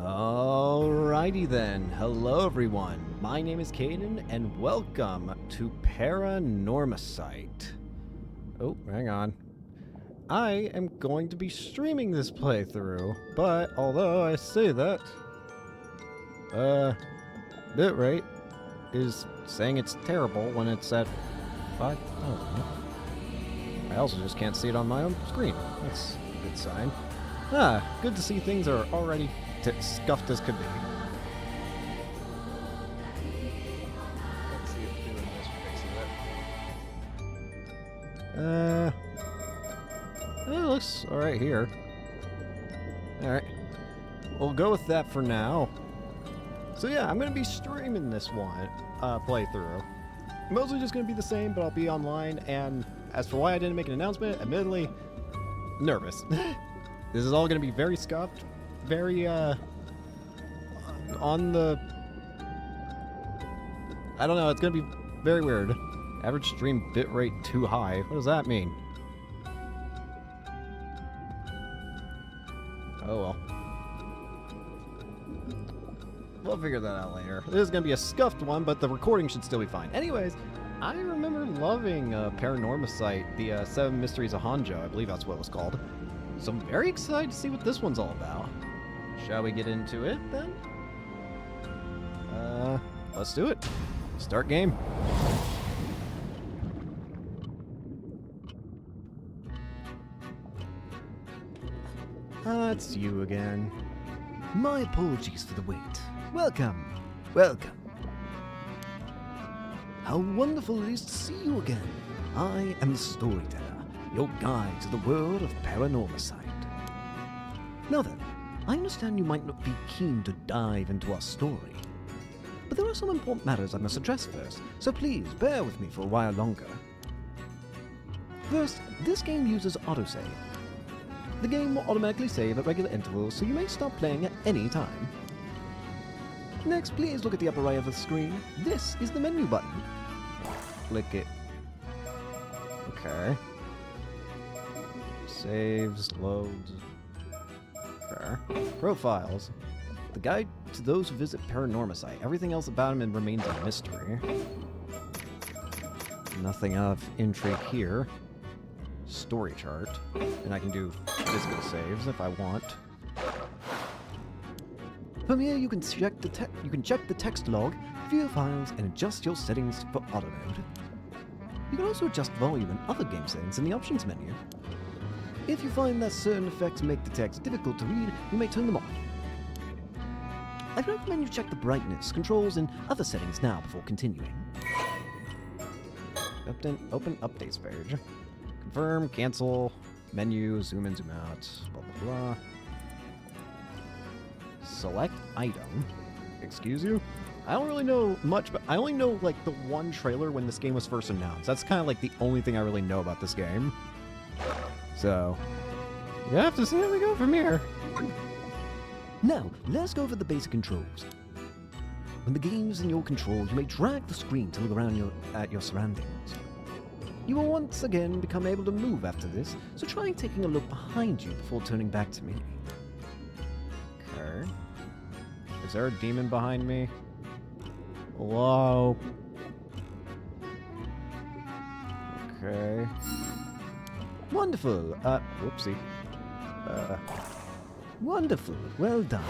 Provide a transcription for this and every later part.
Alrighty then. Hello everyone. My name is Caden and welcome to Paranormasight. Oh, hang on. I am going to be streaming this playthrough, but although I say that, bitrate is saying it's terrible when it's at 5. Oh, I also just can't see it on my own screen. That's a good sign. Good to see things are already scuffed as could be. Let's see if doing this fixes it. It looks alright here. Alright. We'll go with that for now. So yeah, I'm gonna be streaming this one, playthrough. Mostly just gonna be the same, but I'll be online, and as for why I didn't make an announcement, admittedly, nervous. This is all gonna be very scuffed, very, on the... I don't know, it's gonna be very weird. Average stream bitrate too high. What does that mean? Oh well. We'll figure that out later. This is gonna be a scuffed one, but the recording should still be fine. Anyways, I remember loving Paranormasight, the 7 Mysteries of Hanjo, I believe that's what it was called. So I'm very excited to see what this one's all about. Shall we get into it then? Let's do it. Start game. It's you again. My apologies for the wait. Welcome. Welcome. How wonderful it is to see you again. I am the storyteller, your guide to the world of Paranormasight. Now then, I understand you might not be keen to dive into our story, but there are some important matters I must address first, so please bear with me for a while longer. First, this game uses autosave. The game will automatically save at regular intervals, so you may stop playing at any time. Next, please look at the upper right of the screen. This is the menu button. Click it. Okay. Saves, loads. Okay. Profiles. The guide to those who visit Paranormasight. Everything else about him remains a mystery. Nothing of intrigue here. Story chart. And I can do physical saves if I want. From here, you can check the text log, view files, and adjust your settings for auto mode. You can also adjust volume and other game settings in the options menu. If you find that certain effects make the text difficult to read, you may turn them off. I'd recommend you check the brightness, controls, and other settings now before continuing. Open updates page. Confirm, cancel, menu, zoom in, zoom out, blah blah blah. Select item. Excuse you? I don't really know much, but I only know like the one trailer when this game was first announced. That's kind of like the only thing I really know about this game. So, you have to see how we go from here. Now, let's go over the basic controls. When the game is in your control, you may drag the screen to look around at your surroundings. You will once again become able to move after this, so try taking a look behind you before turning back to me. Okay. Is there a demon behind me? Hello? Okay. Wonderful. Whoopsie. Wonderful. Well done.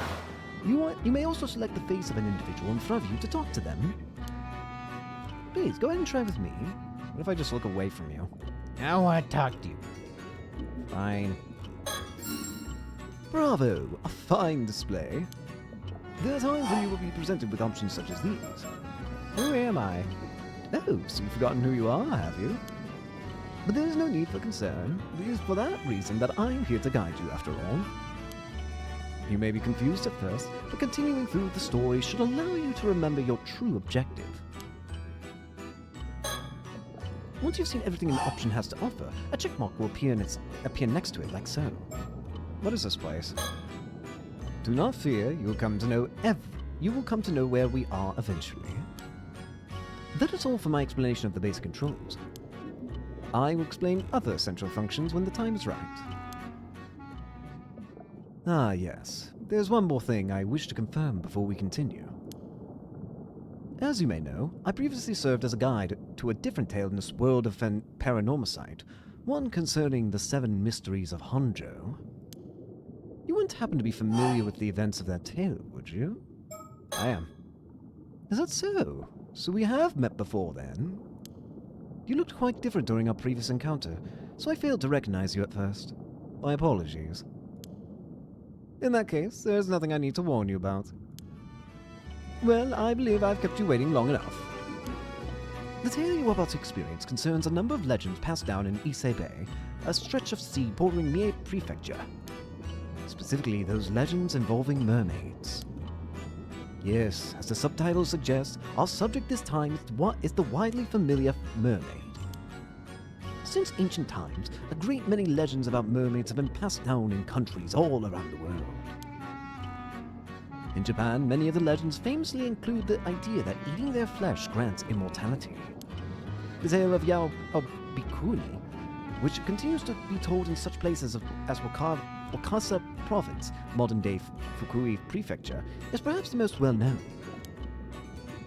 You may also select the face of an individual in front of you to talk to them. Please, go ahead and try with me. What if I just look away from you? I want to talk to you. Fine. Bravo! A fine display. There are times when you will be presented with options such as these. Who am I? Oh, so you've forgotten who you are, have you? But there is no need for concern. It is for that reason that I'm here to guide you, after all. You may be confused at first, but continuing through the story should allow you to remember your true objective. Once you've seen everything an option has to offer, a checkmark will appear next to it, like so. What is this place? Do not fear, you will come to know where we are eventually. That is all for my explanation of the basic controls. I will explain other essential functions when the time is right. Ah, yes. There's one more thing I wish to confirm before we continue. As you may know, I previously served as a guide to a different tale in this world of Paranormasight, one concerning the 7 mysteries of Honjo. You wouldn't happen to be familiar with the events of that tale, would you? I am. Is that so? So we have met before, then? You looked quite different during our previous encounter, so I failed to recognize you at first. My apologies. In that case, there's nothing I need to warn you about. Well, I believe I've kept you waiting long enough. The tale you are about to experience concerns a number of legends passed down in Ise Bay, a stretch of sea bordering Mie Prefecture. Specifically, those legends involving mermaids. Yes, as the subtitle suggests, our subject this time is the widely familiar mermaid. Since ancient times, a great many legends about mermaids have been passed down in countries all around the world. In Japan, many of the legends famously include the idea that eating their flesh grants immortality. The tale of Bikuni, which continues to be told in such places as Wakasa Province, modern-day Fukui Prefecture, is perhaps the most well-known.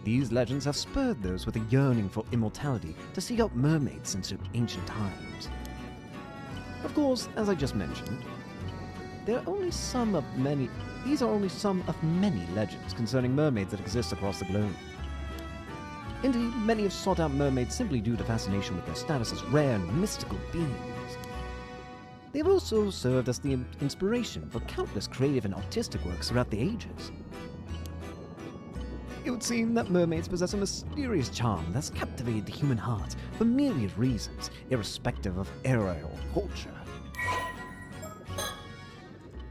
These legends have spurred those with a yearning for immortality to seek out mermaids since ancient times. Of course, as I just mentioned, these are only some of many legends concerning mermaids that exist across the globe. Indeed, many have sought out mermaids simply due to fascination with their status as rare and mystical beings. They've also served as the inspiration for countless creative and artistic works throughout the ages. It would seem that mermaids possess a mysterious charm that's captivated the human heart for myriad reasons, irrespective of era or culture.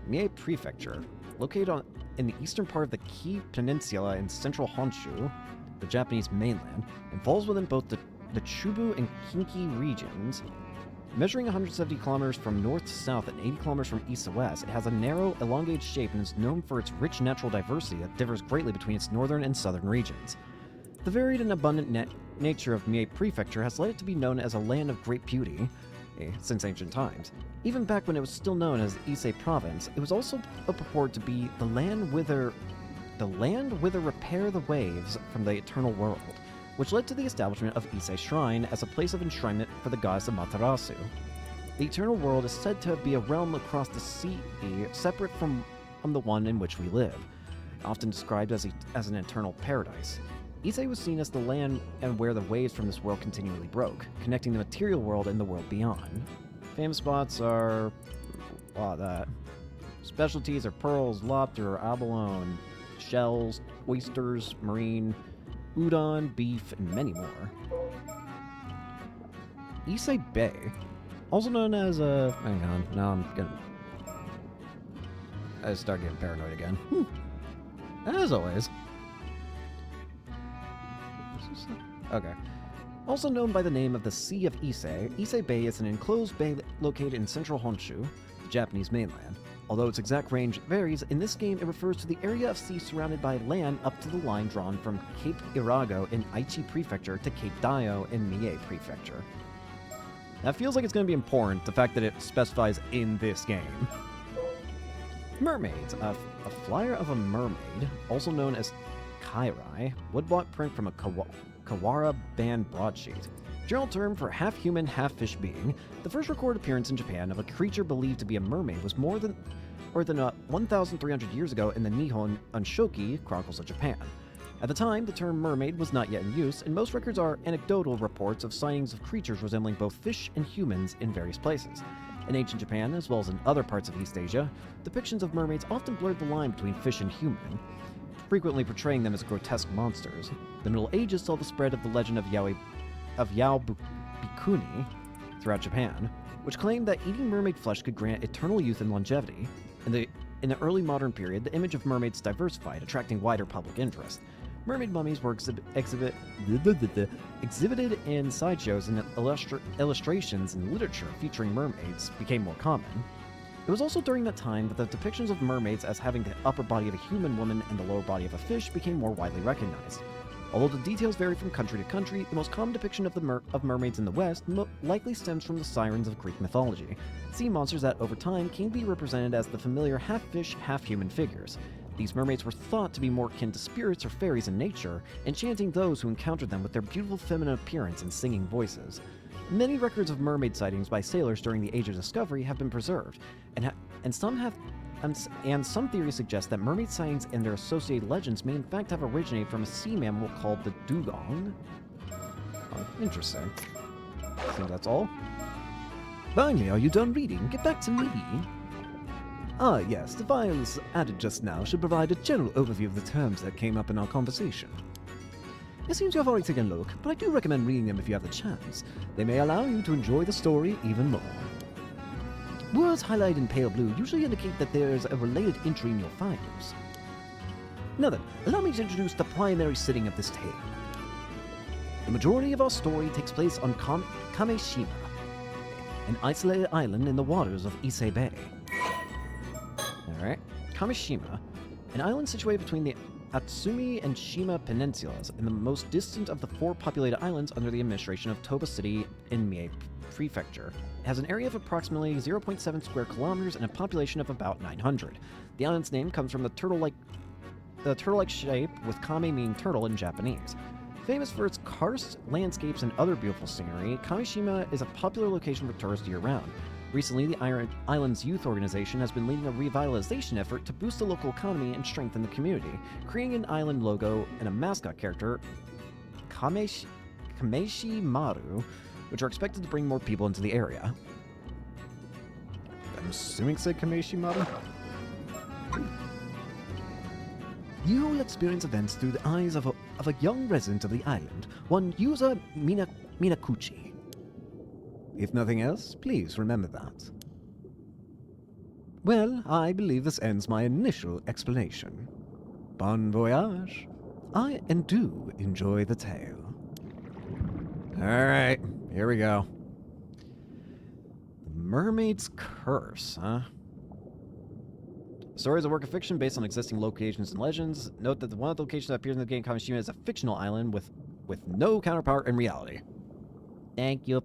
Mie Prefecture, located in the eastern part of the Ki Peninsula in central Honshu, the Japanese mainland, and falls within both the Chubu and Kinki regions. Measuring 170 kilometers from north to south and 80 kilometers from east to west, it has a narrow, elongated shape and is known for its rich natural diversity that differs greatly between its northern and southern regions. The varied and abundant nature of Mie Prefecture has led it to be known as a land of great beauty since ancient times. Even back when it was still known as Ise Province, it was also purported to be the land whither repair the waves from the eternal world, which led to the establishment of Ise Shrine as a place of enshrinement for the goddess of Matarasu. The eternal world is said to be a realm across the sea, separate from the one in which we live, often described as an eternal paradise. Ise was seen as the land and where the waves from this world continually broke, connecting the material world and the world beyond. Famous spots are that. Specialties are pearls, lobster, abalone, shells, oysters, marine, udon, beef, and many more. Ise Bay, also known as hang on, now I start getting paranoid again. As always. Okay. Also known by the name of the Sea of Ise, Ise Bay is an enclosed bay located in central Honshu, the Japanese mainland. Although its exact range varies, in this game it refers to the area of sea surrounded by land up to the line drawn from Cape Irago in Aichi Prefecture to Cape Dio in Mie Prefecture. That feels like it's going to be important, the fact that it specifies in this game. Mermaids. A flyer of a mermaid, also known as Kairai, woodblock print from a Kawara band broadsheet. General term for half-human, half-fish being, the first recorded appearance in Japan of a creature believed to be a mermaid was more than 1,300 years ago in the Nihon Unshoki Chronicles of Japan. At the time, the term mermaid was not yet in use, and most records are anecdotal reports of sightings of creatures resembling both fish and humans in various places. In ancient Japan, as well as in other parts of East Asia, depictions of mermaids often blurred the line between fish and human, frequently portraying them as grotesque monsters. The Middle Ages saw the spread of the legend of Yao Bikuni throughout Japan, which claimed that eating mermaid flesh could grant eternal youth and longevity. In the early modern period, the image of mermaids diversified, attracting wider public interest. Mermaid mummies were exhibited in sideshows, and illustrations and literature featuring mermaids became more common. It was also during that time that the depictions of mermaids as having the upper body of a human woman and the lower body of a fish became more widely recognized. Although the details vary from country to country, the most common depiction of of mermaids in the West likely stems from the sirens of Greek mythology, sea monsters that over time came to be represented as the familiar half-fish, half-human figures. These mermaids were thought to be more akin to spirits or fairies in nature, enchanting those who encountered them with their beautiful feminine appearance and singing voices. Many records of mermaid sightings by sailors during the Age of Discovery have been preserved, and some theories suggest that mermaid sightings and their associated legends may in fact have originated from a sea mammal called the dugong. Oh, interesting. I think that's all. Finally, are you done reading? Get back to me. Ah, yes, the files added just now should provide a general overview of the terms that came up in our conversation. It seems you have already taken a look, but I do recommend reading them if you have the chance. They may allow you to enjoy the story even more. Words highlighted in pale blue usually indicate that there is a related entry in your files. Now then, allow me to introduce the primary setting of this tale. The majority of our story takes place on Kameshima, an isolated island in the waters of Ise Bay. Alright, Kameshima, an island situated between the Atsumi and Shima peninsulas, and the most distant of the 4 populated islands under the administration of Toba City in Mie Prefecture. It has an area of approximately 0.7 square kilometers and a population of about 900. The island's name comes from the turtle-like shape, with kame meaning turtle in Japanese. Famous for its karst, landscapes, and other beautiful scenery, Kameshima is a popular location for tourists year-round. Recently, the island's youth organization has been leading a revitalization effort to boost the local economy and strengthen the community, creating an island logo and a mascot character, Kameshi Maru, which are expected to bring more people into the area. I'm assuming say Kameshi Maru? You will experience events through the eyes of a young resident of the island, one Yuza Minakuchi. If nothing else, please remember that. Well, I believe this ends my initial explanation. Bon voyage. And do enjoy the tale. Alright, here we go. The Mermaid's Curse, huh? The story is a work of fiction based on existing locations and legends. Note that one of the locations that appears in the game Kameshima is a fictional island with no counterpart in reality. Thank you.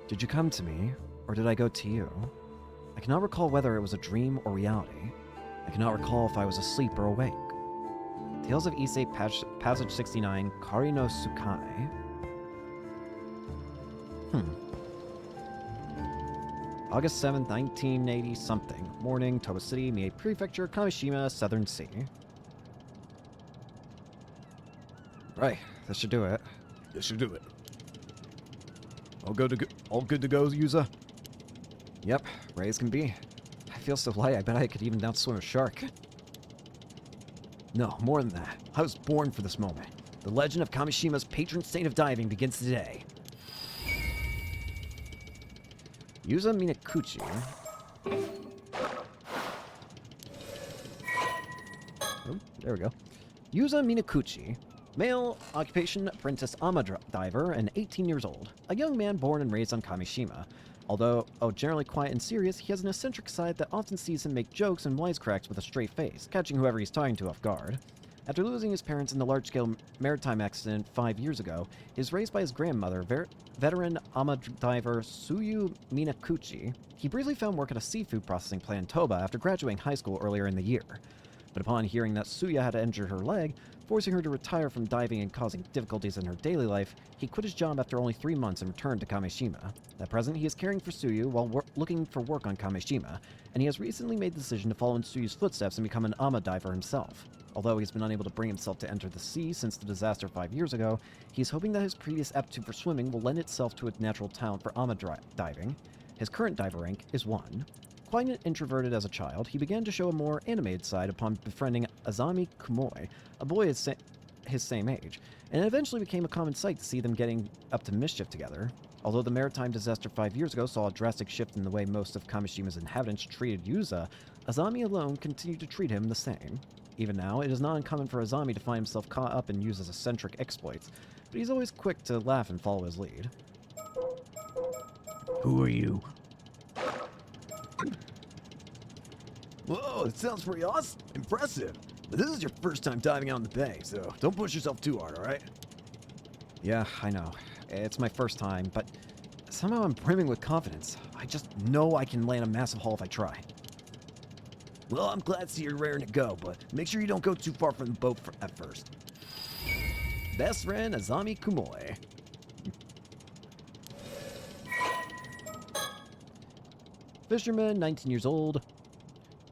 Did you come to me, or did I go to you? I cannot recall whether it was a dream or reality. I cannot recall if I was asleep or awake. Tales of Issei Passage 69, Kari no Tsukai. August 7th, 1980 something. Morning, Toba City, Mie Prefecture, Kameshima, Southern Sea. Right, that should do it. This should do it. All good to go, user? Yep, right as can be. I feel so light, I bet I could even outswim a shark. No, more than that. I was born for this moment. The legend of Kameshima's patron saint of diving begins today. Yuza Minakuchi. Oh, there we go. Yuza Minakuchi. Male, occupation, apprentice diver, and 18 years old. A young man born and raised on Kameshima. Although generally quiet and serious, he has an eccentric side that often sees him make jokes and wisecracks with a straight face, catching whoever he's talking to off guard. After losing his parents in the large-scale maritime accident 5 years ago, he is raised by his grandmother, veteran diver Suyu Minakuchi. He briefly found work at a seafood processing plant in Toba after graduating high school earlier in the year. But upon hearing that Suya had injured her leg, forcing her to retire from diving and causing difficulties in her daily life, he quit his job after only 3 months and returned to Kameshima. At present, he is caring for Suyu while looking for work on Kameshima, and he has recently made the decision to follow in Suyu's footsteps and become an ama diver himself. Although he's been unable to bring himself to enter the sea since the disaster 5 years ago, he's hoping that his previous aptitude for swimming will lend itself to a natural talent for ama diving. His current diver rank is 1. Quite introverted as a child, he began to show a more animated side upon befriending Azami Kumoi, a boy his same age, and it eventually became a common sight to see them getting up to mischief together. Although the maritime disaster 5 years ago saw a drastic shift in the way most of Kameshima's inhabitants treated Yuza, Azami alone continued to treat him the same. Even now, it is not uncommon for Azami to find himself caught up in Yuza's eccentric exploits, but he's always quick to laugh and follow his lead. Who are you? Whoa, that sounds pretty awesome. Impressive. But this is your first time diving out in the bay, so don't push yourself too hard, alright? Yeah, I know. It's my first time, but somehow I'm brimming with confidence. I just know I can land a massive haul if I try. Well, I'm glad to see you're raring to go, but make sure you don't go too far from the boat at first. Best friend Azami Kumoe. Fisherman, 19 years old.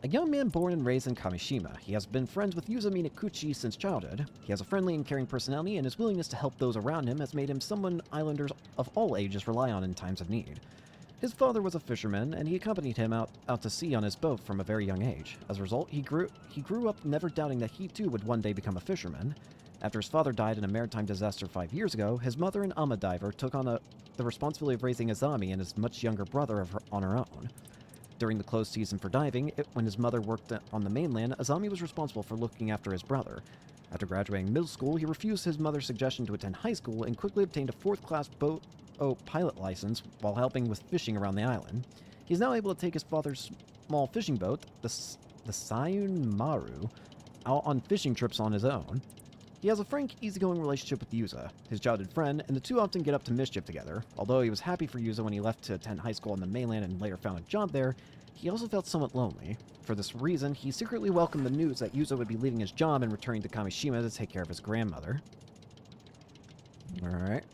A young man born and raised in Kamishima. He has been friends with Yuzo Minakuchi since childhood. He has a friendly and caring personality, and his willingness to help those around him has made him someone islanders of all ages rely on in times of need. His father was a fisherman, and he accompanied him out to sea on his boat from a very young age. As a result, he grew up never doubting that he too would one day become a fisherman. After his father died in a maritime disaster 5 years ago, his mother, an Ama diver, took on the responsibility of raising Azami and his much younger brother on her own. During the closed season for diving, when his mother worked on the mainland, Azami was responsible for looking after his brother. After graduating middle school, he refused his mother's suggestion to attend high school and quickly obtained a fourth-class boat pilot license while helping with fishing around the island. He is now able to take his father's small fishing boat, the Sayun Maru, out on fishing trips on his own. He has a frank, easygoing relationship with Yuza, his childhood friend, and the two often get up to mischief together. Although he was happy for Yuza when he left to attend high school on the mainland and later found a job there, he also felt somewhat lonely. For this reason, he secretly welcomed the news that Yuza would be leaving his job and returning to Kamishima to take care of his grandmother. Alright.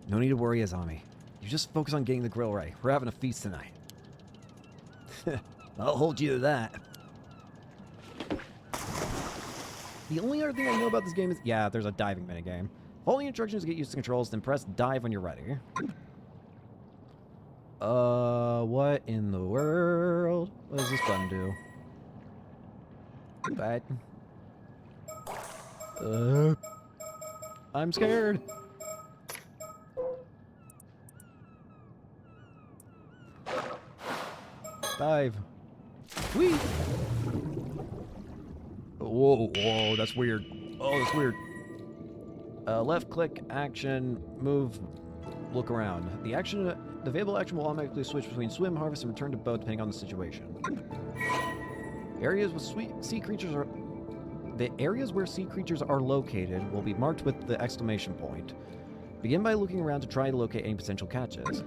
No need to worry, Azami. You just focus on getting the grill ready. We're having a feast tonight. I'll hold you to that. The only other thing I know about this game is... Yeah, there's a diving minigame. Follow the instructions to get used to controls, then press dive when you're ready. What in the world? What does this button do? Bad. I'm scared. Dive. Whee! Whoa, that's weird. Oh, that's weird. Left click, action, move, look around. The available action will automatically switch between swim, harvest, and return to boat depending on the situation. Areas with sea creatures are... The areas where sea creatures are located will be marked with the exclamation point. Begin by looking around to try to locate any potential catches.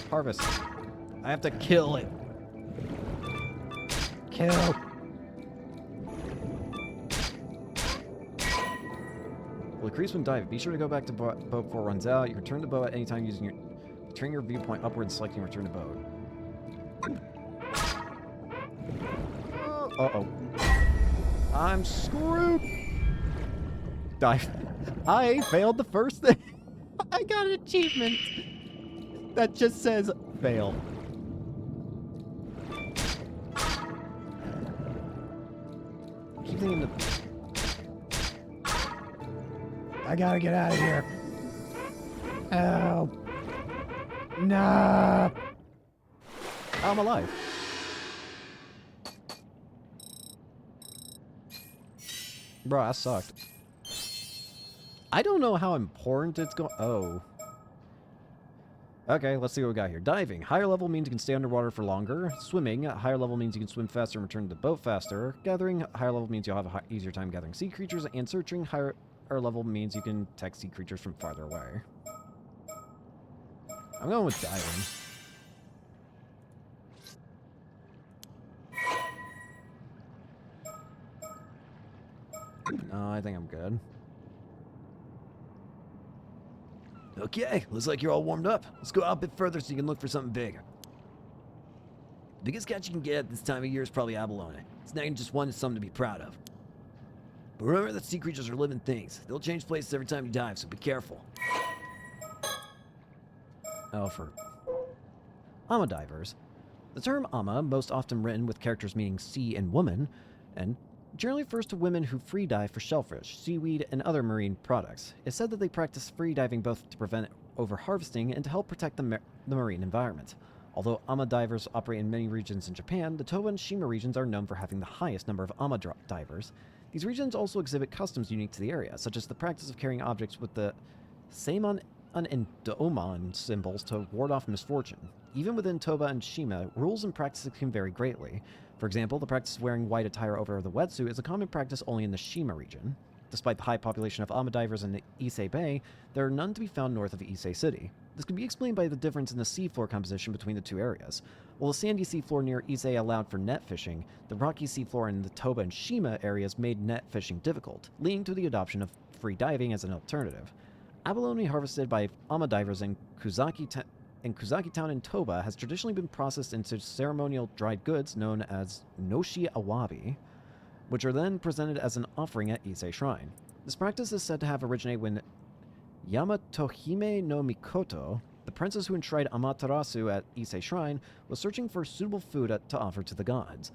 Harvest. I have to kill it. Kill. Will increase when diving. Be sure to go back to boat before it runs out. You can return the boat at any time using turning your viewpoint upward and selecting return to boat. Uh-oh. I'm screwed. Dive. I failed the first thing. I got an achievement that just says fail. Keep thinking the... I gotta get out of here. Help. No. I'm alive. Bro, that sucked. I don't know how important it's going... Oh. Okay, let's see what we got here. Diving. Higher level means you can stay underwater for longer. Swimming. Higher level means you can swim faster and return to the boat faster. Gathering. Higher level means you'll have an easier time gathering sea creatures. And searching. Higher level means you can detect sea creatures from farther away. I'm going with diving. No, I think I'm good. Okay, looks like you're all warmed up. Let's go out a bit further so you can look for something big. The biggest catch you can get at this time of year is probably abalone. Snagging just one is something to be proud of. But remember that sea creatures are living things. They'll change places every time you dive, so be careful. Oh, for Ama divers. The term Ama, most often written with characters meaning sea and woman, and generally refers to women who free dive for shellfish, seaweed, and other marine products. It's said that they practice free diving both to prevent over-harvesting and to help protect the marine environment. Although Ama divers operate in many regions in Japan, the Toba and Shima regions are known for having the highest number of Ama divers. These regions also exhibit customs unique to the area, such as the practice of carrying objects with the Seimon and Indomon symbols to ward off misfortune. Even within Toba and Shima, rules and practices can vary greatly. For example, the practice of wearing white attire over the wetsuit is a common practice only in the Shima region. Despite the high population of Ama divers in the Issei Bay, there are none to be found north of Issei City. This can be explained by the difference in the seafloor composition between the two areas. While the sandy seafloor near Issei allowed for net fishing, the rocky seafloor in the Toba and Shima areas made net fishing difficult, leading to the adoption of free diving as an alternative. Abalone harvested by Ama divers in Kuzaki Town in Toba has traditionally been processed into ceremonial dried goods known as noshi awabi, which are then presented as an offering at Issei Shrine. This practice is said to have originated when Yamatohime no Mikoto, the princess who enshrined Amaterasu at Issei Shrine, was searching for suitable food to offer to the gods.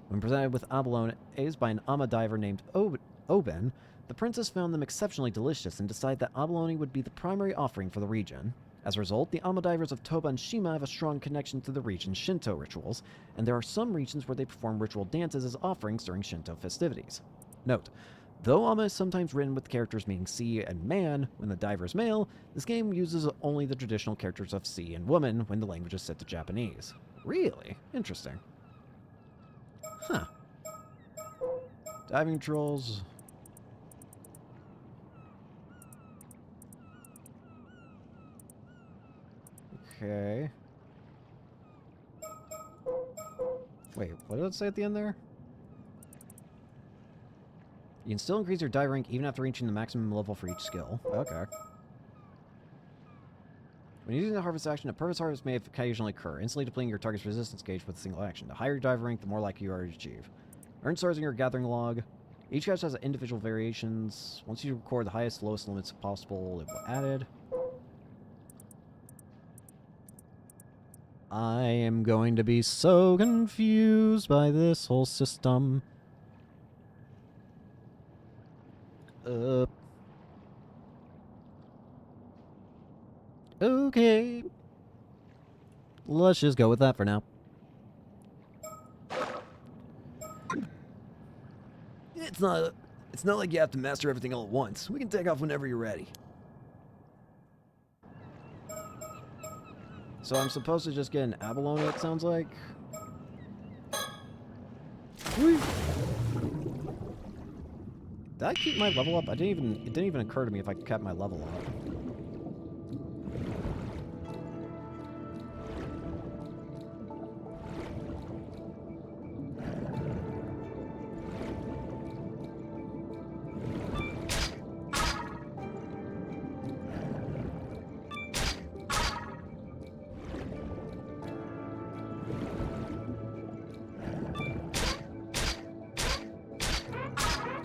When presented with abalone by an Ama diver named Oben, the princess found them exceptionally delicious and decided that abalone would be the primary offering for the region. As a result, the Ama divers of Toba and Shima have a strong connection to the region's Shinto rituals, and there are some regions where they perform ritual dances as offerings during Shinto festivities. Note, though Ama is sometimes written with characters meaning sea and man when the diver is male, this game uses only the traditional characters of sea and woman when the language is set to Japanese. Really? Interesting. Huh. Diving trolls. Okay. Wait, what did it say at the end there? You can still increase your dive rank even after reaching the maximum level for each skill. Okay. When using the harvest action, a purpose harvest may occasionally occur, instantly depleting your target's resistance gauge with a single action. The higher your dive rank, the more likely you are to achieve. Earn stars in your gathering log. Each catch has individual variations. Once you record the highest, lowest limits possible, it will be added. I am going to be so confused by this whole system. Okay. Let's just go with that for now. It's not like you have to master everything all at once. We can take off whenever you're ready. So I'm supposed to just get an abalone, it sounds like. Whee! Did I keep my level up? It didn't even occur to me if I kept my level up.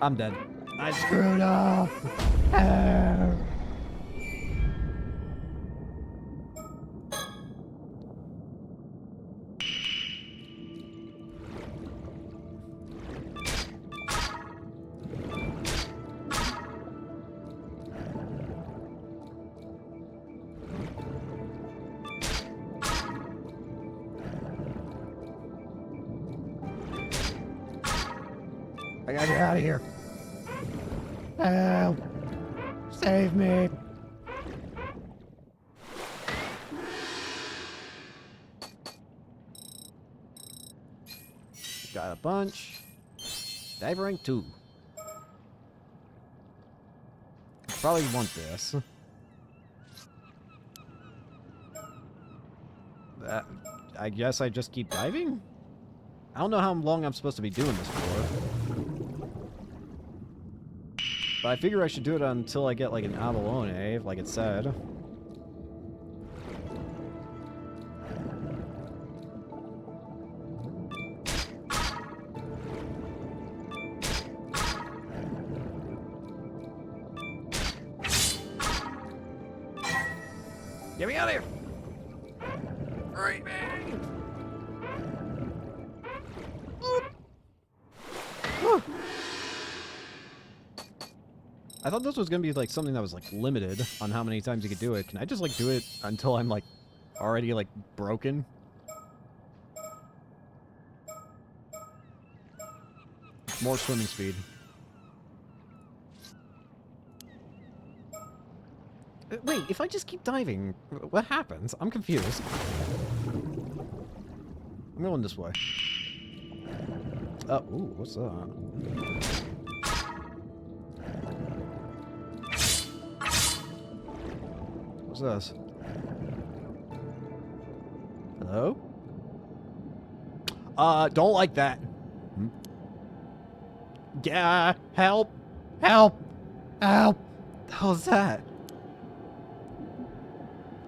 I'm dead. I screwed up. I gotta get out of here. Help! Save me! Got a bunch. Diver rank 2. Probably want this. I guess I just keep diving? I don't know how long I'm supposed to be doing this for. But I figure I should do it until I get, like, an abalone, like it said. Get me out of here! Hurry, man! I thought this was gonna be like something that was like limited on how many times you could do it. Can I just like do it until I'm like already like broken? More swimming speed. Wait, if I just keep diving, what happens? I'm confused. I'm going this way. Oh, ooh, what's that? What's this? Hello? Don't like that. Hmm? Yeah, help! Help! Help! The hell's that?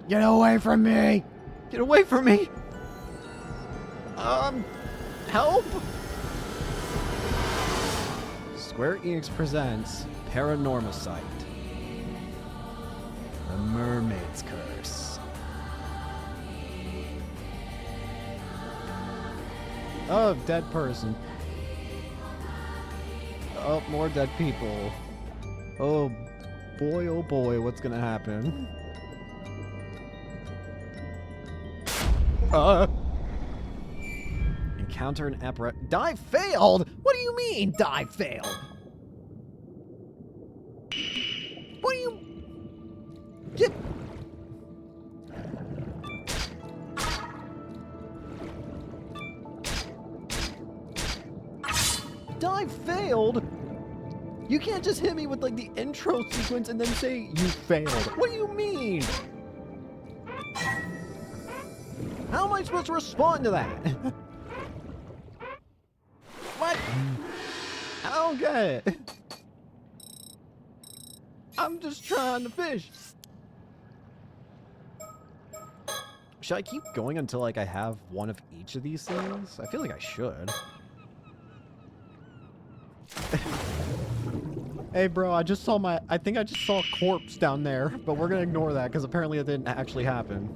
Get away from me! Get away from me! Help! Square Enix presents Paranormasight. The Mermaid's Curse. Oh, dead person. Oh, more dead people. Oh boy, what's gonna happen? Encounter an apparatus. Dive failed? What do you mean, dive failed? What do you... Get... Dive failed? You can't just hit me with, like, the intro sequence and then say you failed. What do you mean? How am I supposed to respond to that? What? I don't get it. I'm just trying to fish. Should I keep going until, like, I have one of each of these things? I feel like I should. Hey, bro, I think I just saw a corpse down there, but we're gonna ignore that because apparently it didn't actually happen.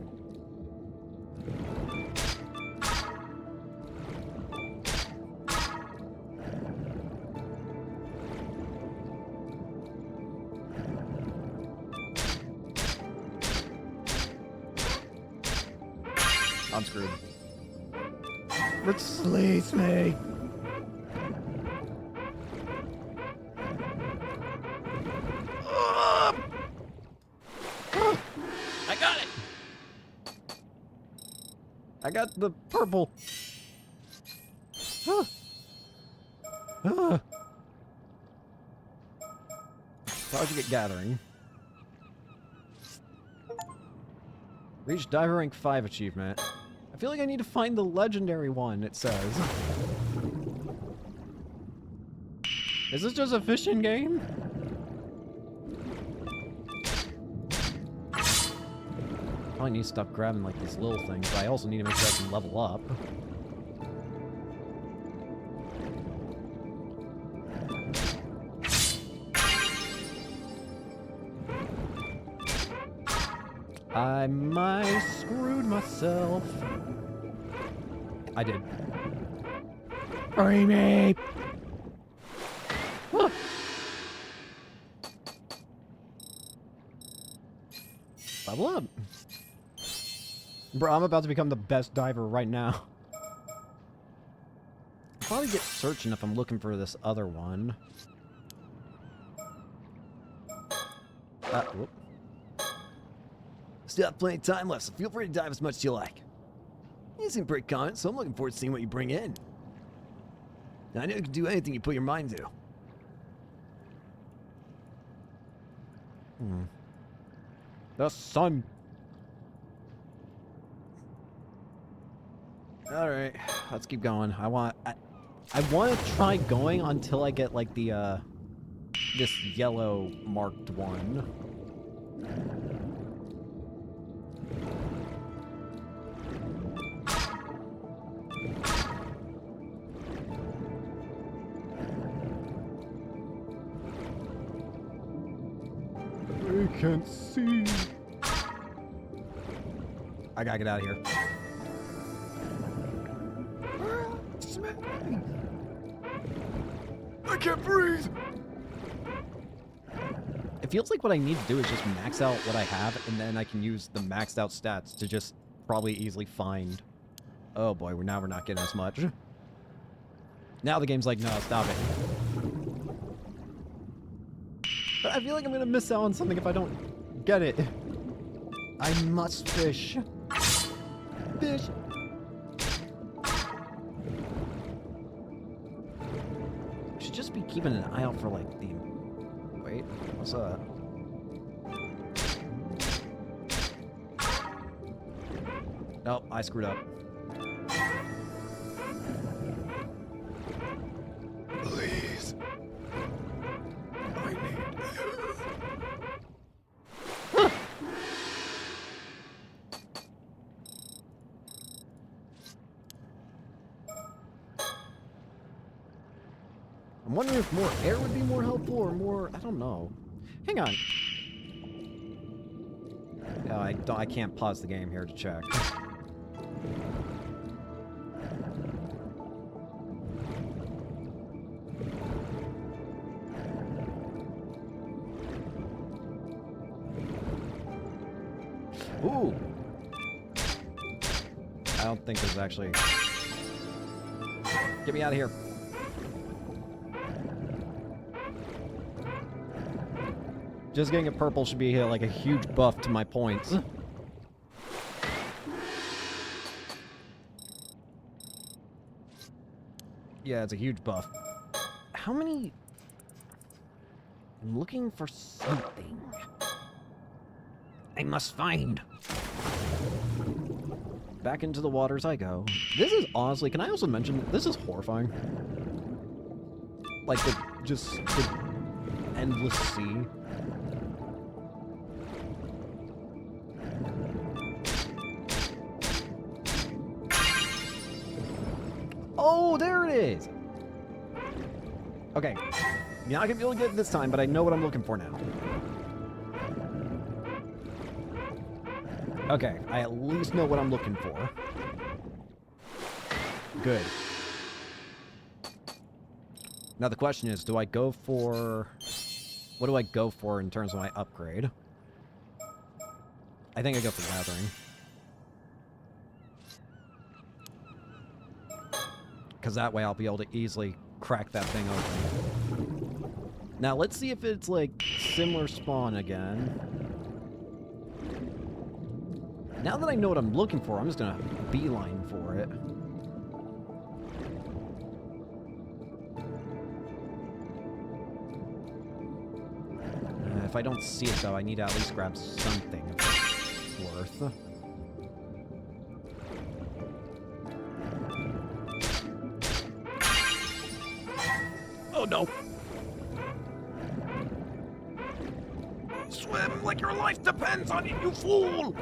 I'm screwed. Release me! I got it! I got the purple. How'd you get gathering? Reach diver rank 5 achievement. I feel like I need to find the legendary one, it says. Is this just a fishing game? Probably need to stop grabbing like these little things, but I also need to make sure I can level up. I might screwed myself. I did. Hurry me! Ah. Level up. Bro, I'm about to become the best diver right now. I'll probably get searching if I'm looking for this other one. Whoop. Still have plenty of time left, so feel free to dive as much as you like. You seem pretty confident, so I'm looking forward to seeing what you bring in. I know you can do anything you put your mind to. The sun. Alright, let's keep going. I want to try going until I get, like, the, this yellow marked one. I can't see. I gotta get out of here. I can't breathe. It feels like what I need to do is just max out what I have, and then I can use the maxed out stats to just probably easily find. Oh boy, now we're not getting as much. Now the game's like, no, stop it. But I feel like I'm gonna miss out on something if I don't Get it. I must fish. Fish. Should just be keeping an eye out for like the... Wait, what's that? Nope, I screwed up. Please. I need air. I'm wondering if more air would be more helpful or more... I don't know. Hang on. Yeah, I can't pause the game here to check. Ooh! I don't think there's actually... Get me out of here. Just getting a purple should be like a huge buff to my points. Yeah, it's a huge buff. How many... I'm looking for something. I must find. Back into the waters I go. This is honestly, can I also mention, this is horrifying. Like the endless sea. Oh, there it is! Okay. You're not gonna be able to get it this time, but I know what I'm looking for now. Okay, I at least know what I'm looking for. Good. Now the question is, do I go for... What do I go for in terms of my upgrade? I think I go for gathering. Because that way I'll be able to easily crack that thing open. Now let's see if it's like similar spawn again. Now that I know what I'm looking for, I'm just gonna beeline for it. If I don't see it though, I need to at least grab something of worth. Oh no! Swim like your life depends on it, you fool!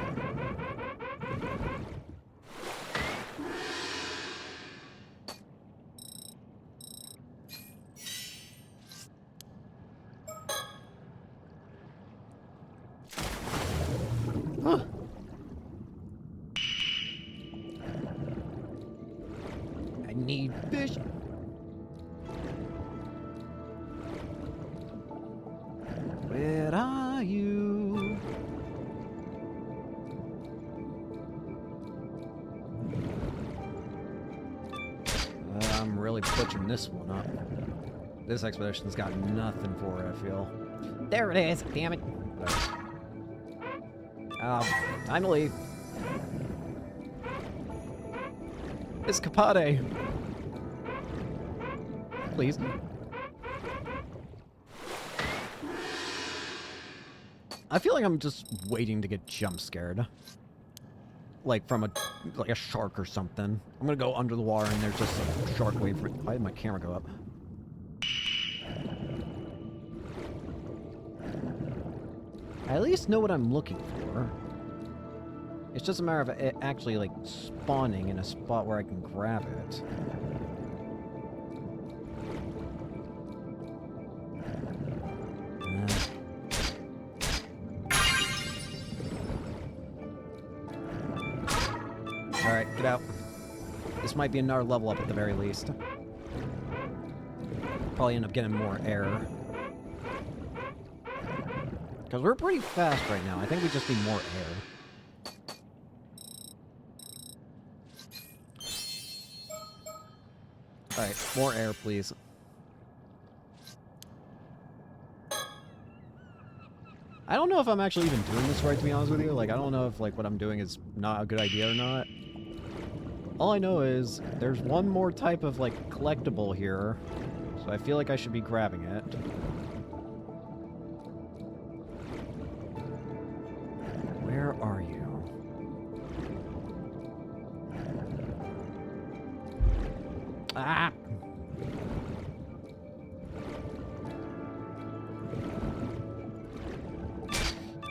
Huh. I need fish. Where are you? I'm really butchering this one up. This expedition's got nothing for it, I feel. There it is! Damn it! Time to leave. Escapade! Please. I feel like I'm just waiting to get jump scared. Like from a shark or something. I'm gonna go under the water and there's just a shark waiting for me. Why did my camera go up? I at least know what I'm looking for. It's just a matter of it actually like spawning in a spot where I can grab it. Alright, get out. This might be another level up at the very least. Probably end up getting more air. Because we're pretty fast right now. I think we just need more air. Alright, more air, please. I don't know if I'm actually even doing this right, to be honest with you. Like, I don't know if, like, what I'm doing is not a good idea or not. All I know is there's one more type of, like, collectible here. So I feel like I should be grabbing it. Where are you? Ah!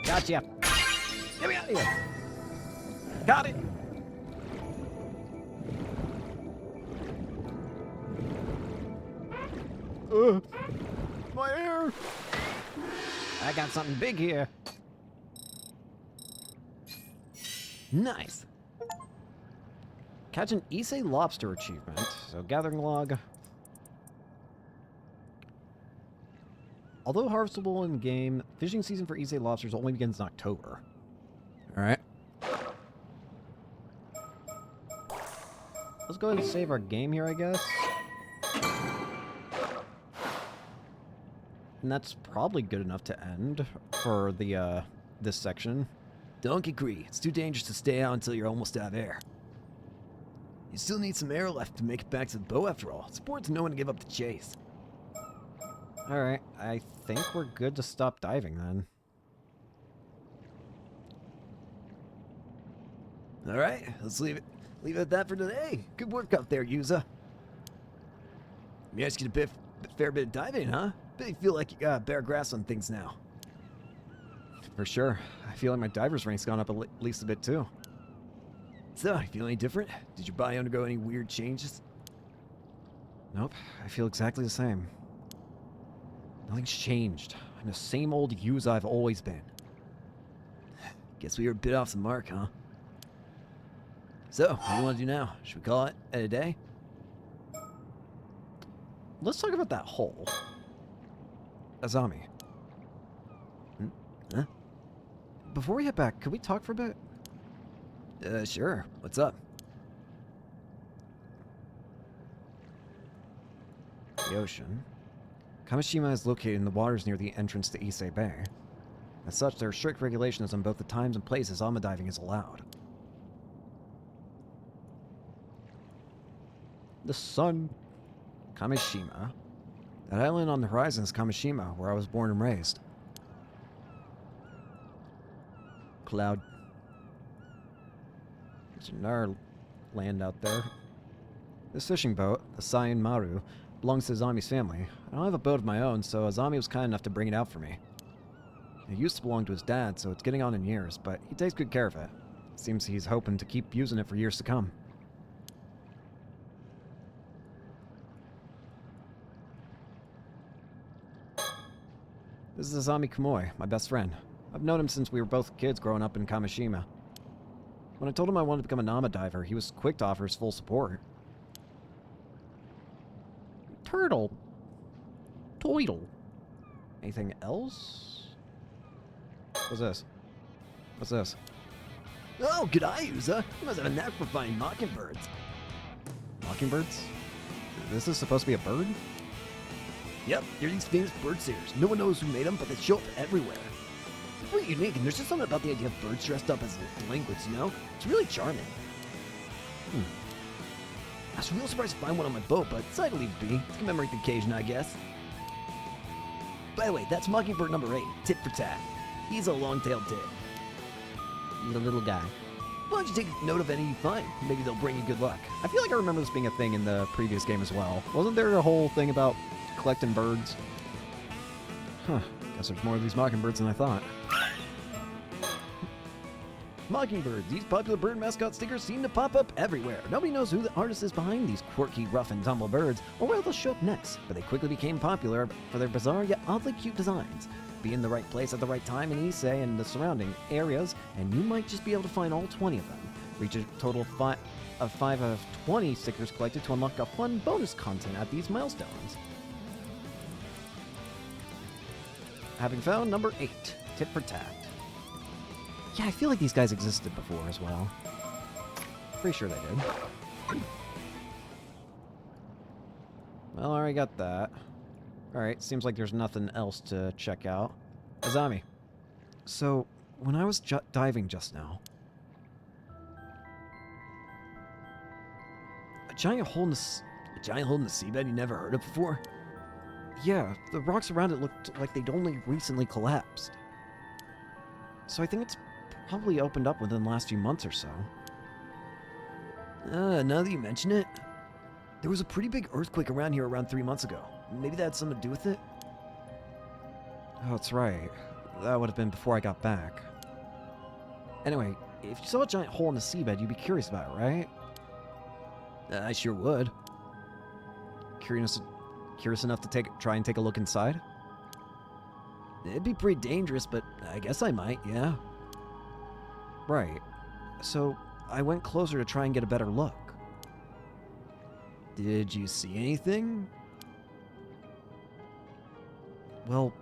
Gotcha! Get me out of here! Got it! My hair! I got something big here. Nice. Catch an Issei lobster achievement. So gathering log. Although harvestable in game, fishing season for Issei lobsters only begins in October. Alright. Let's go ahead and save our game here, I guess. And that's probably good enough to end for the, this section. Don't get greedy. It's too dangerous to stay out until you're almost out of air. You still need some air left to make it back to the boat after all. It's important to know when to give up the chase. Alright, I think we're good to stop diving then. Alright, let's leave it at that for today. Good work out there, Yuza. You guys get a fair bit of diving, huh? Bet you feel like you got a better grasp on things now. For sure. I feel like my diver's rank's gone up at least a bit too. So, you feel any different? Did your body undergo any weird changes? Nope, I feel exactly the same. Nothing's changed. I'm the same old Yuza I've always been. Guess we were a bit off the mark, huh? So, what do you want to do now? Should we call it a day? Let's talk about that hole. Azami. Huh? Before we head back, could we talk for a bit? Sure. What's up? The ocean. Kamishima is located in the waters near the entrance to Issei Bay. As such, there are strict regulations on both the times and places Ama diving is allowed. The sun. Kamishima. That island on the horizon is Kamishima, where I was born and raised. Cloud. There's another land out there. This fishing boat, the Saiyan Maru, belongs to Azami's family. I don't have a boat of my own, so Azami was kind enough to bring it out for me. It used to belong to his dad, so it's getting on in years, but he takes good care of it. Seems he's hoping to keep using it for years to come. This is Azami Kamoi, my best friend. I've known him since we were both kids growing up in Kamishima. When I told him I wanted to become a Nama diver, he was quick to offer his full support. Turtle. Toidle. Anything else? What's this? What's this? Oh, g'day, Yuza. You must have a knack for finding mockingbirds. Mockingbirds? This is supposed to be a bird? Yep, they're these famous bird seers. No one knows who made them, but they show up everywhere. They're pretty unique, and there's just something about the idea of birds dressed up as delinquents, you know? It's really charming. I was real surprised to find one on my boat, but decided to leave it be. To commemorate the occasion, I guess. By the way, that's mockingbird number 8, tit for tat. He's a long-tailed tit. The little guy. Why don't you take note of any you find? Maybe they'll bring you good luck. I feel like I remember this being a thing in the previous game as well. Wasn't there a whole thing about collecting birds? Huh. Guess there's more of these mockingbirds than I thought. Mockingbirds, these popular bird mascot stickers seem to pop up everywhere. Nobody knows who the artist is behind these quirky, rough and tumble birds, or where they'll show up next, but they quickly became popular for their bizarre yet oddly cute designs. Be in the right place at the right time in Issei and the surrounding areas, and you might just be able to find all 20 of them. Reach a total of 5 of 20 stickers collected to unlock a fun bonus content at these milestones. Having found number 8, tit for tat. Yeah, I feel like these guys existed before as well. Pretty sure they did. Well, I already got that. Alright, seems like there's nothing else to check out. Azami. So, when I was diving just now, a giant hole in the seabed you never heard of before? Yeah, the rocks around it looked like they'd only recently collapsed. So I think it's probably opened up within the last few months or so. Now that you mention it, there was a pretty big earthquake around here around 3 months ago. Maybe that had something to do with it? Oh, that's right. That would have been before I got back. Anyway, if you saw a giant hole in the seabed, you'd be curious about it, right? I sure would. Curious enough to try and take a look inside? It'd be pretty dangerous, but I guess I might, yeah. Right. So, I went closer to try and get a better look. Did you see anything? Well,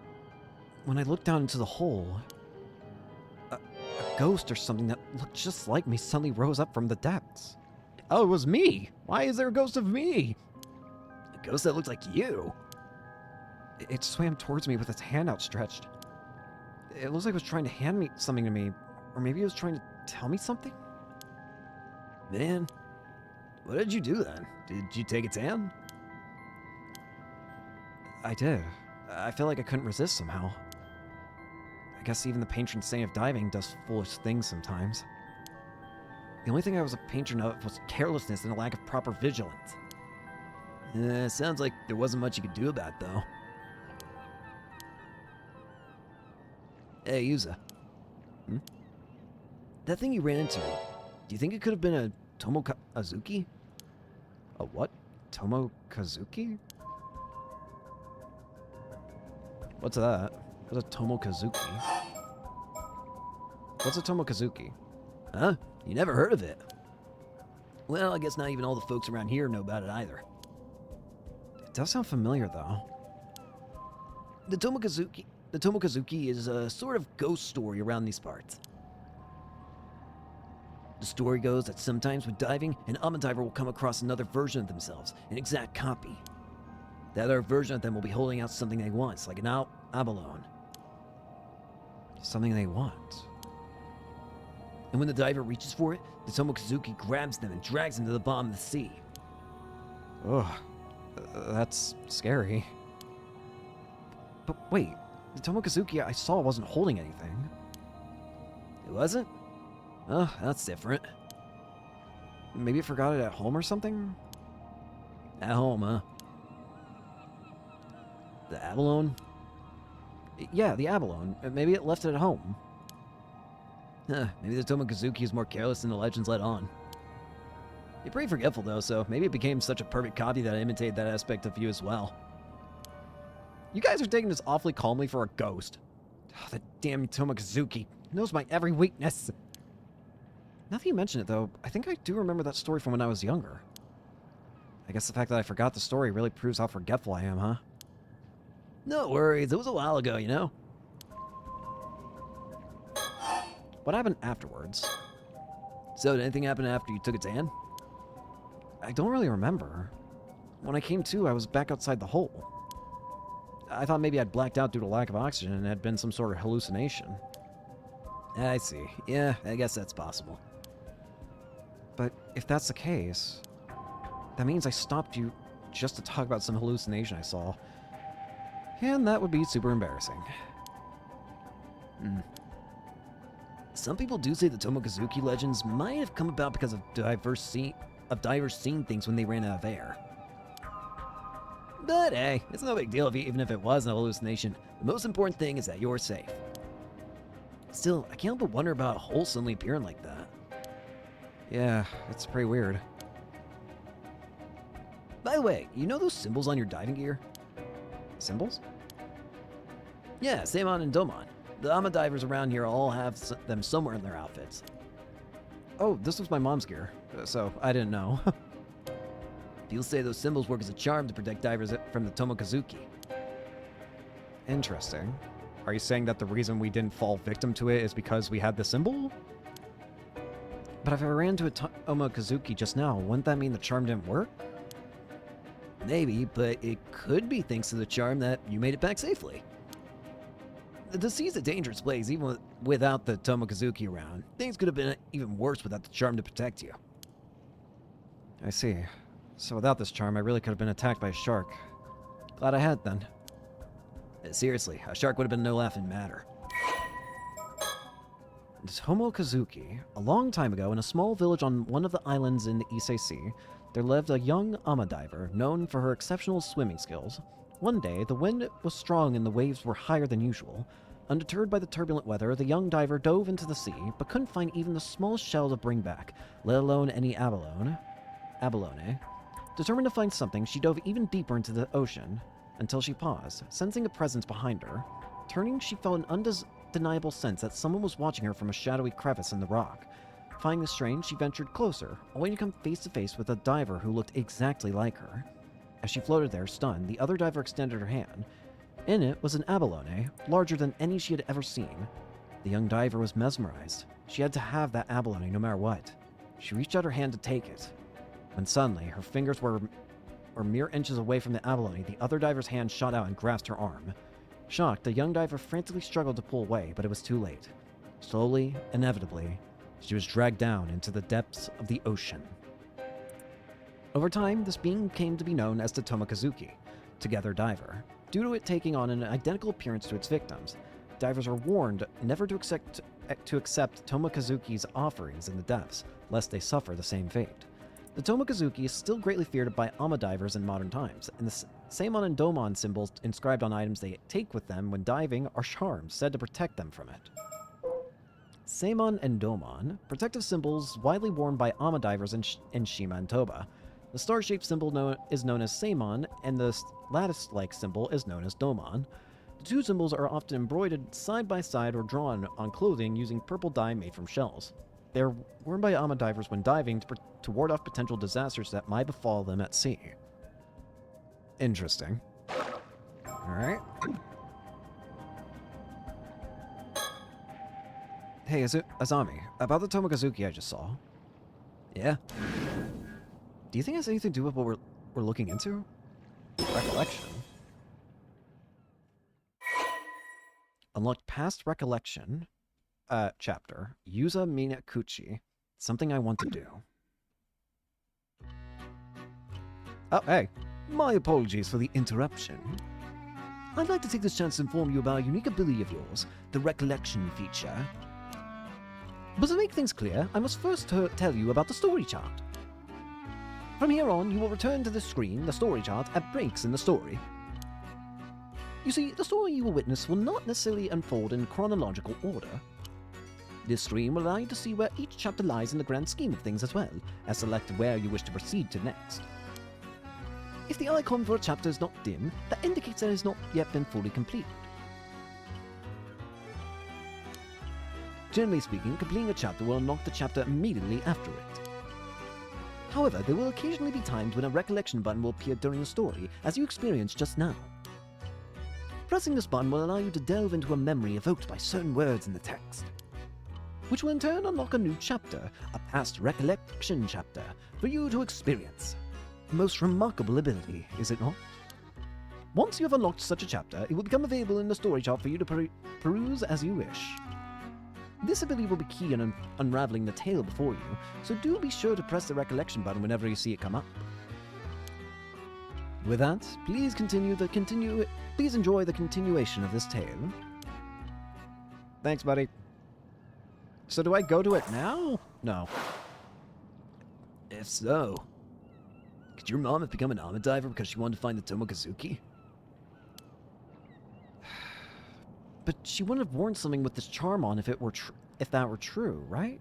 when I looked down into the hole, a ghost or something that looked just like me suddenly rose up from the depths. Oh, it was me. Why is there a ghost of me? A ghost that looked like you? It swam towards me with its hand outstretched. It looks like it was trying to hand me something to me, or maybe it was trying to tell me something? Man, what did you do then? Did you take its hand? I did. I felt like I couldn't resist somehow. I guess even the patron saint of diving does foolish things sometimes. The only thing I was a patron of was carelessness and a lack of proper vigilance. Sounds like there wasn't much you could do about it, though. Hey, Yuza. That thing you ran into, do you think it could have been a Tomokazuki? A what? Tomokazuki? What's that? What's a Tomokazuki? What's a Tomokazuki? Huh? You never heard of it? Well, I guess not even all the folks around here know about it either. It does sound familiar, though. The Tomokazuki is a sort of ghost story around these parts. The story goes that sometimes with diving, an diver will come across another version of themselves, an exact copy. That other version of them will be holding out something they want, like an abalone. Something they want. And when the diver reaches for it, the Tomokazuki grabs them and drags them to the bottom of the sea. Ugh, that's scary. But wait, the Tomokazuki I saw wasn't holding anything. It wasn't? Oh, that's different. Maybe it forgot it at home or something? At home, huh? The abalone? Yeah, the abalone. Maybe it left it at home. Maybe the Tomokazuki is more careless than the legends let on. You're pretty forgetful, though, so maybe it became such a perfect copy that I imitated that aspect of you as well. You guys are taking this awfully calmly for a ghost. Oh, that damn Tomokazuki knows my every weakness. Now that you mention it, though, I think I do remember that story from when I was younger. I guess the fact that I forgot the story really proves how forgetful I am, huh? No worries, it was a while ago, you know? What happened afterwards? So, did anything happen after you took its hand? I don't really remember. When I came to, I was back outside the hole. I thought maybe I'd blacked out due to lack of oxygen and it had been some sort of hallucination. I see. Yeah, I guess that's possible. But if that's the case, that means I stopped you just to talk about some hallucination I saw. And that would be super embarrassing. Some people do say the Tomokazuki legends might have come about because of divers seeing things when they ran out of air. But hey, it's no big deal even if it was an hallucination. The most important thing is that you're safe. Still, I can't help but wonder about a hole suddenly appearing like that. Yeah, it's pretty weird. By the way, you know those symbols on your diving gear? Symbols? Yeah, Seimon and Domon. The Ama divers around here all have them somewhere in their outfits. Oh, this was my mom's gear, so I didn't know. People say those symbols work as a charm to protect divers from the Tomokazuki. Interesting. Are you saying that the reason we didn't fall victim to it is because we had the symbol? But if I ran into a Tomokazuki just now, wouldn't that mean the charm didn't work? Maybe, but it could be thanks to the charm that you made it back safely. The sea's a dangerous place, even without the Tomokazuki around. Things could have been even worse without the charm to protect you. I see. So without this charm, I really could have been attacked by a shark. Glad I had then. Seriously, a shark would have been no laughing matter. Tomokazuki. A long time ago, in a small village on one of the islands in the Ise Sea, there lived a young ama diver known for her exceptional swimming skills. One day, the wind was strong and the waves were higher than usual. Undeterred by the turbulent weather, the young diver dove into the sea, but couldn't find even the smallest shell to bring back, let alone any abalone. Determined to find something, she dove even deeper into the ocean, until she paused, sensing a presence behind her. Turning, she felt an undeniable sense that someone was watching her from a shadowy crevice in the rock. Finding this strange, she ventured closer, only to come face to face with a diver who looked exactly like her. As she floated there, stunned, the other diver extended her hand. In it was an abalone, larger than any she had ever seen. The young diver was mesmerized. She had to have that abalone no matter what. She reached out her hand to take it, when suddenly her fingers were mere inches away from the abalone. The other diver's hand shot out and grasped her arm. Shocked, the young diver frantically struggled to pull away, but it was too late. Slowly, inevitably, she was dragged down into the depths of the ocean. Over time, this being came to be known as the Tomokazuki, Together Diver. Due to it taking on an identical appearance to its victims, divers are warned never to accept Tomokazuki's offerings in the depths, lest they suffer the same fate. The Tomokazuki is still greatly feared by ama divers in modern times, and the Seimon and Domon symbols inscribed on items they take with them when diving are charms said to protect them from it. Seimon and Domon, protective symbols widely worn by ama divers in Shima and Toba. The star-shaped symbol is known as Seimon, and the lattice-like symbol is known as Domon. The two symbols are often embroidered side by side or drawn on clothing using purple dye made from shells. They are worn by ama divers when diving to ward off potential disasters that might befall them at sea. Interesting. Alright. Hey, Azami, about the Tomokazuki I just saw. Yeah? Do you think it has anything to do with what we're looking into? Recollection. Unlocked past recollection. Chapter. Yuza Minakuchi. Something I want to do. Oh, hey. My apologies for the interruption. I'd like to take this chance to inform you about a unique ability of yours, the recollection feature. But to make things clear, I must first tell you about the story chart. From here on, you will return to the screen, the story chart, at breaks in the story. You see, the story you will witness will not necessarily unfold in chronological order. This screen will allow you to see where each chapter lies in the grand scheme of things as well, as select where you wish to proceed to next. If the icon for a chapter is not dim, that indicates that it has not yet been fully completed. Generally speaking, completing a chapter will unlock the chapter immediately after it. However, there will occasionally be times when a recollection button will appear during the story, as you experienced just now. Pressing this button will allow you to delve into a memory evoked by certain words in the text, which will in turn unlock a new chapter, a past recollection chapter, for you to experience. A most remarkable ability, is it not? Once you have unlocked such a chapter, it will become available in the story chart for you to peruse as you wish. This ability will be key in unraveling the tale before you, so do be sure to press the recollection button whenever you see it come up. With that, please enjoy the continuation of this tale. Thanks, buddy. So do I go to it now? No. If so, could your mom have become an ama diver because she wanted to find the Tomokazuki? But she wouldn't have worn something with this charm on if that were true, right?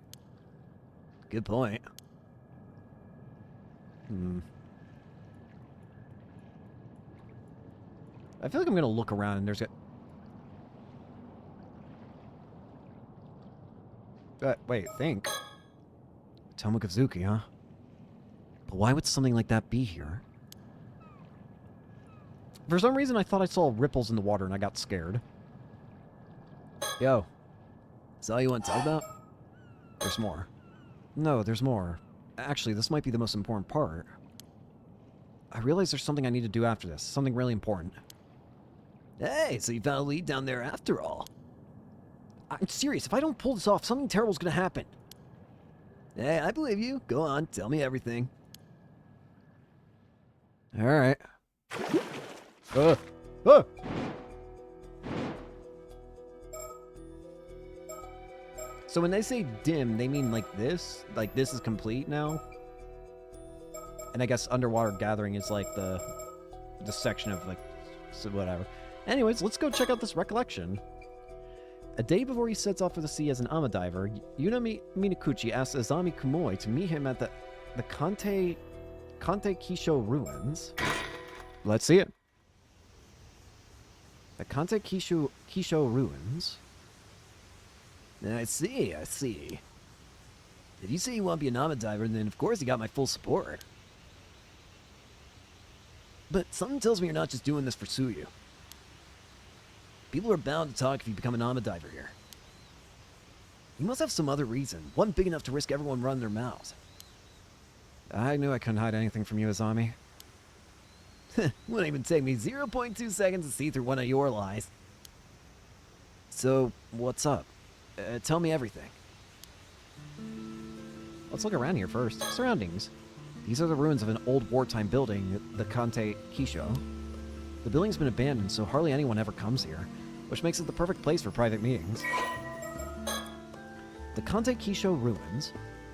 Good point. I feel like I'm gonna look around and there's Wait, think. Tomokazuki, huh? But why would something like that be here? For some reason, I thought I saw ripples in the water and I got scared. Yo. Is that all you want to talk about? There's more. No, there's more. Actually, this might be the most important part. I realize there's something I need to do after this. Something really important. Hey, so you found a lead down there after all. I'm serious. If I don't pull this off, something terrible's gonna happen. Hey, I believe you. Go on, tell me everything. All right. Uh. So when they say dim, they mean like this? Like this is complete now? And I guess underwater gathering is like the section of like, so whatever. Anyways, let's go check out this recollection. A day before he sets off for the sea as an ama diver, Yuna Minakuchi asks Azami Kumoi to meet him at the Kante Kisho ruins. Let's see it. The Kante Kisho ruins. I see. If you say you want to be an ama diver, then of course you got my full support. But something tells me you're not just doing this for Suyu. People are bound to talk if you become an ama diver here. You must have some other reason, one big enough to risk everyone running their mouths. I knew I couldn't hide anything from you, Azami. Wouldn't even take me 0.2 seconds to see through one of your lies. So, what's up? Tell me everything. Let's look around here first. Surroundings. These are the ruins of an old wartime building, the Kante Kisho. The building's been abandoned, so hardly anyone ever comes here, which makes it the perfect place for private meetings. The Kante Kisho ruins.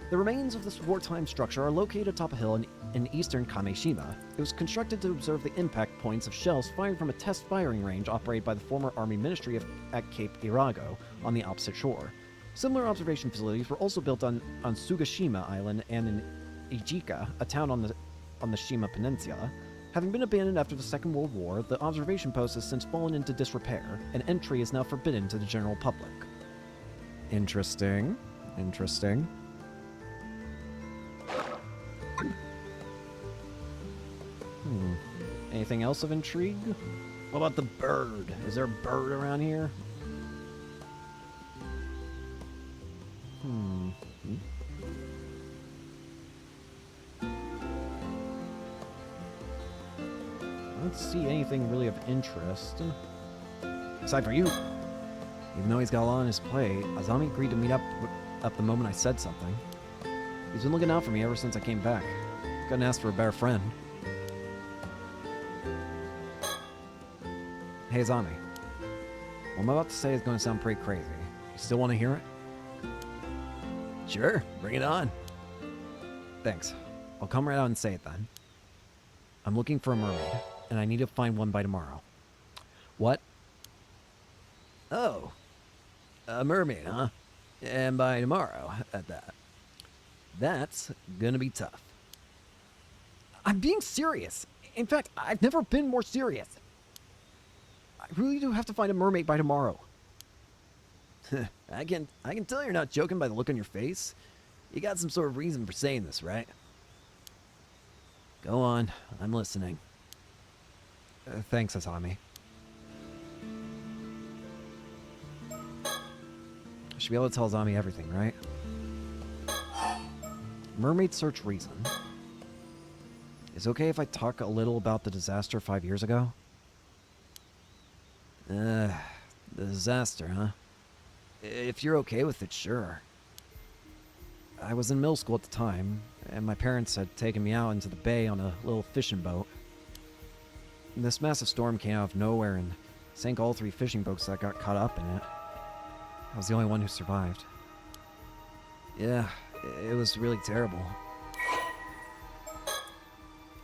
The remains of this wartime structure are located atop a hill in eastern Kameshima. It was constructed to observe the impact points of shells fired from a test firing range operated by the former Army Ministry at Cape Irago on the opposite shore. Similar observation facilities were also built on Sugashima Island and in Ijika, a town on the Shima Peninsula. Having been abandoned after the Second World War, the observation post has since fallen into disrepair, and entry is now forbidden to the general public. Interesting. Anything else of intrigue? What about the bird? Is there a bird around here? I don't see anything really of interest. Aside from you. Even though he's got a lot on his plate, Azami agreed to meet up the moment I said something. He's been looking out for me ever since I came back. Couldn't ask for a better friend. Hey, Azami. What I'm about to say is going to sound pretty crazy. You still want to hear it? Sure, bring it on. Thanks. I'll come right out and say it then. I'm looking for a mermaid, and I need to find one by tomorrow. What? Oh. A mermaid, huh? And by tomorrow, at that. That's gonna be tough. I'm being serious. In fact, I've never been more serious. I really do have to find a mermaid by tomorrow. I can tell you're not joking by the look on your face. You got some sort of reason for saying this, right? Go on, I'm listening. Thanks, Azami. I should be able to tell Azami everything, right? Mermaid search reason. Is it okay if I talk a little about the disaster 5 years ago? The disaster, huh? If you're okay with it, sure. I was in middle school at the time, and my parents had taken me out into the bay on a little fishing boat. This massive storm came out of nowhere and sank all 3 fishing boats that got caught up in it. I was the only one who survived. Yeah, it was really terrible.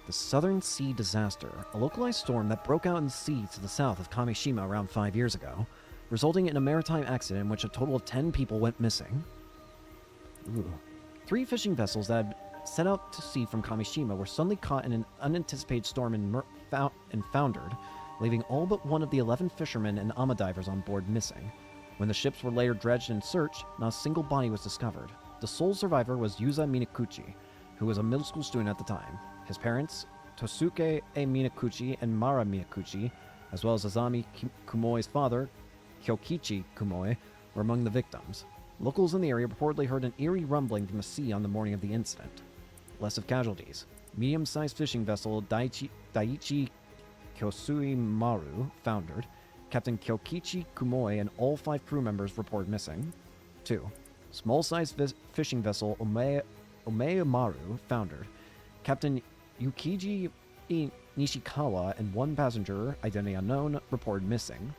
The Southern Sea Disaster, a localized storm that broke out in the sea to the south of Kameshima around 5 years ago, resulting in a maritime accident in which a total of 10 people went missing. Ooh. 3 fishing vessels that had set out to sea from Kameshima were suddenly caught in an unanticipated storm and foundered, leaving all but one of the 11 fishermen and ama divers on board missing. When the ships were later dredged and searched, not a single body was discovered. The sole survivor was Yuza Minakuchi, who was a middle school student at the time. His parents, Tosuke Minakuchi and Mara Minakuchi, as well as Azami Kumoi's father, Kyokichi Kumoi, were among the victims. Locals in the area reportedly heard an eerie rumbling from the sea on the morning of the incident. Less of casualties. Medium-sized fishing vessel Daiichi Kyosui Maru foundered, Captain Kyokichi Kumoi and all 5 crew members reported missing. 2. Small-sized fishing vessel Omeamaru foundered. Captain Yukiji Nishikawa and 1 passenger, identity unknown, reported missing.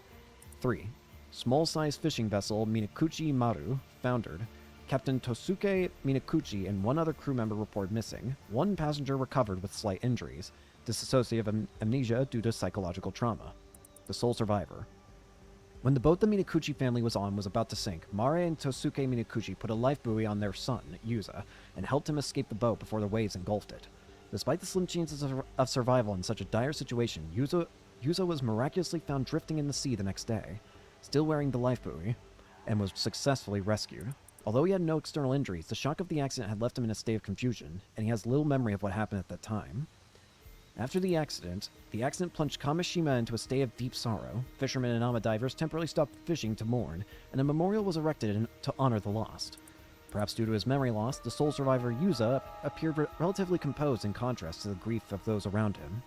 3. Small-sized fishing vessel Minakuchi Maru foundered. Captain Tosuke Minakuchi and 1 other crew member reported missing. 1 passenger recovered with slight injuries. Dissociative amnesia due to psychological trauma. The sole survivor. When the boat the Minakuchi family was on was about to sink, Mare and Tosuke Minakuchi put a life buoy on their son, Yuza, and helped him escape the boat before the waves engulfed it. Despite the slim chances of survival in such a dire situation, Yuza was miraculously found drifting in the sea the next day, still wearing the life buoy, and was successfully rescued. Although he had no external injuries, the shock of the accident had left him in a state of confusion, and he has little memory of what happened at that time. After the accident plunged Kamishima into a state of deep sorrow. Fishermen and ama divers temporarily stopped fishing to mourn, and a memorial was erected to honor the lost. Perhaps due to his memory loss, the sole survivor Yuza appeared relatively composed in contrast to the grief of those around him.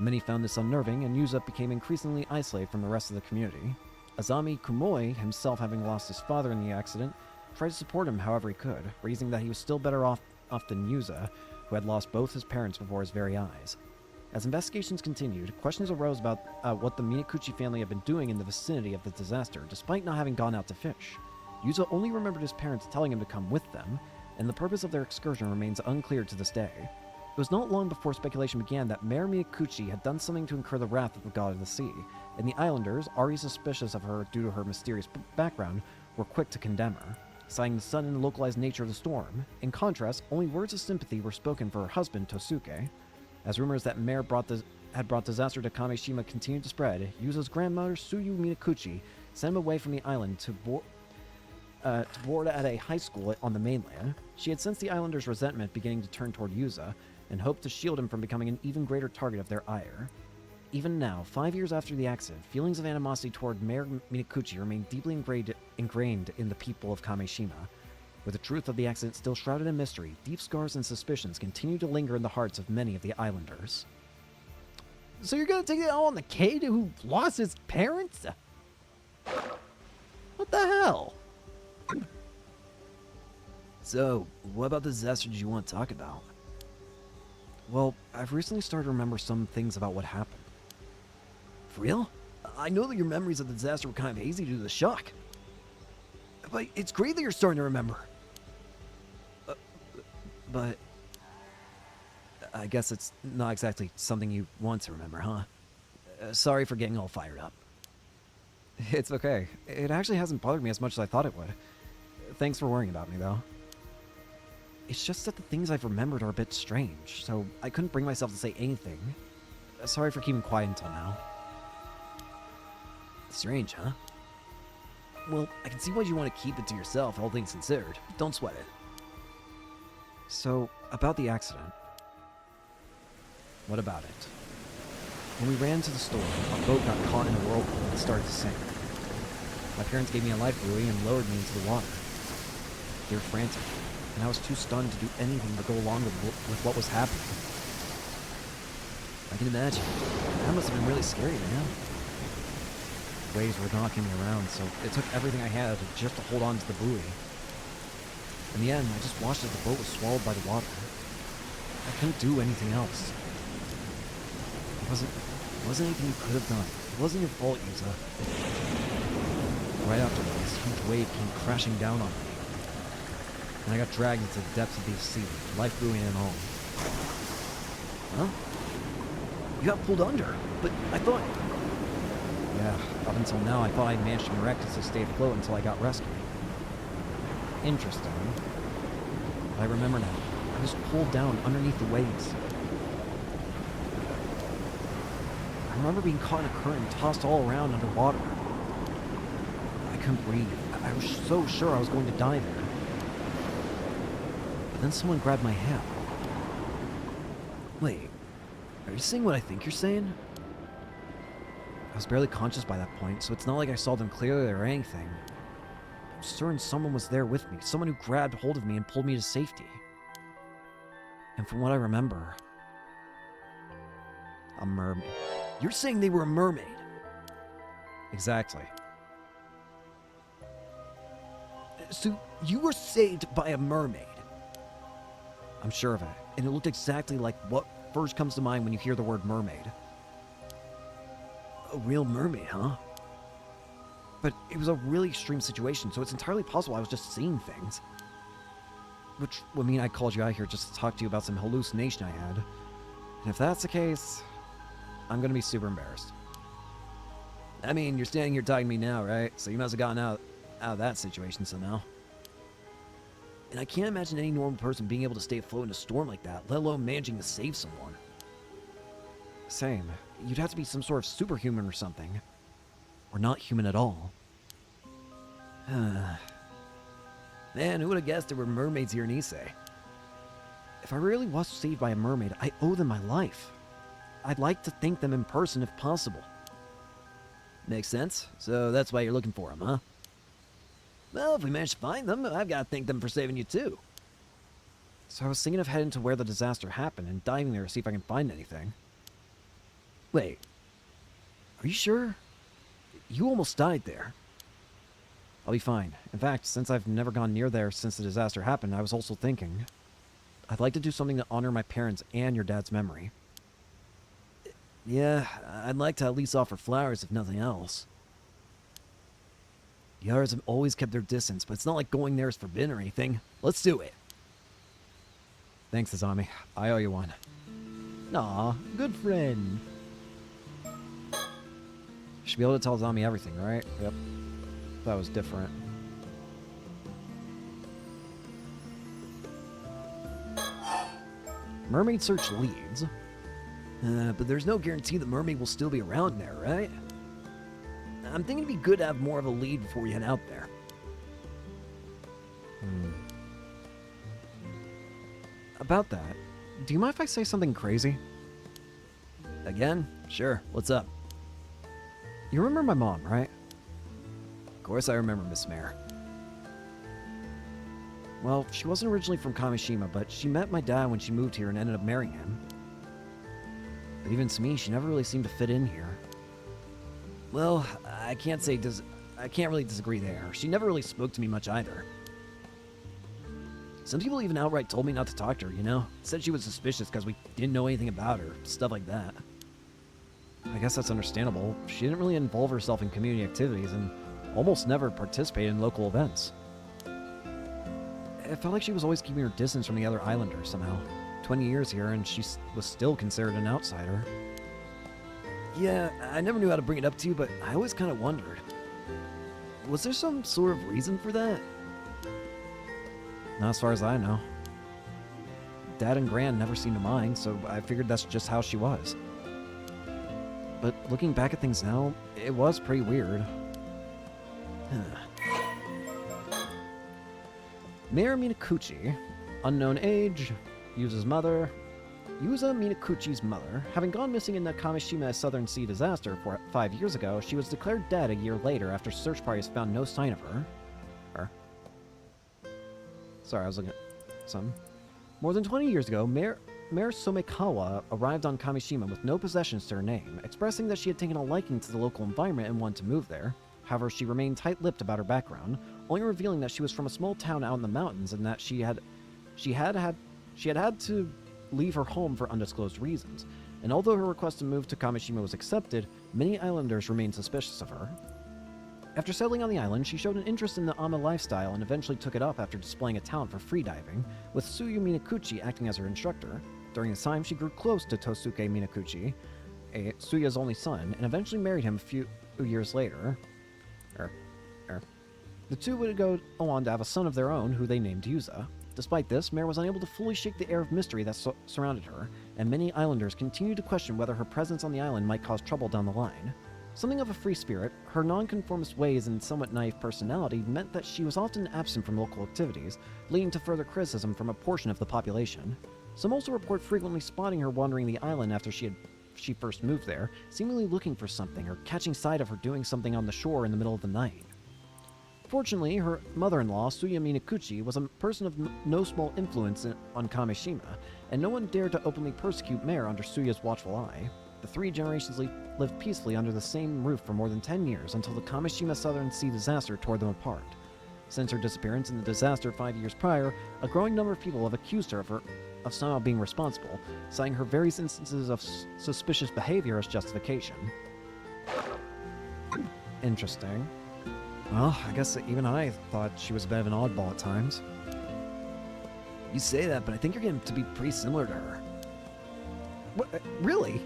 Many found this unnerving, and Yuza became increasingly isolated from the rest of the community. Azami Kumoi, himself having lost his father in the accident, tried to support him however he could, reasoning that he was still better off than Yuza, who had lost both his parents before his very eyes. As investigations continued, questions arose about what the Minakuchi family had been doing in the vicinity of the disaster, despite not having gone out to fish. Yuza only remembered his parents telling him to come with them, and the purpose of their excursion remains unclear to this day. It was not long before speculation began that Mayor Minakuchi had done something to incur the wrath of the god of the sea, and the islanders, already suspicious of her due to her mysterious background, were quick to condemn her, citing the sudden and localized nature of the storm. In contrast, only words of sympathy were spoken for her husband, Tosuke. As rumors that Mare had brought disaster to Kamishima continued to spread, Yuza's grandmother, Suyu Minakuchi, sent him away from the island to board at a high school on the mainland. She had sensed the islanders' resentment beginning to turn toward Yuza, and hoped to shield him from becoming an even greater target of their ire. Even now, 5 years after the accident, feelings of animosity toward Mayor Minakuchi remain deeply ingrained in the people of Kamishima. With the truth of the accident still shrouded in mystery, deep scars and suspicions continue to linger in the hearts of many of the islanders. So you're gonna take it all on the kid who lost his parents? What the hell? So, what about the disaster did you want to talk about? Well, I've recently started to remember some things about what happened. For real? I know that your memories of the disaster were kind of hazy due to the shock. But it's great that you're starting to remember. But I guess it's not exactly something you want to remember, huh? Sorry for getting all fired up. It's okay. It actually hasn't bothered me as much as I thought it would. Thanks for worrying about me, though. It's just that the things I've remembered are a bit strange, so I couldn't bring myself to say anything. Sorry for keeping quiet until now. Strange, huh? Well, I can see why you want to keep it to yourself, all things considered. Don't sweat it. So, about the accident. What about it? When we ran to the store, our boat got caught in a whirlpool and started to sink. My parents gave me a life buoy and lowered me into the water. They were frantic, and I was too stunned to do anything but go along with what was happening. I can imagine. That must have been really scary, man. Waves were knocking me around, so it took everything I had just to hold on to the buoy. In the end, I just watched as the boat was swallowed by the water. I couldn't do anything else. It wasn't anything you could have done. It wasn't your fault, Yuza. Right after this huge wave came crashing down on me, and I got dragged into the depths of the sea, life buoy and all. Huh? You got pulled under, but I thought... Yeah, up until now I thought I managed to miraculously stay afloat until I got rescued. Interesting. But I remember now, I was pulled down underneath the waves. I remember being caught in a current and tossed all around underwater. I couldn't breathe. I was so sure I was going to die there. But then someone grabbed my hand. Wait, are you saying what I think you're saying? I was barely conscious by that point, so it's not like I saw them clearly or anything. I'm certain someone was there with me, someone who grabbed hold of me and pulled me to safety. And from what I remember, a mermaid. You're saying they were a mermaid? Exactly. So, you were saved by a mermaid? I'm sure of it, and it looked exactly like what first comes to mind when you hear the word mermaid. A real mermaid, huh? But it was a really extreme situation, so it's entirely possible I was just seeing things. Which would mean I called you out here just to talk to you about some hallucination I had. And if that's the case, I'm gonna be super embarrassed. I mean, you're standing here talking to me now, right? So you must have gotten out of that situation somehow. And I can't imagine any normal person being able to stay afloat in a storm like that, let alone managing to save someone. Same. You'd have to be some sort of superhuman or something. Or not human at all. Man, who would have guessed there were mermaids here in Issei? If I really was saved by a mermaid, I owe them my life. I'd like to thank them in person if possible. Makes sense. So that's why you're looking for them, huh? Well, if we manage to find them, I've got to thank them for saving you too. So I was thinking of heading to where the disaster happened and diving there to see if I can find anything. Wait. Are you sure? You almost died there. I'll be fine. In fact, since I've never gone near there since the disaster happened, I was also thinking I'd like to do something to honor my parents and your dad's memory. Yeah, I'd like to at least offer flowers if nothing else. The others have always kept their distance, but it's not like going there is forbidden or anything. Let's do it. Thanks, Azami. I owe you one. Aw, good friend. Should be able to tell Azami everything, right? Yep. That was different. Mermaid search leads. But there's no guarantee the mermaid will still be around there, right? I'm thinking it'd be good to have more of a lead before we head out there. About that, do you mind if I say something crazy? Again? Sure. What's up? You remember my mom, right? Of course I remember Miss Mare. Well, she wasn't originally from Kamishima, but she met my dad when she moved here and ended up marrying him. But even to me, she never really seemed to fit in here. Well, I can't really disagree there. She never really spoke to me much either. Some people even outright told me not to talk to her, you know? Said she was suspicious because we didn't know anything about her, stuff like that. I guess that's understandable. She didn't really involve herself in community activities and almost never participated in local events. It felt like she was always keeping her distance from the other islanders somehow. 20 years here and she was still considered an outsider. Yeah, I never knew how to bring it up to you, but I always kind of wondered. Was there some sort of reason for that? Not as far as I know. Dad and Gran never seemed to mind, so I figured that's just how she was. But looking back at things now, it was pretty weird. Mayor Minakuchi, unknown age, Yuza's mother. Yuza Minakuchi's mother, having gone missing in the Kamishima Southern Sea disaster 5 years ago, she was declared dead a year later after search parties found no sign of her. Sorry, I was looking at something. More than 20 years ago, Mayor Somekawa arrived on Kamishima with no possessions to her name, expressing that she had taken a liking to the local environment and wanted to move there. However, she remained tight-lipped about her background, only revealing that she was from a small town out in the mountains and that she had had to leave her home for undisclosed reasons. And although her request to move to Kamishima was accepted, many islanders remained suspicious of her. After settling on the island, she showed an interest in the Ama lifestyle and eventually took it up after displaying a talent for freediving, with Tsuyu Minakuchi acting as her instructor. During this time, she grew close to Tosuke Minakuchi, Tsuya's only son, and eventually married him a few years later. The two would go on to have a son of their own, who they named Yuza. Despite this, Mare was unable to fully shake the air of mystery that surrounded her, and many islanders continued to question whether her presence on the island might cause trouble down the line. Something of a free spirit, her nonconformist ways and somewhat naive personality meant that she was often absent from local activities, leading to further criticism from a portion of the population. Some also report frequently spotting her wandering the island after she first moved there, seemingly looking for something or catching sight of her doing something on the shore in the middle of the night. Fortunately, her mother-in-law, Tsuya Minakuchi, was a person of no small influence on Kamishima, and no one dared to openly persecute Mare under Tsuya's watchful eye. The three generations lived peacefully under the same roof for more than 10 years until the Kamishima Southern Sea disaster tore them apart. Since her disappearance and the disaster 5 years prior, a growing number of people have accused her of somehow being responsible, citing her various instances of suspicious behavior as justification. Interesting. Well, I guess even I thought she was a bit of an oddball at times. You say that, but I think you're getting to be pretty similar to her. What? Really?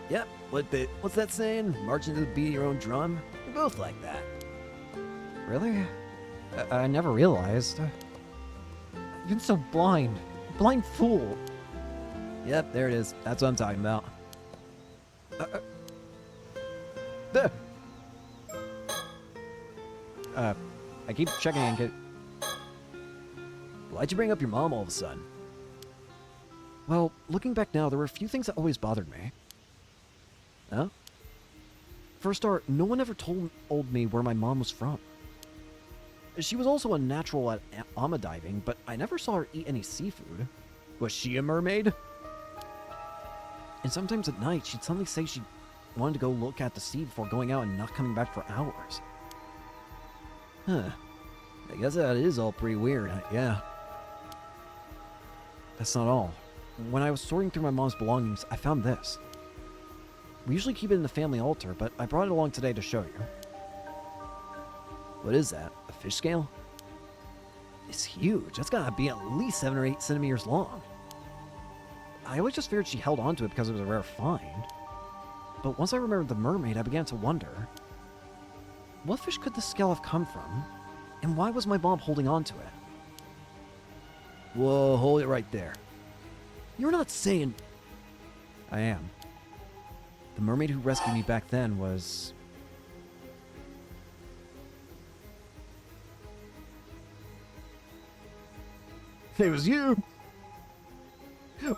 Yep. What's that saying? Marching to the beat of your own drum? We're both like that. Really? I never realized. You've been so blind. Blind fool. Yep, there it is. That's what I'm talking about. There. I keep checking and get... Why'd you bring up your mom all of a sudden? Well, looking back now, there were a few things that always bothered me. Huh? For a start, no one ever told me where my mom was from. She was also a natural at ama diving, but I never saw her eat any seafood. Was she a mermaid? And sometimes at night, she'd suddenly say she wanted to go look at the sea before going out and not coming back for hours. Huh. I guess that is all pretty weird, yeah. That's not all. When I was sorting through my mom's belongings, I found this. We usually keep it in the family altar, but I brought it along today to show you. What is that? A fish scale? It's huge. That's gotta be at least 7 or 8 centimeters long. I always just figured she held onto it because it was a rare find. But once I remembered the mermaid, I began to wonder. What fish could this scale have come from? And why was my mom holding on to it? Whoa, hold it right there. You're not saying... I am. The mermaid who rescued me back then was... It was you!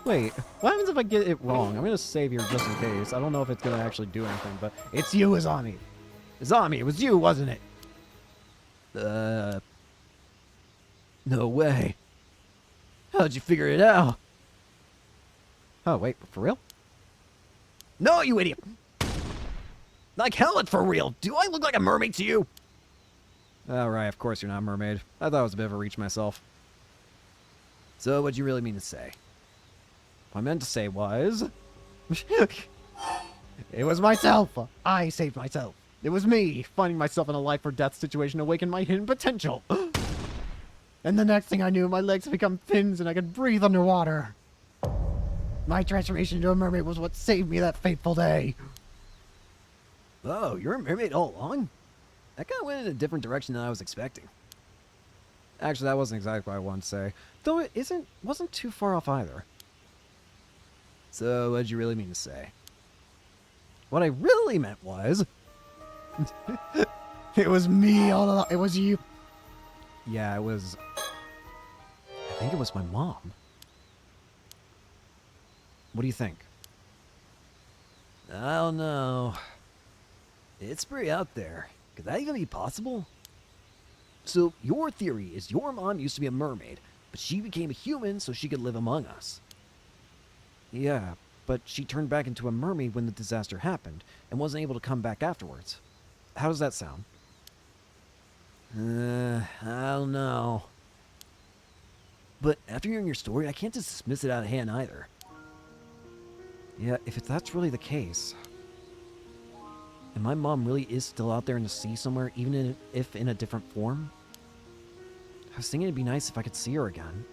Wait, what happens if I get it wrong? I'm gonna save here just in case. I don't know if it's gonna actually do anything, but it's you, Azami. Azami, it was you, wasn't it? No way. How'd you figure it out? Oh, wait, for real? No, you idiot! Like hell, it's for real. Do I look like a mermaid to you? Oh, right, of course you're not a mermaid. I thought it was a bit of a reach myself. So, what'd you really mean to say? What I meant to say was... It was myself. I saved myself. It was me. Finding myself in a life or death situation awakened my hidden potential. And the next thing I knew, my legs had become fins and I could breathe underwater. My transformation into a mermaid was what saved me that fateful day. Oh, you're a mermaid all along? That kind of went in a different direction than I was expecting. Actually, that wasn't exactly what I wanted to say. Though it wasn't too far off either. So, what did you really mean to say? What I really meant was... It was me all along. It was you. Yeah, it was... I think it was my mom. What do you think? I don't know. It's pretty out there. Could that even be possible? So, your theory is your mom used to be a mermaid, but she became a human so she could live among us. Yeah, but she turned back into a mermaid when the disaster happened, and wasn't able to come back afterwards. How does that sound? I don't know. But after hearing your story, I can't dismiss it out of hand either. Yeah, if that's really the case... And my mom really is still out there in the sea somewhere, even if in a different form. I was thinking it'd be nice if I could see her again.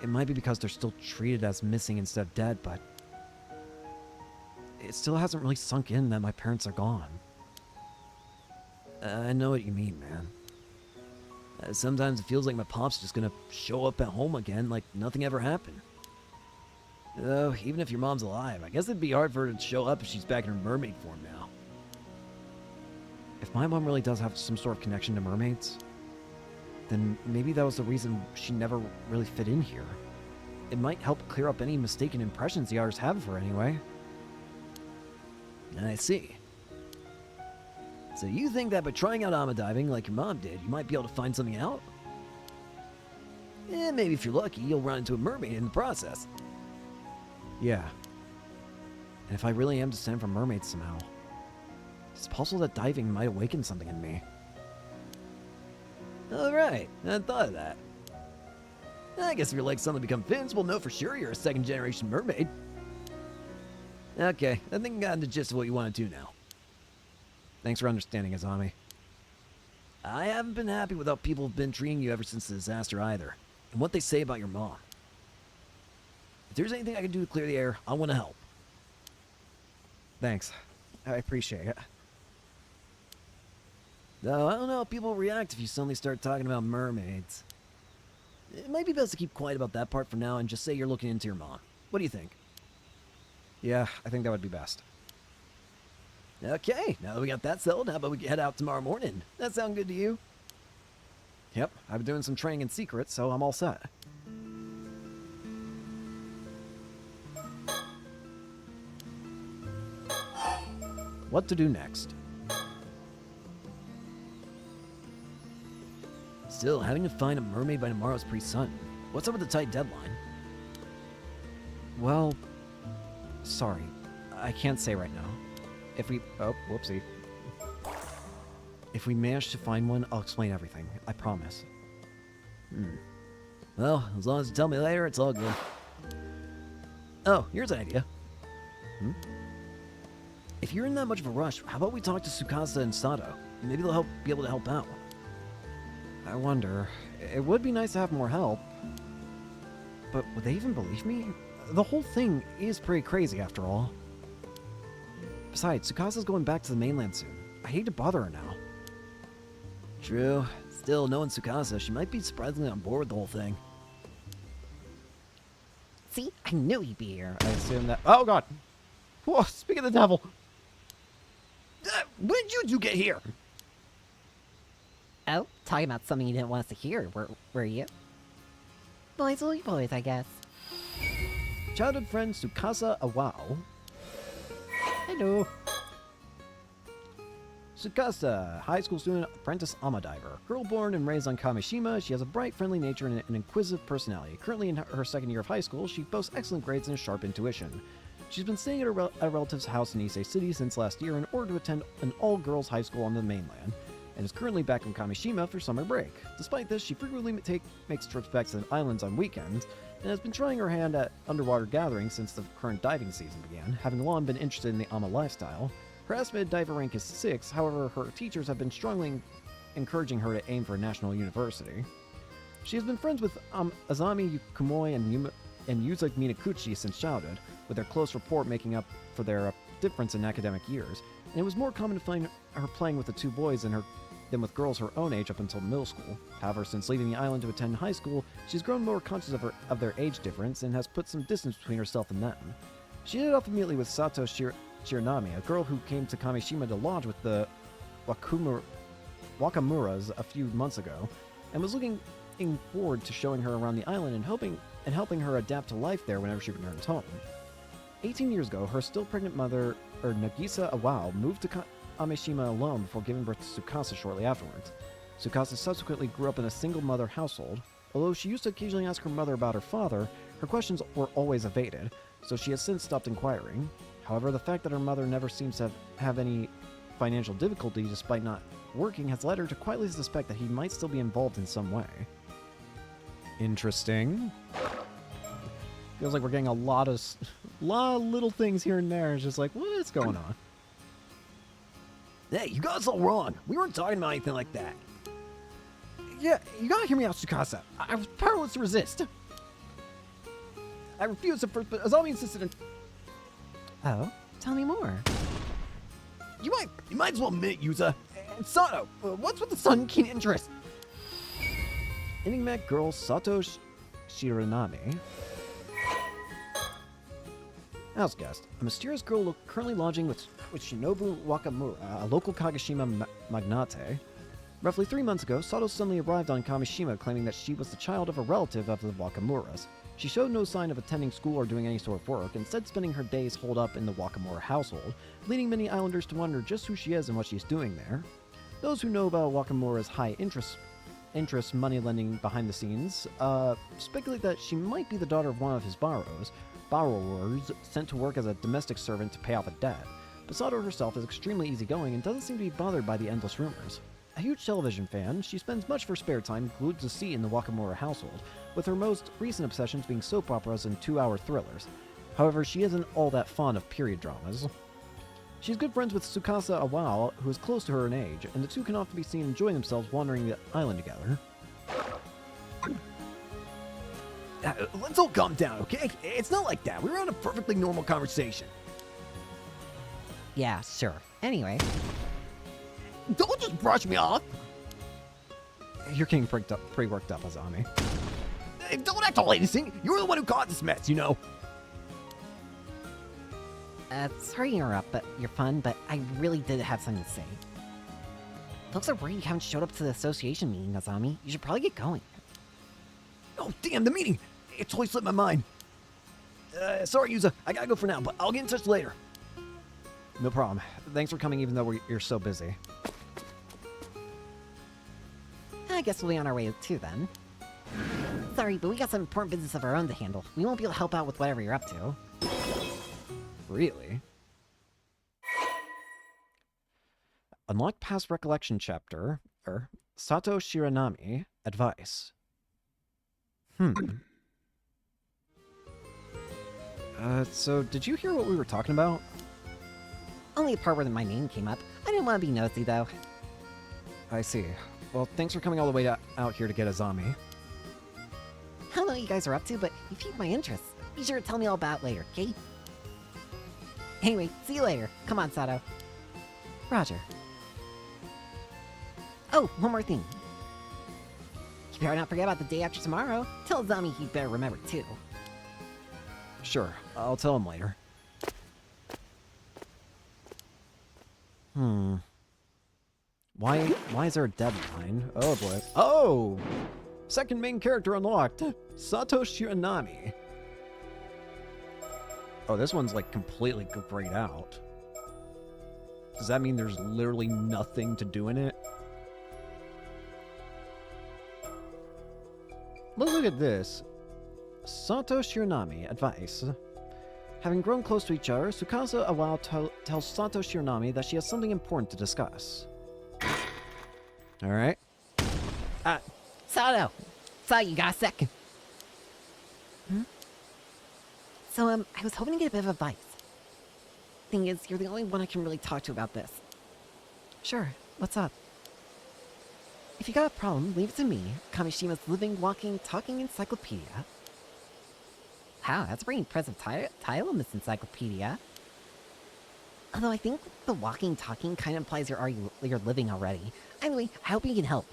It might be because they're still treated as missing instead of dead, but... It still hasn't really sunk in that my parents are gone. I know what you mean, man. Sometimes it feels like my pop's just gonna show up at home again like nothing ever happened. Though, even if your mom's alive, I guess it'd be hard for her to show up if she's back in her mermaid form now. If my mom really does have some sort of connection to mermaids, then maybe that was the reason she never really fit in here. It might help clear up any mistaken impressions the others have of her anyway. I see. So you think that by trying out ama diving like your mom did, you might be able to find something out? Maybe if you're lucky, you'll run into a mermaid in the process. Yeah. And if I really am descended from mermaids somehow, it's possible that diving might awaken something in me. Alright, I hadn't thought of that. I guess if you're like suddenly become Finns, we'll know for sure you're a second generation mermaid. Okay, I think I got the gist of what you want to do now. Thanks for understanding, Azami. I haven't been happy with how people have been treating you ever since the disaster either, and what they say about your mom. If there's anything I can do to clear the air, I want to help. Thanks. I appreciate it. Though I don't know how people will react if you suddenly start talking about mermaids. It might be best to keep quiet about that part for now and just say you're looking into your mom. What do you think? Yeah, I think that would be best. Okay, now that we got that settled, how about we head out tomorrow morning? That sound good to you? Yep, I've been doing some training in secret, so I'm all set. What to do next? Still, having to find a mermaid by tomorrow is pretty sudden. What's up with the tight deadline? Well, sorry. I can't say right now. If we... Oh, whoopsie. If we manage to find one, I'll explain everything. I promise. Well, as long as you tell me later, it's all good. Oh, here's an idea. If you're in that much of a rush, how about we talk to Tsukasa and Sato? Maybe they'll be able to help out. I wonder. It would be nice to have more help. But would they even believe me? The whole thing is pretty crazy, after all. Besides, Tsukasa's going back to the mainland soon. I hate to bother her now. True. Still, knowing Tsukasa, she might be surprisingly on board with the whole thing. See, I knew you'd be here. I assume that... Oh, God! Whoa, speak of the devil! When did you two get here? Oh, talking about something you didn't want us to hear, were you? Boys will be boys, I guess. Childhood friend Tsukasa Awao. Hello. Tsukasa, high school student, apprentice ama diver. Girl born and raised on Kamishima, she has a bright, friendly nature and an inquisitive personality. Currently in her second year of high school, she boasts excellent grades and a sharp intuition. She's been staying at a relative's house in Ise City since last year in order to attend an all-girls high school on the mainland, and is currently back in Kamishima for summer break. Despite this, she frequently makes trips back to the islands on weekends, and has been trying her hand at underwater gathering since the current diving season began, having long been interested in the ama lifestyle. Her estimated diver rank is 6, however, her teachers have been strongly encouraging her to aim for a national university. She has been friends with Azami Kumoi and Yuza Minakuchi since childhood, with their close rapport making up for their difference in academic years, and it was more common to find her playing with the two boys than with girls her own age up until middle school. However, since leaving the island to attend high school, she's grown more conscious of their age difference and has put some distance between herself and them. She hit it off immediately with Sato Shiranami, a girl who came to Kamishima to lodge with the Wakamuras a few months ago, and was looking forward to showing her around the island and helping her adapt to life there whenever she returns home. 18 years ago, her still pregnant mother, Nagisa Awao, moved to Kamishima alone before giving birth to Tsukasa shortly afterwards. Tsukasa subsequently grew up in a single-mother household. Although she used to occasionally ask her mother about her father, her questions were always evaded, so she has since stopped inquiring. However, the fact that her mother never seems to have any financial difficulty despite not working has led her to quietly suspect that he might still be involved in some way. Interesting. Feels like we're getting a lot of little things here and there. It's just like, what is going on? Hey, you got us all wrong. We weren't talking about anything like that. Yeah, you gotta hear me out, Tsukasa. I was powerless to resist. I refused at first, but Azami insisted. Oh, tell me more. You might as well admit, Yuza. And Sato, what's with the sudden keen interest? Enigmatic girl Sato Shiranami. House guest, a mysterious girl currently lodging with Shinobu Wakamura, a local Kagoshima magnate. Roughly 3 months ago, Sato suddenly arrived on Kamishima claiming that she was the child of a relative of the Wakamuras. She showed no sign of attending school or doing any sort of work, instead spending her days holed up in the Wakamura household, leading many islanders to wonder just who she is and what she's doing there. Those who know about Wakamura's high interest money lending behind the scenes, speculate that she might be the daughter of one of his borrows, borrowers sent to work as a domestic servant to pay off a debt. But Sato herself is extremely easygoing and doesn't seem to be bothered by the endless rumors. A huge television fan, she spends much of her spare time glued to the seat in the Wakamura household, with her most recent obsessions being soap operas and 2-hour thrillers. However, she isn't all that fond of period dramas. She's good friends with Tsukasa Awao, who is close to her in age, and the two can often be seen enjoying themselves wandering the island together. Let's all calm down, okay? It's not like that. We were on a perfectly normal conversation. Yeah, sure. Anyway, Don't just brush me off. You're getting pretty worked up, Azami. Hey, don't act all innocent. You're the one who caused this mess, you know. sorry to interrupt, but you're fun, but I really did have something to say. Folks are worried you haven't showed up to the association meeting, Azami. You should probably get going. Oh, damn, the meeting. It totally slipped my mind. Sorry, Yuza. I gotta go for now, but I'll get in touch later. No problem. Thanks for coming even though you're so busy. I guess we'll be on our way too then. Sorry, but we got some important business of our own to handle. We won't be able to help out with whatever you're up to. Really? Unlock past recollection chapter, Sato Shiranami, advice. So did you hear what we were talking about? Only the part where my name came up. I didn't want to be nosy though. I see. Well, thanks for coming all the way out here to get Azami. I don't know what you guys are up to, but you piqued my interest. Be sure to tell me all about it later, okay? Anyway, see you later. Come on, Sato. Roger. Oh, one more thing. You better not forget about the day after tomorrow. Tell Azami he'd better remember too. Sure, I'll tell him later. Why is there a deadline? Oh boy. Oh! Second main character unlocked! Sato Shiranami. Oh, this one's like completely grayed out. Does that mean there's literally nothing to do in it? Look at this. Sato Shiranami, advice. Having grown close to each other, Tsukasa Awao tells Sato Shiranami that she has something important to discuss. Alright. Sato! Sato, you got a second? So, I was hoping to get a bit of advice. Thing is, you're the only one I can really talk to about this. Sure, what's up? If you got a problem, leave it to me, Kamishima's living, walking, talking encyclopedia. Wow, that's a pretty impressive title in this encyclopedia. Although I think the walking, talking kind of implies you're living already. Anyway, I hope you can help.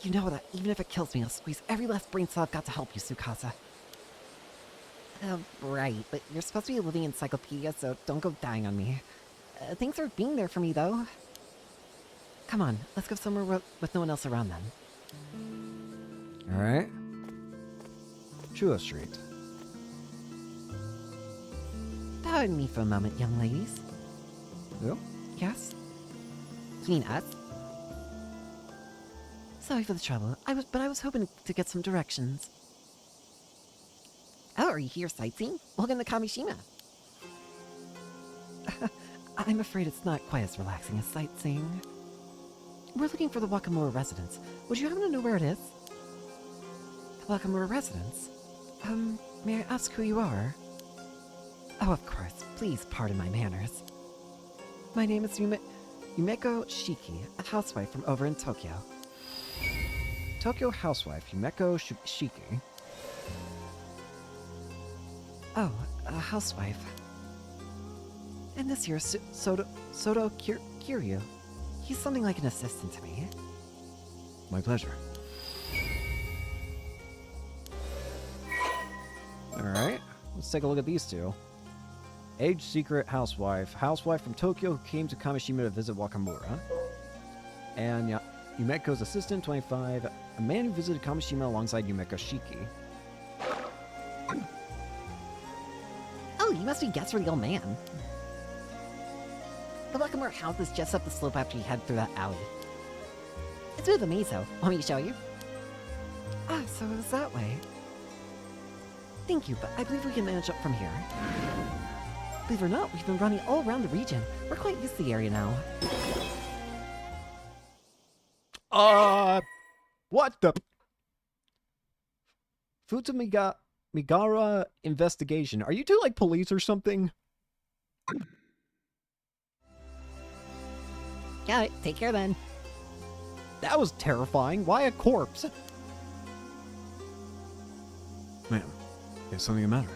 You know that even if it kills me, I'll squeeze every last brain cell I've got to help you, Tsukasa. Right, but you're supposed to be a living encyclopedia, so don't go dying on me. Thanks for being there for me, though. Come on, let's go somewhere with no one else around then. Alright. Chua Street. Pardon me for a moment, young ladies. Yep. Yes? You mean us? Sorry for the trouble. I was hoping to get some directions. Oh, are you here sightseeing? Welcome to Kamishima. I'm afraid it's not quite as relaxing as sightseeing. We're looking for the Wakamura residence. Would you happen to know where it is? The Wakamura residence? May I ask who you are? Oh, of course. Please pardon my manners. My name is Yumeko Shiki, a housewife from over in Tokyo. Tokyo housewife Yumeko Shiki. Oh, a housewife. And this here is Soto Kiryu. He's something like an assistant to me. My pleasure. Alright, let's take a look at these two. Age secret housewife. Housewife from Tokyo who came to Kamishima to visit Wakamura. And Yumeko's assistant, 25. A man who visited Kamishima alongside Yumeko Shiki. Oh, you must be guests for the old man. The Wakamura house is just up the slope after you head through that alley. It's through the maze, though. Want me to show you? Ah, so it was that way. Thank you, but I believe we can manage up from here. Believe it or not, we've been running all around the region. We're quite used to the area now. What the? Migara investigation. Are you two like police or something? Yeah, take care then. That was terrifying. Why a corpse? Ma'am, is something the matter?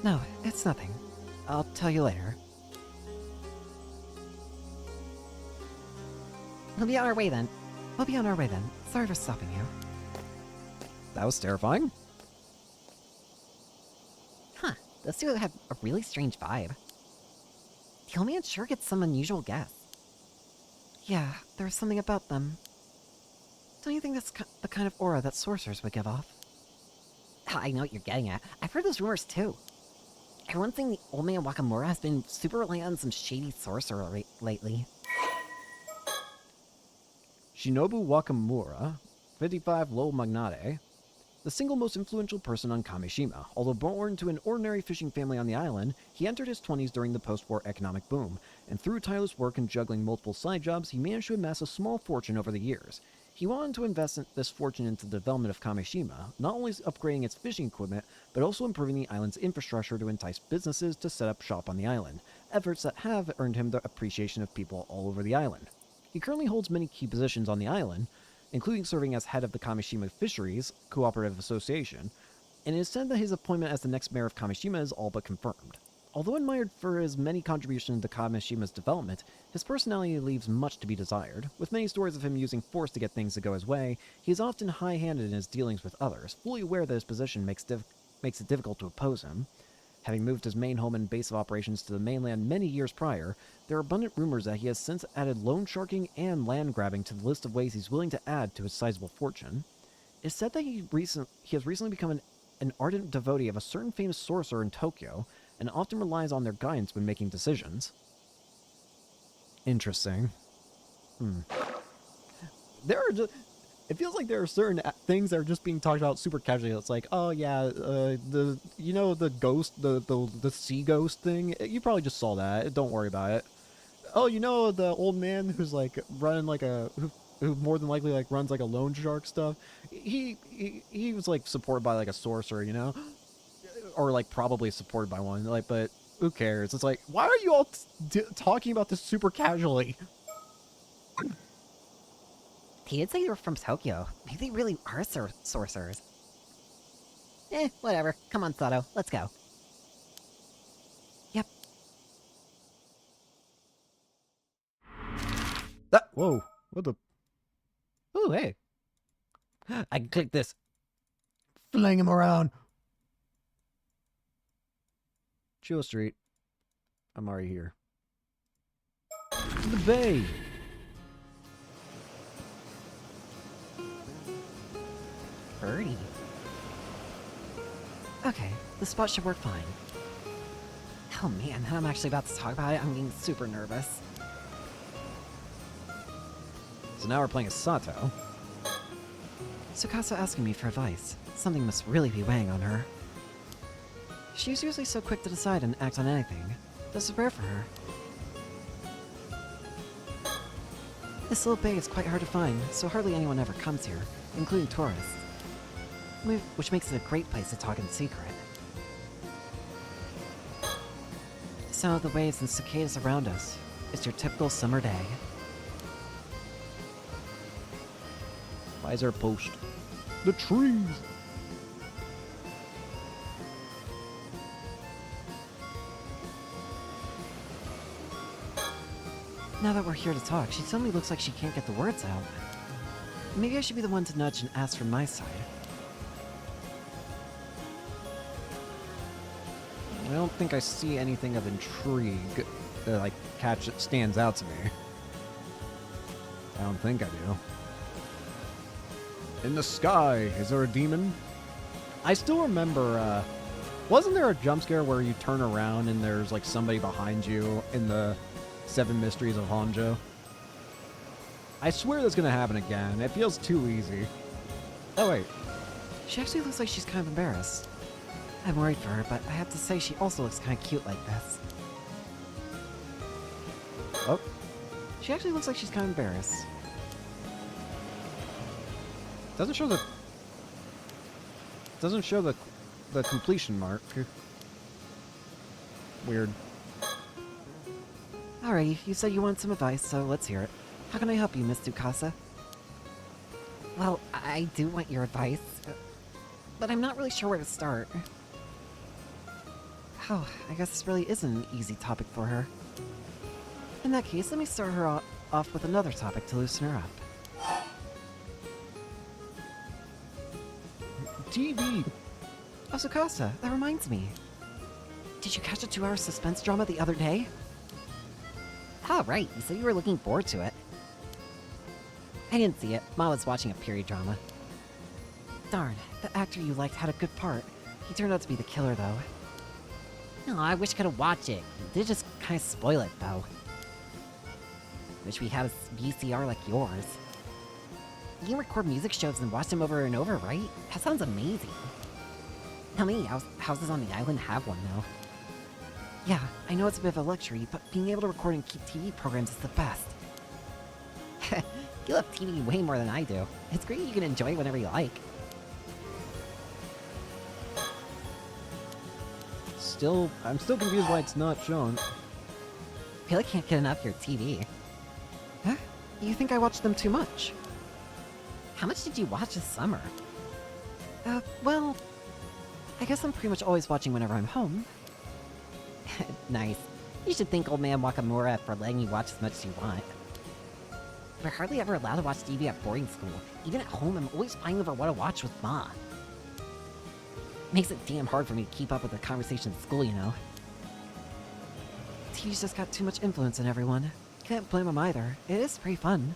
No, it's nothing. I'll tell you later. We'll be on our way then. Sorry for stopping you. That was terrifying. Huh, those two have a really strange vibe. The old man sure gets some unusual guests. Yeah, there's something about them. Don't you think that's the kind of aura that sorcerers would give off? I know what you're getting at. I've heard those rumors too. Everyone's saying the old man Wakamura has been super reliant on some shady sorcerer lately. Shinobu Wakamura, 55 Low Magnate, the single most influential person on Kamishima. Although born to an ordinary fishing family on the island, he entered his 20s during the post-war economic boom, and through tireless work and juggling multiple side jobs, he managed to amass a small fortune over the years. He wanted to invest this fortune into the development of Kamishima, not only upgrading its fishing equipment, but also improving the island's infrastructure to entice businesses to set up shop on the island, efforts that have earned him the appreciation of people all over the island. He currently holds many key positions on the island, including serving as head of the Kamishima Fisheries Cooperative Association, and it is said that his appointment as the next mayor of Kamishima is all but confirmed. Although admired for his many contributions to Kamishima's development, his personality leaves much to be desired. With many stories of him using force to get things to go his way, he is often high-handed in his dealings with others, fully aware that his position makes it difficult to oppose him. Having moved his main home and base of operations to the mainland many years prior, there are abundant rumors that he has since added loan sharking and land grabbing to the list of ways he's willing to add to his sizable fortune. It is said that he has recently become an ardent devotee of a certain famous sorcerer in Tokyo, and often relies on their guidance when making decisions. Interesting. There are just... It feels like there are certain things that are just being talked about super casually. It's like, oh yeah, the ghost, the sea ghost thing. You probably just saw that. Don't worry about it. Oh, the old man who's like running like who more than likely like runs like a loan shark stuff. He was like supported by like a sorcerer, or like probably supported by one. Like, but who cares? It's like, why are you all talking about this super casually? He did say they were from Tokyo. Maybe they really are sorcerers. Whatever. Come on, Sato. Let's go. Yep. Whoa. What the? Oh, hey. I can click this. Fling him around. Chill Street. I'm already here. The bay. Birdie. Okay, the spot should work fine. Oh man, now I'm actually about to talk about it. I'm getting super nervous. So now we're playing as Sato. Tsukasa asking me for advice. Something must really be weighing on her. She's usually so quick to decide and act on anything. This is rare for her. This little bay is quite hard to find, so hardly anyone ever comes here, including tourists. Which makes it a great place to talk in secret. The sound of the waves and cicadas around us is your typical summer day. Why is there a post? The trees! Now that we're here to talk, she suddenly looks like she can't get the words out. Maybe I should be the one to nudge and ask from my side. I don't think I see anything of intrigue that stands out to me. I don't think I do. In the sky, is there a demon? I still remember, wasn't there a jump scare where you turn around and there's like somebody behind you in the 7 Mysteries of Honjo? I swear that's gonna happen again. It feels too easy. Oh wait. She actually looks like she's kind of embarrassed. I'm worried for her, but I have to say she also looks kind of cute like this. Oh, She actually looks like she's kind of embarrassed. doesn't show the completion mark. Weird. Alrighty, you said you want some advice, so let's hear it. How can I help you, Miss Tsukasa? Well, I do want your advice, but I'm not really sure where to start. Oh, I guess this really isn't an easy topic for her. In that case, let me start her off with another topic to loosen her up. TV. Oh, Tsukasa, that reminds me. Did you catch a 2-hour suspense drama the other day? Oh, right. You said you were looking forward to it. I didn't see it. Ma was watching a period drama. Darn, the actor you liked had a good part. He turned out to be the killer, though. No, I wish I could have watched it. You did just kind of spoil it, though. Wish we had a VCR like yours. You can record music shows and watch them over and over, right? That sounds amazing. How many houses on the island have one, though? Yeah, I know it's a bit of a luxury, but being able to record and keep TV programs is the best. You love TV way more than I do. It's great you can enjoy it whenever you like. I'm still confused why it's not shown. Really can't get enough of your TV. Huh? You think I watched them too much? How much did you watch this summer? Well, I guess I'm pretty much always watching whenever I'm home. Nice. You should thank old man Wakamura for letting you watch as much as you want. We're hardly ever allowed to watch TV at boarding school. Even at home, I'm always fighting over what to watch with Ma. Makes it damn hard for me to keep up with the conversation at school, you know. TV's just got too much influence on everyone. Can't blame them either. It is pretty fun.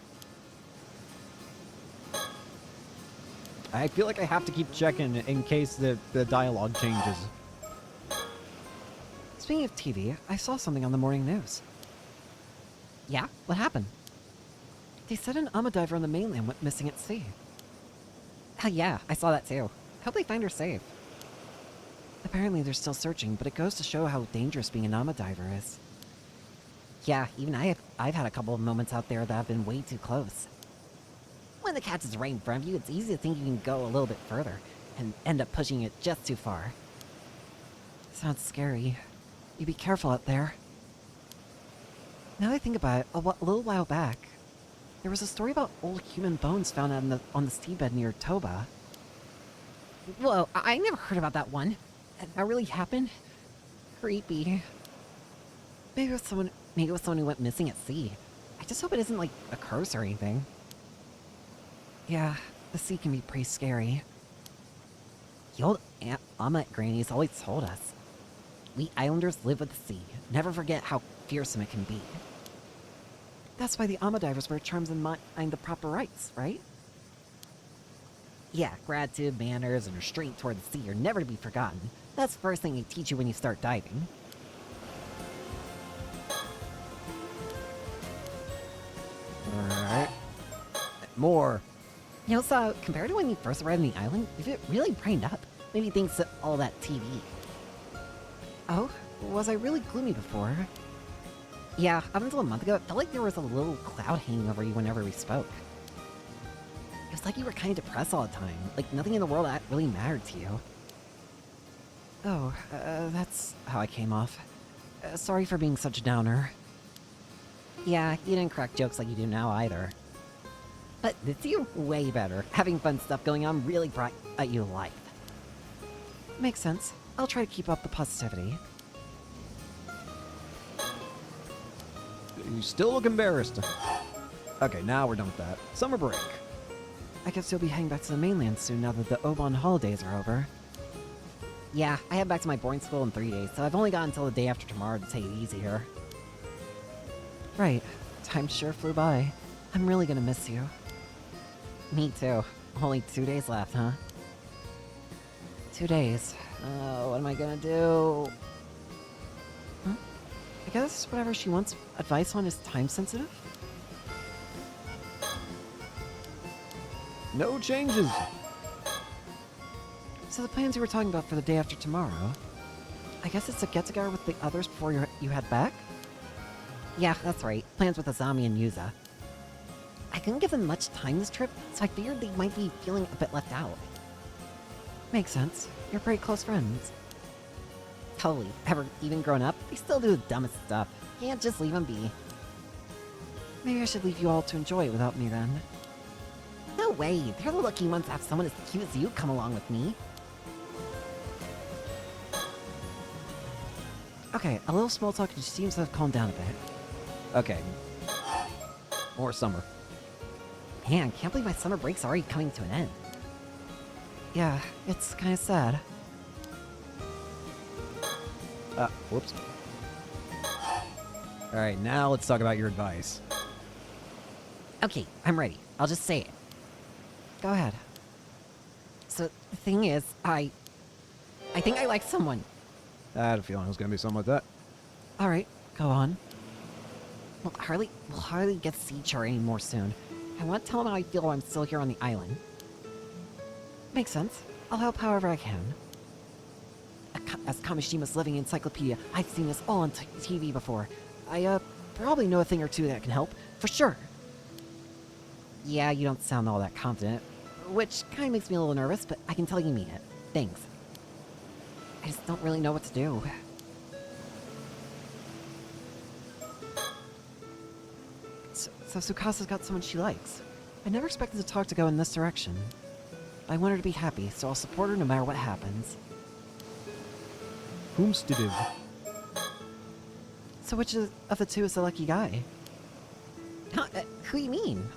I feel like I have to keep checking in case the dialogue changes. Speaking of TV, I saw something on the morning news. Yeah? What happened? They said an Ama diver on the mainland went missing at sea. Oh yeah, I saw that too. Hope they find her safe. Apparently they're still searching, but it goes to show how dangerous being an Ama diver is. Yeah, even I've had a couple of moments out there that have been way too close. When the catch is right in front of you, it's easy to think you can go a little bit further, and end up pushing it just too far. Sounds scary. You be careful out there. Now that I think about it, a little while back, there was a story about old human bones found on the seabed near Toba. Whoa, I never heard about that one. That really happened? Creepy. Maybe it was someone who went missing at sea. I just hope it isn't like a curse or anything. Yeah, the sea can be pretty scary. The old Aunt Amma at Granny's always told us. We islanders live with the sea. Never forget how fearsome it can be. That's why the Amma divers wear charms and mind the proper rites, right? Yeah, gratitude, manners, and restraint toward the sea are never to be forgotten. That's the first thing they teach you when you start diving. Alright. More. You know, so compared to when you first arrived on the island, you've really brightened up. Maybe thanks to all that TV. Oh? Was I really gloomy before? Yeah, up until a month ago, it felt like there was a little cloud hanging over you whenever we spoke. It was like you were kind of depressed all the time, like nothing in the world that really mattered to you. Oh, that's how I came off. Sorry for being such a downer. Yeah, you didn't crack jokes like you do now either. But this year, way better. Having fun stuff going on really brought you to life. Makes sense. I'll try to keep up the positivity. You still look embarrassed. Okay, now we're done with that. Summer break. I guess you'll be heading back to the mainland soon now that the Obon holidays are over. Yeah, I head back to my boarding school in 3 days, so I've only got until the day after tomorrow to take it easy here. Right. Time sure flew by. I'm really gonna miss you. Me too. Only 2 days left, huh? 2 days. What am I gonna do? Huh? I guess whatever she wants advice on is time sensitive? No changes. So the plans you were talking about for the day after tomorrow, I guess it's a get-together with the others before you head back? Yeah, that's right. Plans with Azami and Yuza. I couldn't give them much time this trip, so I figured they might be feeling a bit left out. Makes sense. You're pretty close friends. Totally. Ever even grown up, they still do the dumbest stuff. Can't just leave them be. Maybe I should leave you all to enjoy it without me then. No way. They're the lucky ones to have someone as cute as you come along with me. Okay, a little small talk just seems to have calmed down a bit. Okay. More summer. Man, can't believe my summer break's already coming to an end. Yeah, it's kinda sad. Whoops. Alright, now let's talk about your advice. Okay, I'm ready. I'll just say it. Go ahead. So, the thing is, I think I like someone. I had a feeling it was gonna be something like that. Alright, go on. We'll hardly get to see each other anymore soon. I want to tell him how I feel while I'm still here on the island. Makes sense. I'll help however I can. As Kamishima's living encyclopedia, I've seen this all on TV before. I, probably know a thing or two that can help, for sure. Yeah, you don't sound all that confident, which kinda makes me a little nervous, but I can tell you mean it. Thanks. I just don't really know what to do. So Tsukasa's got someone she likes. I never expected the talk to go in this direction. I want her to be happy, so I'll support her no matter what happens. Whom's to do? So which of the two is the lucky guy? Huh, who you mean?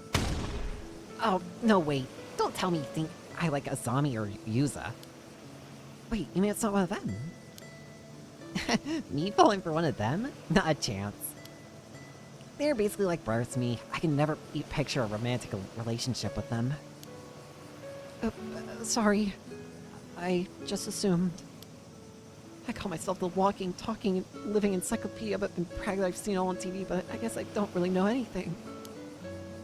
Oh, no, wait. Don't tell me you think I like Azami or Yuza. Wait, you mean it's not one of them? Me falling for one of them? Not a chance. They're basically like brothers to me. I can never picture a romantic relationship with them. Sorry. I just assumed. I call myself the walking, talking, living encyclopedia, but been bragged that I've seen all on TV, but I guess I don't really know anything.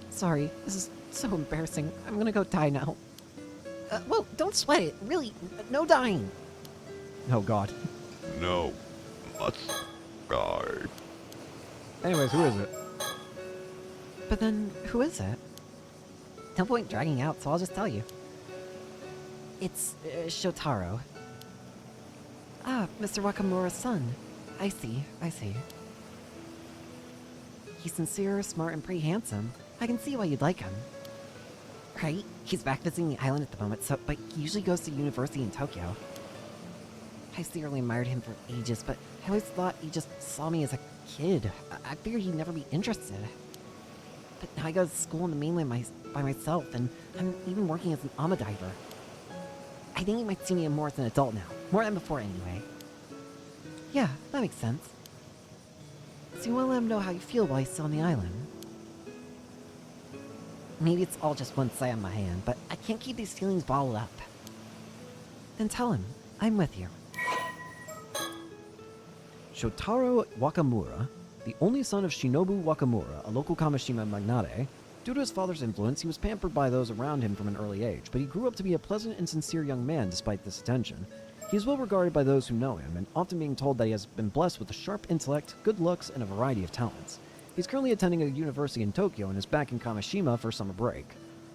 Sorry, this is so embarrassing. I'm gonna go die now. Whoa, don't sweat it. Really, no dying. Oh god. No. Let's die. Anyways, who is it? But then, who is it? No point dragging out, so I'll just tell you. It's Shotaro. Ah, Mr. Wakamura's son. I see. He's sincere, smart, and pretty handsome. I can see why you'd like him. Right? He's back visiting the island at the moment, but he usually goes to university in Tokyo. I secretly admired him for ages, but I always thought he just saw me as a kid. I figured he'd never be interested. But now I go to school in the mainland by myself, and I'm even working as an ama diver. I think he might see me more as an adult now. More than before, anyway. Yeah, that makes sense. So you want to let him know how you feel while he's still on the island? Maybe it's all just one side of my hand, but I can't keep these feelings bottled up. Then tell him, I'm with you. Shotaro Wakamura, the only son of Shinobu Wakamura, a local Kamishima magnate. Due to his father's influence, he was pampered by those around him from an early age, but he grew up to be a pleasant and sincere young man despite this attention. He is well regarded by those who know him, and often being told that he has been blessed with a sharp intellect, good looks, and a variety of talents. He's currently attending a university in Tokyo and is back in Kamishima for summer break.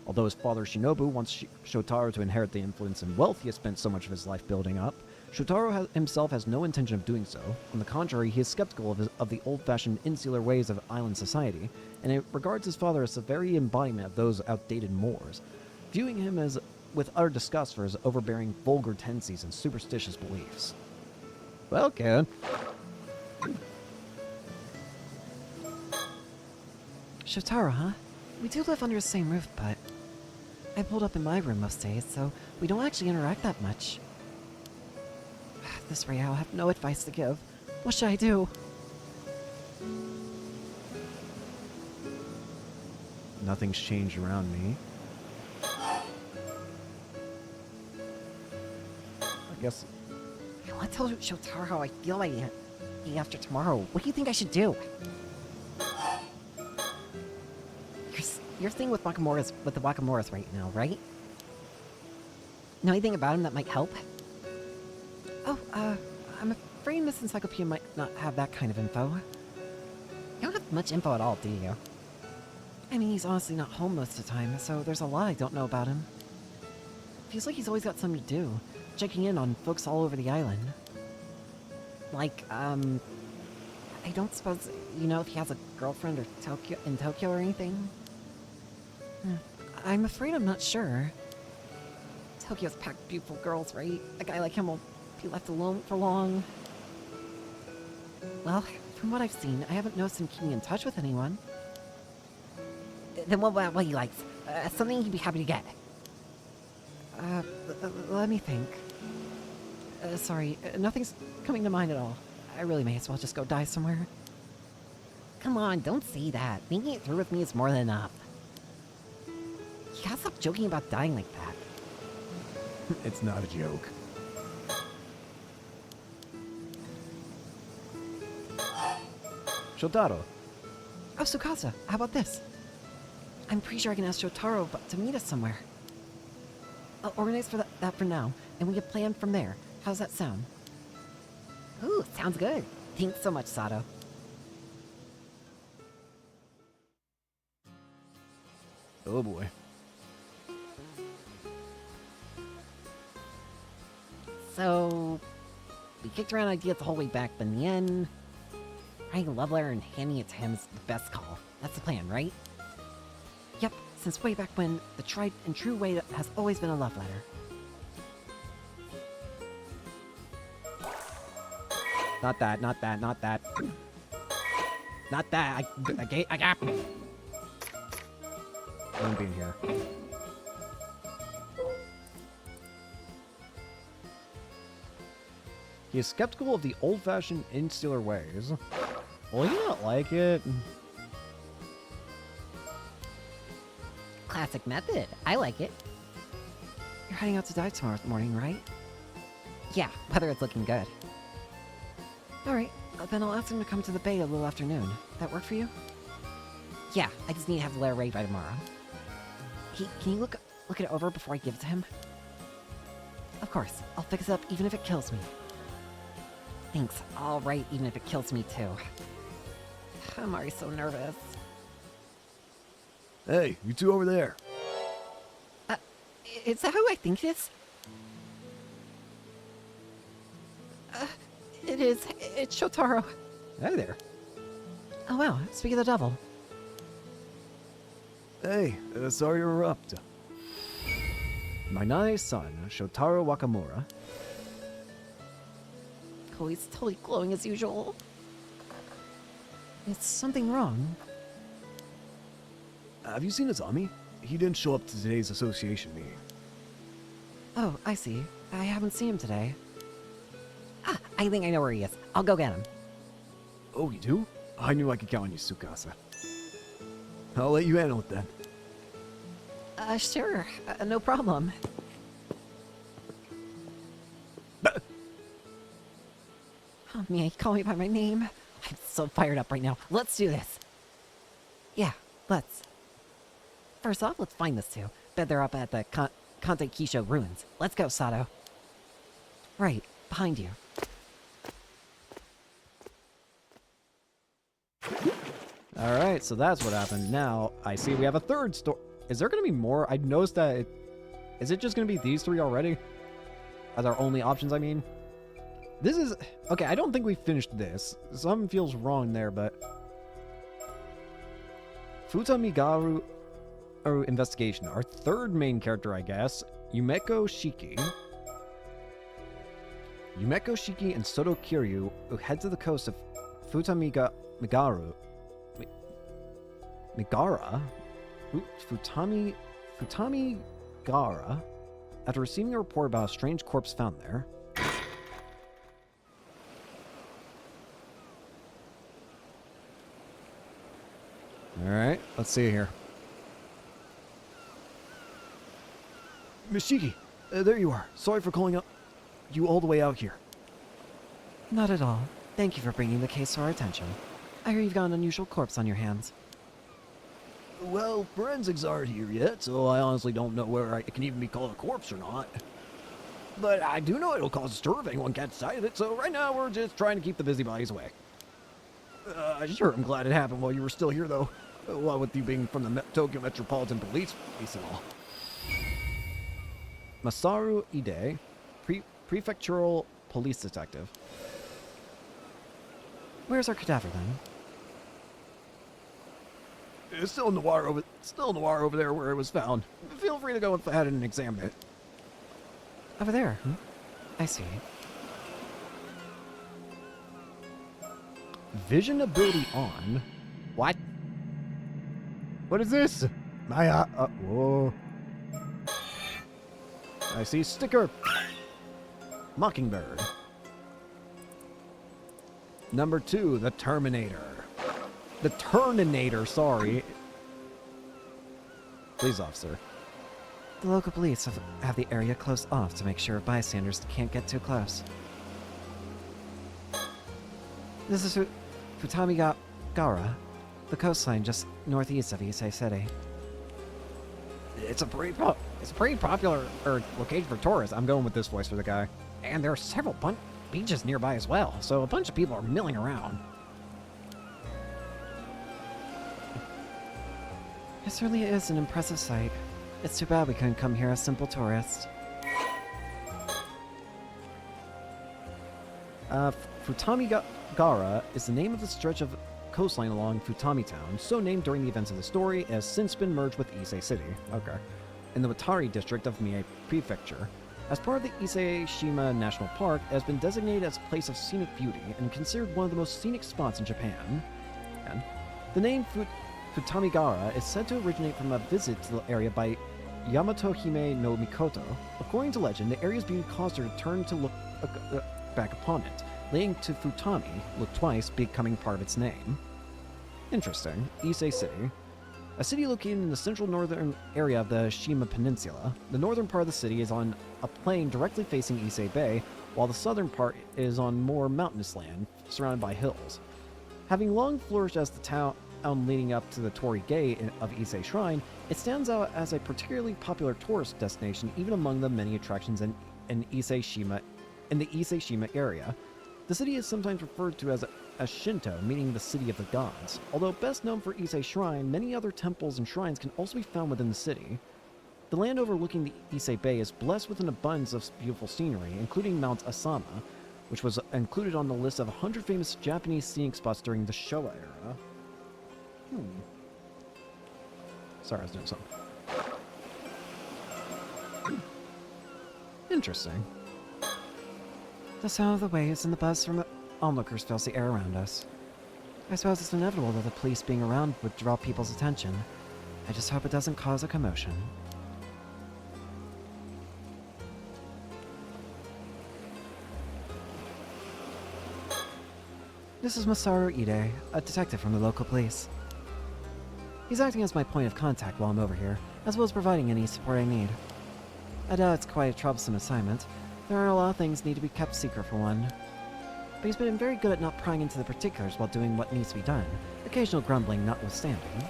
Although his father Shinobu wants Shotaro to inherit the influence and wealth he has spent so much of his life building up, Shotaro himself has no intention of doing so. On the contrary, he is skeptical of the old-fashioned insular ways of island society, and it regards his father as the very embodiment of those outdated mores, viewing him as with utter disgust for his overbearing, vulgar tendencies and superstitious beliefs. Well, Ken. Shotaro, huh? We do live under the same roof, but I pulled up in my room most days, so we don't actually interact that much. This way I'll have no advice to give. What should I do? Nothing's changed around me. I guess... I want to tell Shotaro how I feel like after tomorrow. What do you think I should do? You're staying with the Wakamuras right now, right? Know anything about him that might help? Oh, I'm afraid Miss Encyclopedia might not have that kind of info. You don't have much info at all, do you? I mean, he's honestly not home most of the time, so there's a lot I don't know about him. Feels like he's always got something to do, checking in on folks all over the island. Like, I don't suppose you know if he has a girlfriend or in Tokyo or anything? I'm afraid I'm not sure. Tokyo's packed with beautiful girls, right? A guy like him will be left alone for long. Well, from what I've seen, I haven't noticed him keeping in touch with anyone. Then what he likes? Something he'd be happy to get. Let me think. Sorry, nothing's coming to mind at all. I really may as well just go die somewhere. Come on, don't say that. Thinking it through with me is more than enough. You gotta stop joking about dying like that. It's not a joke. Shotaro. Oh, Tsukasa, how about this? I'm pretty sure I can ask Shotaro to meet us somewhere. I'll organize for that for now, and we can plan from there. How's that sound? Ooh, sounds good. Thanks so much, Sato. Oh boy. So, we kicked around ideas the whole way back, but in the end, writing a love letter and handing it to him is the best call. That's the plan, right? Yep, since way back when, the tried and true way has always been a love letter. Not that, not that, not that. Not that. I got. Don't be in here. He is skeptical of the old-fashioned insular ways. Will he not like it? Classic method. I like it. You're heading out to die tomorrow morning, right? Yeah, weather is looking good. Alright, then I'll ask him to come to the bay a little afternoon. That work for you? Yeah, I just need to have the letter ready by tomorrow. Can you look it over before I give it to him? Of course, I'll fix it up even if it kills me. Thanks, I'll write even if it kills me too. I'm already so nervous. Hey, you two over there. Is that who I think it is? It is. It's Shotaro. Hey there. Oh wow, speak of the devil. Hey, sorry to interrupt. My nice son, Shotaro Wakamura. Oh, he's totally glowing as usual. Is something wrong? Have you seen Azami? He didn't show up to today's association meeting. Oh, I see. I haven't seen him today. Ah, I think I know where he is. I'll go get him. Oh, you do? I knew I could count on you, Tsukasa. I'll let you handle it then. Sure. No problem. Oh, man, call me by my name. I'm so fired up right now. Let's do this. Yeah, let's. First off, let's find this two. Bet they're up at the Kante Kisho ruins. Let's go, Sato. Right, behind you. Alright, so that's what happened. Now, I see we have a third story. Is there going to be more? I noticed that is it just going to be these three already? As our only options, I mean? This is... Okay, I don't think we finished this. Something feels wrong there, but... Futamigaru investigation. Our third main character, I guess. Yumeko Shiki. Yumeko Shiki and Soto Kiryu, who head to the coast of Megara? Futami Gara, after receiving a report about a strange corpse found there. Alright, let's see here. Mishiki, there you are. Sorry for calling up you all the way out here. Not at all. Thank you for bringing the case to our attention. I hear you've got an unusual corpse on your hands. Well, forensics aren't here yet, so I honestly don't know whether it can even be called a corpse or not. But I do know it'll cause stir if anyone catches sight of it, so right now we're just trying to keep the busybodies away. Sure, I'm glad it happened while you were still here, though. What with you being from the Tokyo Metropolitan Police Force and all. Masaru Ide, Prefectural Police Detective. Where's our cadaver then? It's still in the water over there where it was found. Feel free to go ahead and examine it. Over there. I see. Vision ability on. What? What is this? Whoa. I see sticker. Mockingbird. Number 2, the Terminator. The Turninator, sorry. Police officer. The local police have the area closed off to make sure bystanders can't get too close. This is Futamigara, the coastline just northeast of Issei City. It's a pretty popular location for tourists. I'm going with this voice for the guy. And there are several beaches nearby as well, so a bunch of people are milling around. It certainly is an impressive sight. It's too bad we couldn't come here as simple tourists. Futamigara is the name of the stretch of coastline along Futami Town, so named during the events of the story, has since been merged with Issei City. Okay. In the Watari district of Mie Prefecture. As part of the Issei Shima National Park, it has been designated as a place of scenic beauty and considered one of the most scenic spots in Japan. And the name Futamigara is said to originate from a visit to the area by Yamato Hime no Mikoto. According to legend, the area's beauty caused her to turn to look back upon it, leading to Futami, look twice, becoming part of its name. Interesting. Issei City. A city located in the central northern area of the Shima Peninsula. The northern part of the city is on a plain directly facing Issei Bay, while the southern part is on more mountainous land, surrounded by hills. Having long flourished as the town leading up to the Torii Gate of Issei Shrine, it stands out as a particularly popular tourist destination even among the many attractions in the Issei Shima area. The city is sometimes referred to as Shinto, meaning the city of the gods. Although best known for Issei Shrine, many other temples and shrines can also be found within the city. The land overlooking the Issei Bay is blessed with an abundance of beautiful scenery, including Mount Asama, which was included on the list of 100 famous Japanese scenic spots during the Showa era. Sorry, I was doing something. Interesting. The sound of the waves and the buzz from the onlookers fills the air around us. I suppose it's inevitable that the police being around would draw people's attention. I just hope it doesn't cause a commotion. This is Masaru Ide, a detective from the local police. He's acting as my point of contact while I'm over here, as well as providing any support I need. I doubt it's quite a troublesome assignment. There are a lot of things need to be kept secret for one. But he's been very good at not prying into the particulars while doing what needs to be done, occasional grumbling notwithstanding.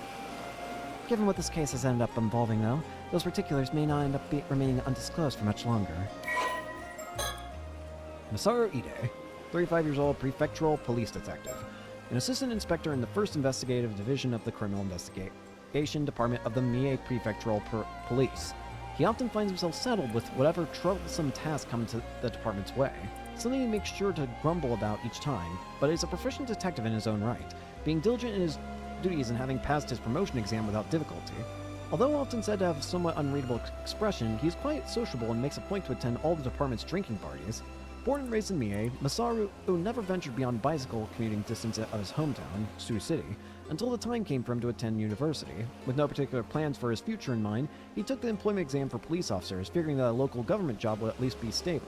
Given what this case has ended up involving, though, those particulars may not end up remaining undisclosed for much longer. Masaru Ide, 35 years old, prefectural police detective, an assistant inspector in the 1st Investigative Division of the Criminal Investigation Department of the Mie Prefectural Police. He often finds himself saddled with whatever troublesome task comes to the department's way, something he makes sure to grumble about each time, but is a proficient detective in his own right, being diligent in his duties and having passed his promotion exam without difficulty. Although often said to have a somewhat unreadable expression, he is quite sociable and makes a point to attend all the department's drinking parties. Born and raised in Mie, Masaru never ventured beyond bicycle commuting distance of his hometown, Sioux City, until the time came for him to attend university. With no particular plans for his future in mind, he took the employment exam for police officers, figuring that a local government job would at least be stable.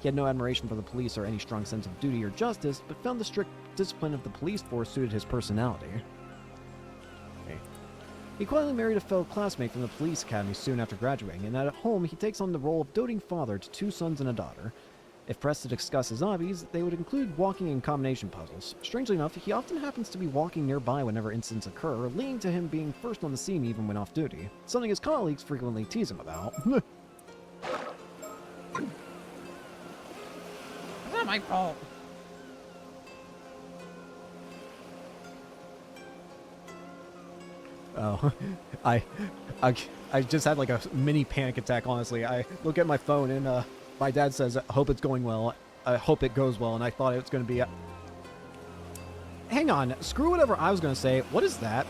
He had no admiration for the police or any strong sense of duty or justice, but found the strict discipline of the police force suited his personality. He quietly married a fellow classmate from the police academy soon after graduating, and at home he takes on the role of doting father to 2 sons and a daughter. If pressed to discuss his hobbies, they would include walking and combination puzzles. Strangely enough, he often happens to be walking nearby whenever incidents occur, leading to him being first on the scene even when off duty, something his colleagues frequently tease him about. not my fault. Oh, I just had like a mini panic attack, honestly. I look at my phone and my dad says, I hope it's going well. I hope it goes well, and I thought it was going to be Hang on, screw whatever I was going to say. What is that?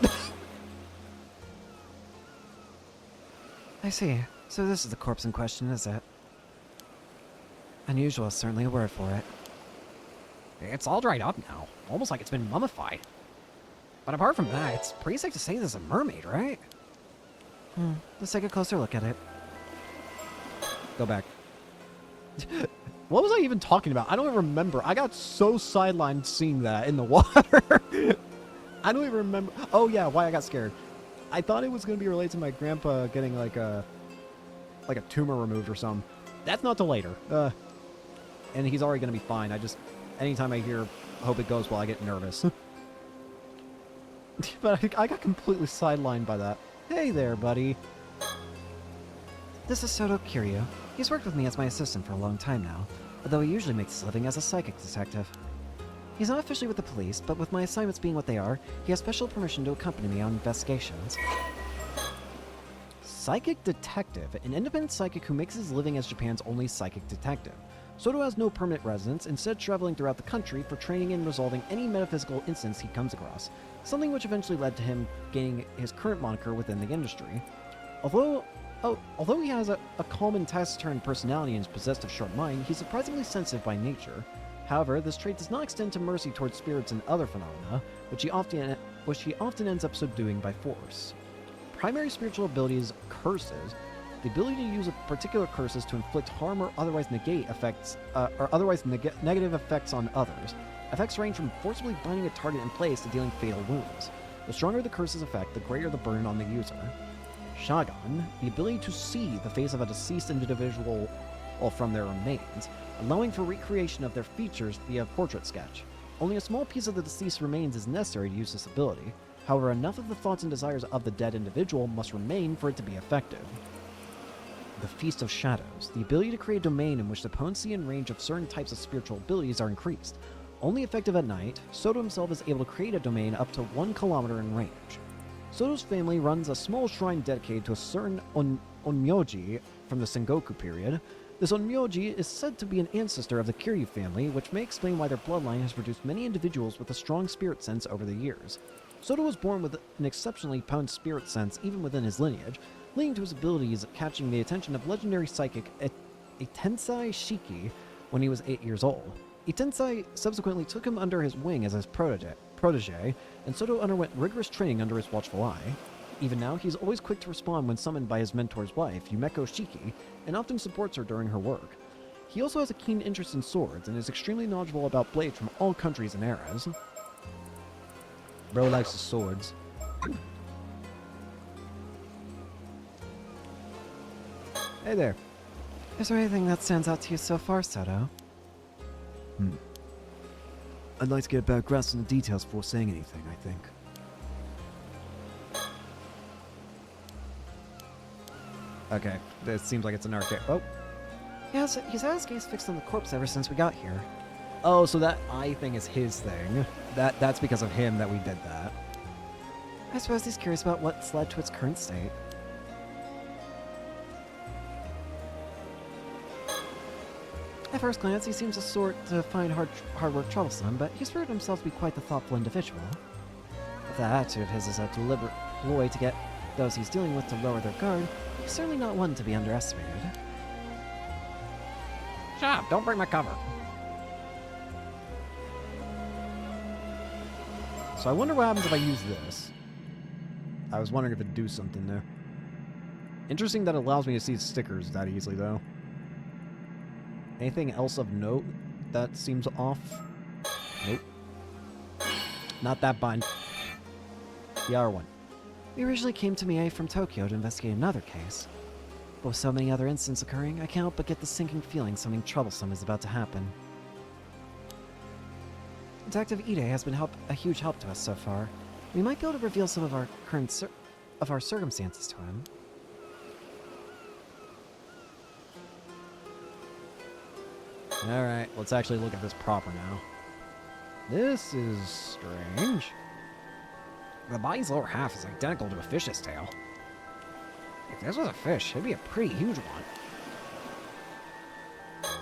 I see. So this is the corpse in question, is it? Unusual is certainly a word for it. It's all dried up now, almost like it's been mummified. But apart from that, it's pretty safe to say this is a mermaid, right? Let's take a closer look at it. Go back. What was I even talking about? I don't even remember. I got so sidelined seeing that in the water. I don't even remember. Oh yeah, why I got scared. I thought it was going to be related to my grandpa getting like a tumor removed or something. That's not till later. And he's already going to be fine. Anytime I hear hope it goes well, I get nervous. But I got completely sidelined by that. Hey there, buddy. This is Soto Kiryu. He's worked with me as my assistant for a long time now, although he usually makes his living as a psychic detective. He's not officially with the police, but with my assignments being what they are, he has special permission to accompany me on investigations. Psychic detective, an independent psychic who makes his living as Japan's only psychic detective. Soto has no permanent residence, instead traveling throughout the country for training and resolving any metaphysical incidents he comes across, something which eventually led to him gaining his current moniker within the industry. Although he has a calm and taciturn personality and is possessed of sharp mind, he's surprisingly sensitive by nature. However, this trait does not extend to mercy towards spirits and other phenomena, which he often ends up subduing by force. Primary spiritual abilities: curses. The ability to use particular curses to inflict harm or otherwise negate effects, negative effects on others. Effects range from forcibly binding a target in place to dealing fatal wounds. The stronger the curse's effect, the greater the burden on the user. Shagan, the ability to see the face of a deceased individual from their remains, allowing for recreation of their features via portrait sketch. Only a small piece of the deceased remains is necessary to use this ability. However, enough of the thoughts and desires of the dead individual must remain for it to be effective. The Feast of Shadows, the ability to create a domain in which the potency and range of certain types of spiritual abilities are increased. Only effective at night, Soto himself is able to create a domain up to 1 kilometer in range. Soto's family runs a small shrine dedicated to a certain Onmyoji from the Sengoku period. This Onmyoji is said to be an ancestor of the Kiryu family, which may explain why their bloodline has produced many individuals with a strong spirit sense over the years. Soto was born with an exceptionally potent spirit sense even within his lineage, leading to his abilities catching the attention of legendary psychic Itensai Shiki when he was 8 years old. Itensai subsequently took him under his wing as his protege, and Soto underwent rigorous training under his watchful eye. Even now, he is always quick to respond when summoned by his mentor's wife, Yumeko Shiki, and often supports her during her work. He also has a keen interest in swords, and is extremely knowledgeable about blades from all countries and eras. Bro likes his swords. Hey there. Is there anything that stands out to you so far, Soto? I'd like to get a better grasp on the details before saying anything, I think. Okay, this seems like it's an arcade. Oh. Yes, he's had his gaze fixed on the corpse ever since we got here. Oh, so that eye thing is his thing. That's because of him that we did that. I suppose he's curious about what's led to its current state. At first glance, he seems a sort to find hard work troublesome, but he's proven himself to be quite the thoughtful individual. If that attitude of his is a deliberate ploy to get those he's dealing with to lower their guard, he's certainly not one to be underestimated. Shut up, don't break my cover. So I wonder what happens if I use this. I was wondering if it'd do something there. Interesting that it allows me to see stickers that easily, though. Anything else of note that seems off? Nope. Not that bind. The other one. We originally came to Mie from Tokyo to investigate another case. But with so many other incidents occurring, I can't help but get the sinking feeling something troublesome is about to happen. Detective Ide has been a huge help to us so far. We might be able to reveal some of our circumstances to him. Alright, let's actually look at this proper now. This is strange. The body's lower half is identical to a fish's tail. If this was a fish, it'd be a pretty huge one.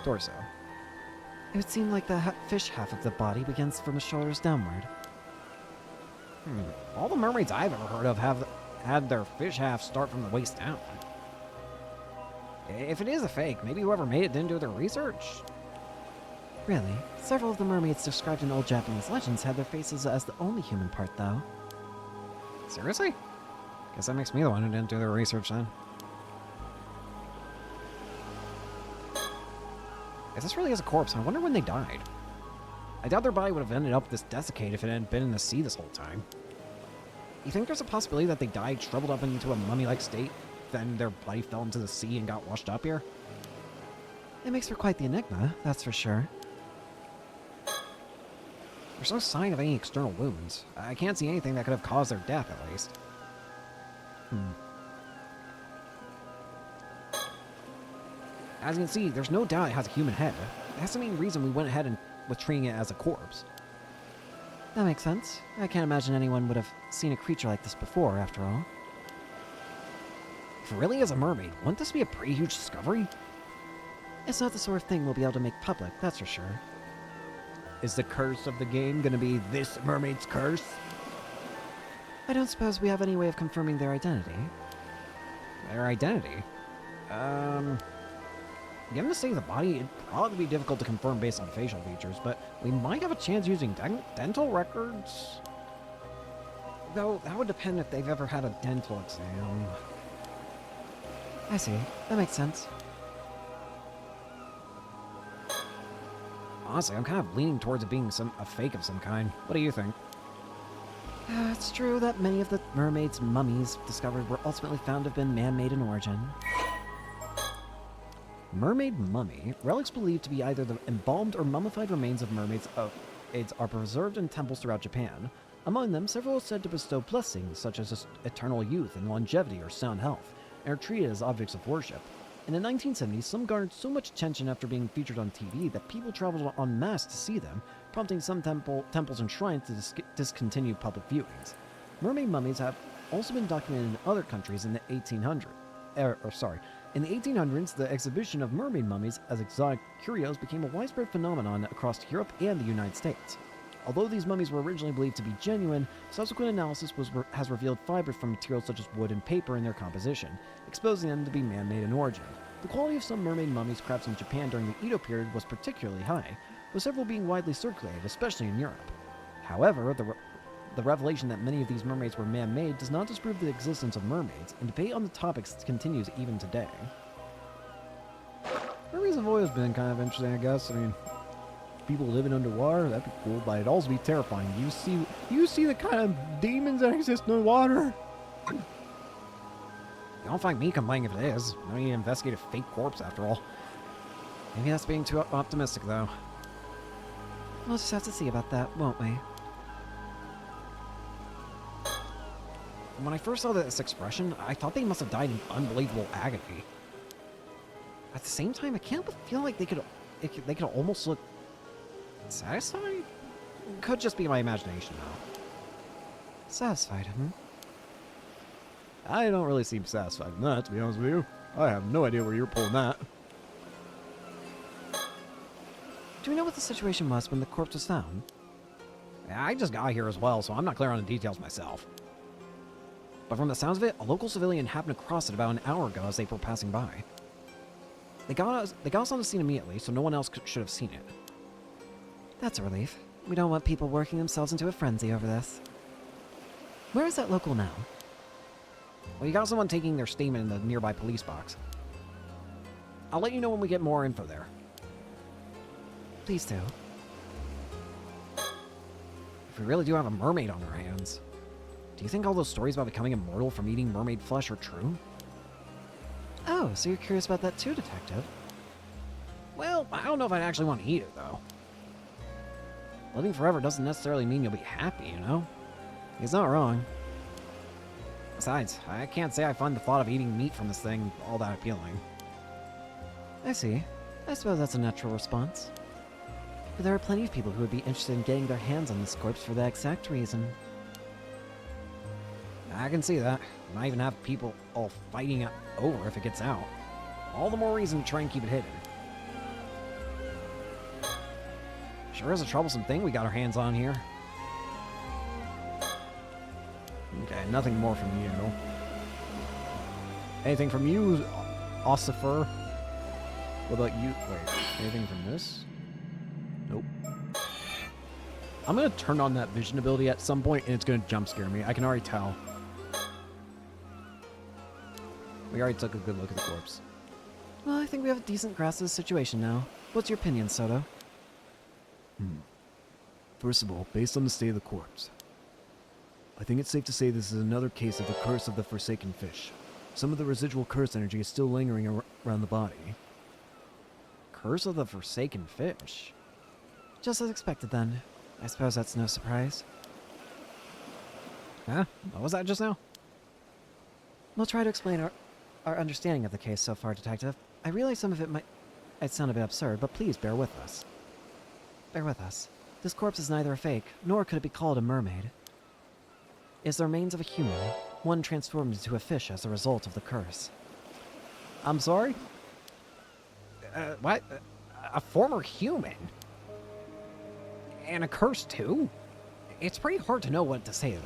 Torso. It would seem like the fish half of the body begins from the shoulders downward. All the mermaids I've ever heard of have had their fish half start from the waist down. If it is a fake, maybe whoever made it didn't do their research. Really, several of the mermaids described in old Japanese legends had their faces as the only human part, though. Seriously? Guess that makes me the one who didn't do their research then. If this really is a corpse, I wonder when they died. I doubt their body would have ended up this desiccated if it hadn't been in the sea this whole time. You think there's a possibility that they died shriveled up into a mummy-like state, then their body fell into the sea and got washed up here? It makes for quite the enigma, that's for sure. There's no sign of any external wounds. I can't see anything that could have caused their death, at least. As you can see, there's no doubt it has a human head. That's the main reason we went ahead and was treating it as a corpse. That makes sense. I can't imagine anyone would have seen a creature like this before, after all. If it really is a mermaid, wouldn't this be a pretty huge discovery? It's not the sort of thing we'll be able to make public, that's for sure. Is the curse of the game gonna be this mermaid's curse? I don't suppose we have any way of confirming their identity. Their identity? Given the state of the body, it'd probably be difficult to confirm based on facial features, but we might have a chance using dental records. Though, that would depend if they've ever had a dental exam. I see. That makes sense. Honestly, I'm kind of leaning towards it being a fake of some kind. What do you think? It's true that many of the mermaids' mummies discovered were ultimately found to have been man-made in origin. Mermaid mummy. Relics believed to be either the embalmed or mummified remains of mermaids are preserved in temples throughout Japan. Among them, several are said to bestow blessings such as eternal youth and longevity or sound health, and are treated as objects of worship. In the 1970s, some garnered so much attention after being featured on TV that people traveled en masse to see them, prompting some temples and shrines to discontinue public viewings. Mermaid mummies have also been documented in other countries in the 1800s. In the 1800s, the exhibition of mermaid mummies as exotic curios became a widespread phenomenon across Europe and the United States. Although these mummies were originally believed to be genuine, subsequent analysis has revealed fibers from materials such as wood and paper in their composition, exposing them to be man-made in origin. The quality of some mermaid mummies crafted in Japan during the Edo period was particularly high, with several being widely circulated, especially in Europe. However, the revelation that many of these mermaids were man-made does not disprove the existence of mermaids, and debate on the topics continues even today. Mermaids have always been kind of interesting, I guess. I mean, people living underwater, that'd be cool, but it'd also be terrifying. You see the kind of demons that exist in the water? You don't find me complaining if it is. I don't need to investigate a fake corpse after all. Maybe that's being too optimistic, though. We'll just have to see about that, won't we? When I first saw this expression, I thought they must have died in unbelievable agony. At the same time, I can't but feel like they could almost look satisfied? Could just be my imagination, though. Satisfied, I don't really seem satisfied in that, to be honest with you. I have no idea where you're pulling that. Do we know what the situation was when the corpse was found? I just got here as well, so I'm not clear on the details myself. But from the sounds of it, a local civilian happened across it about an hour ago as they were passing by. They got us on the scene immediately, so no one else should have seen it. That's a relief. We don't want people working themselves into a frenzy over this. Where is that local now? Well, you got someone taking their statement in the nearby police box. I'll let you know when we get more info there. Please do. If we really do have a mermaid on our hands, do you think all those stories about becoming immortal from eating mermaid flesh are true? Oh, so you're curious about that too, Detective? Well, I don't know if I'd actually want to eat it, though. Living forever doesn't necessarily mean you'll be happy, you know? He's not wrong. Besides, I can't say I find the thought of eating meat from this thing all that appealing. I see. I suppose that's a natural response. But there are plenty of people who would be interested in getting their hands on this corpse for that exact reason. I can see that. Might even have people all fighting it over if it gets out. All the more reason to try and keep it hidden. Sure is a troublesome thing we got our hands on here. Okay, nothing more from you. Anything from you, Ossifer? What about you? Wait, anything from this? Nope. I'm gonna turn on that vision ability at some point and it's gonna jump scare me. I can already tell. We already took a good look at the corpse. Well, I think we have a decent grasp of the situation now. What's your opinion, Soto? First of all, based on the state of the corpse, I think it's safe to say this is another case of the curse of the Forsaken Fish. Some of the residual curse energy is still lingering around the body. Curse of the Forsaken Fish? Just as expected, then. I suppose that's no surprise. Huh? What was that just now? We'll try to explain our understanding of the case so far, Detective. I realize some of it might sound a bit absurd, but please bear with us. Bear with us. This corpse is neither a fake, nor could it be called a mermaid. It is the remains of a human, one transformed into a fish as a result of the curse. I'm sorry? What? A former human? And a curse too? It's pretty hard to know what to say to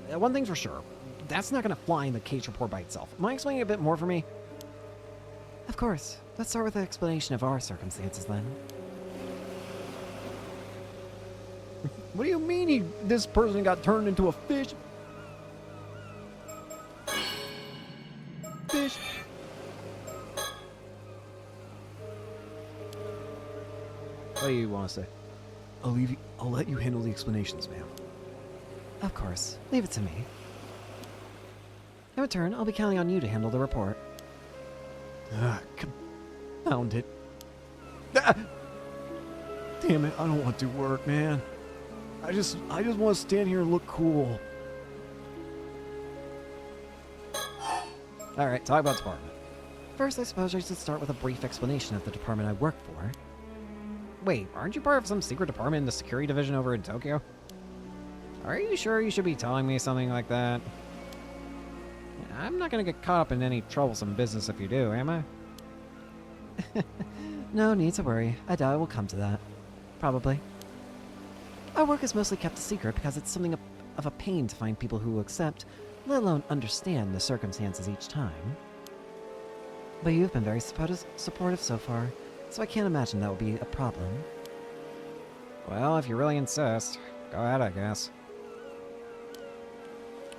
that. One thing's for sure. That's not going to fly in the case report by itself. Am I explaining a bit more for me? Of course. Let's start with an explanation of our circumstances, then. What do you mean this person got turned into a fish? Fish. What do you want to say? I'll let you handle the explanations, ma'am. Of course. Leave it to me. In return, I'll be counting on you to handle the report. Confound it. Ah! Damn it, I don't want to do work, man. I just want to stand here and look cool. Alright, talk about department. First, I suppose I should start with a brief explanation of the department I work for. Wait, aren't you part of some secret department in the security division over in Tokyo? Are you sure you should be telling me something like that? I'm not gonna get caught up in any troublesome business if you do, am I? No need to worry. I doubt it will come to that. Probably. Our work is mostly kept a secret because it's something of a pain to find people who will accept, let alone understand, the circumstances each time. But you've been very supportive so far, so I can't imagine that will be a problem. Well, if you really insist, go ahead, I guess.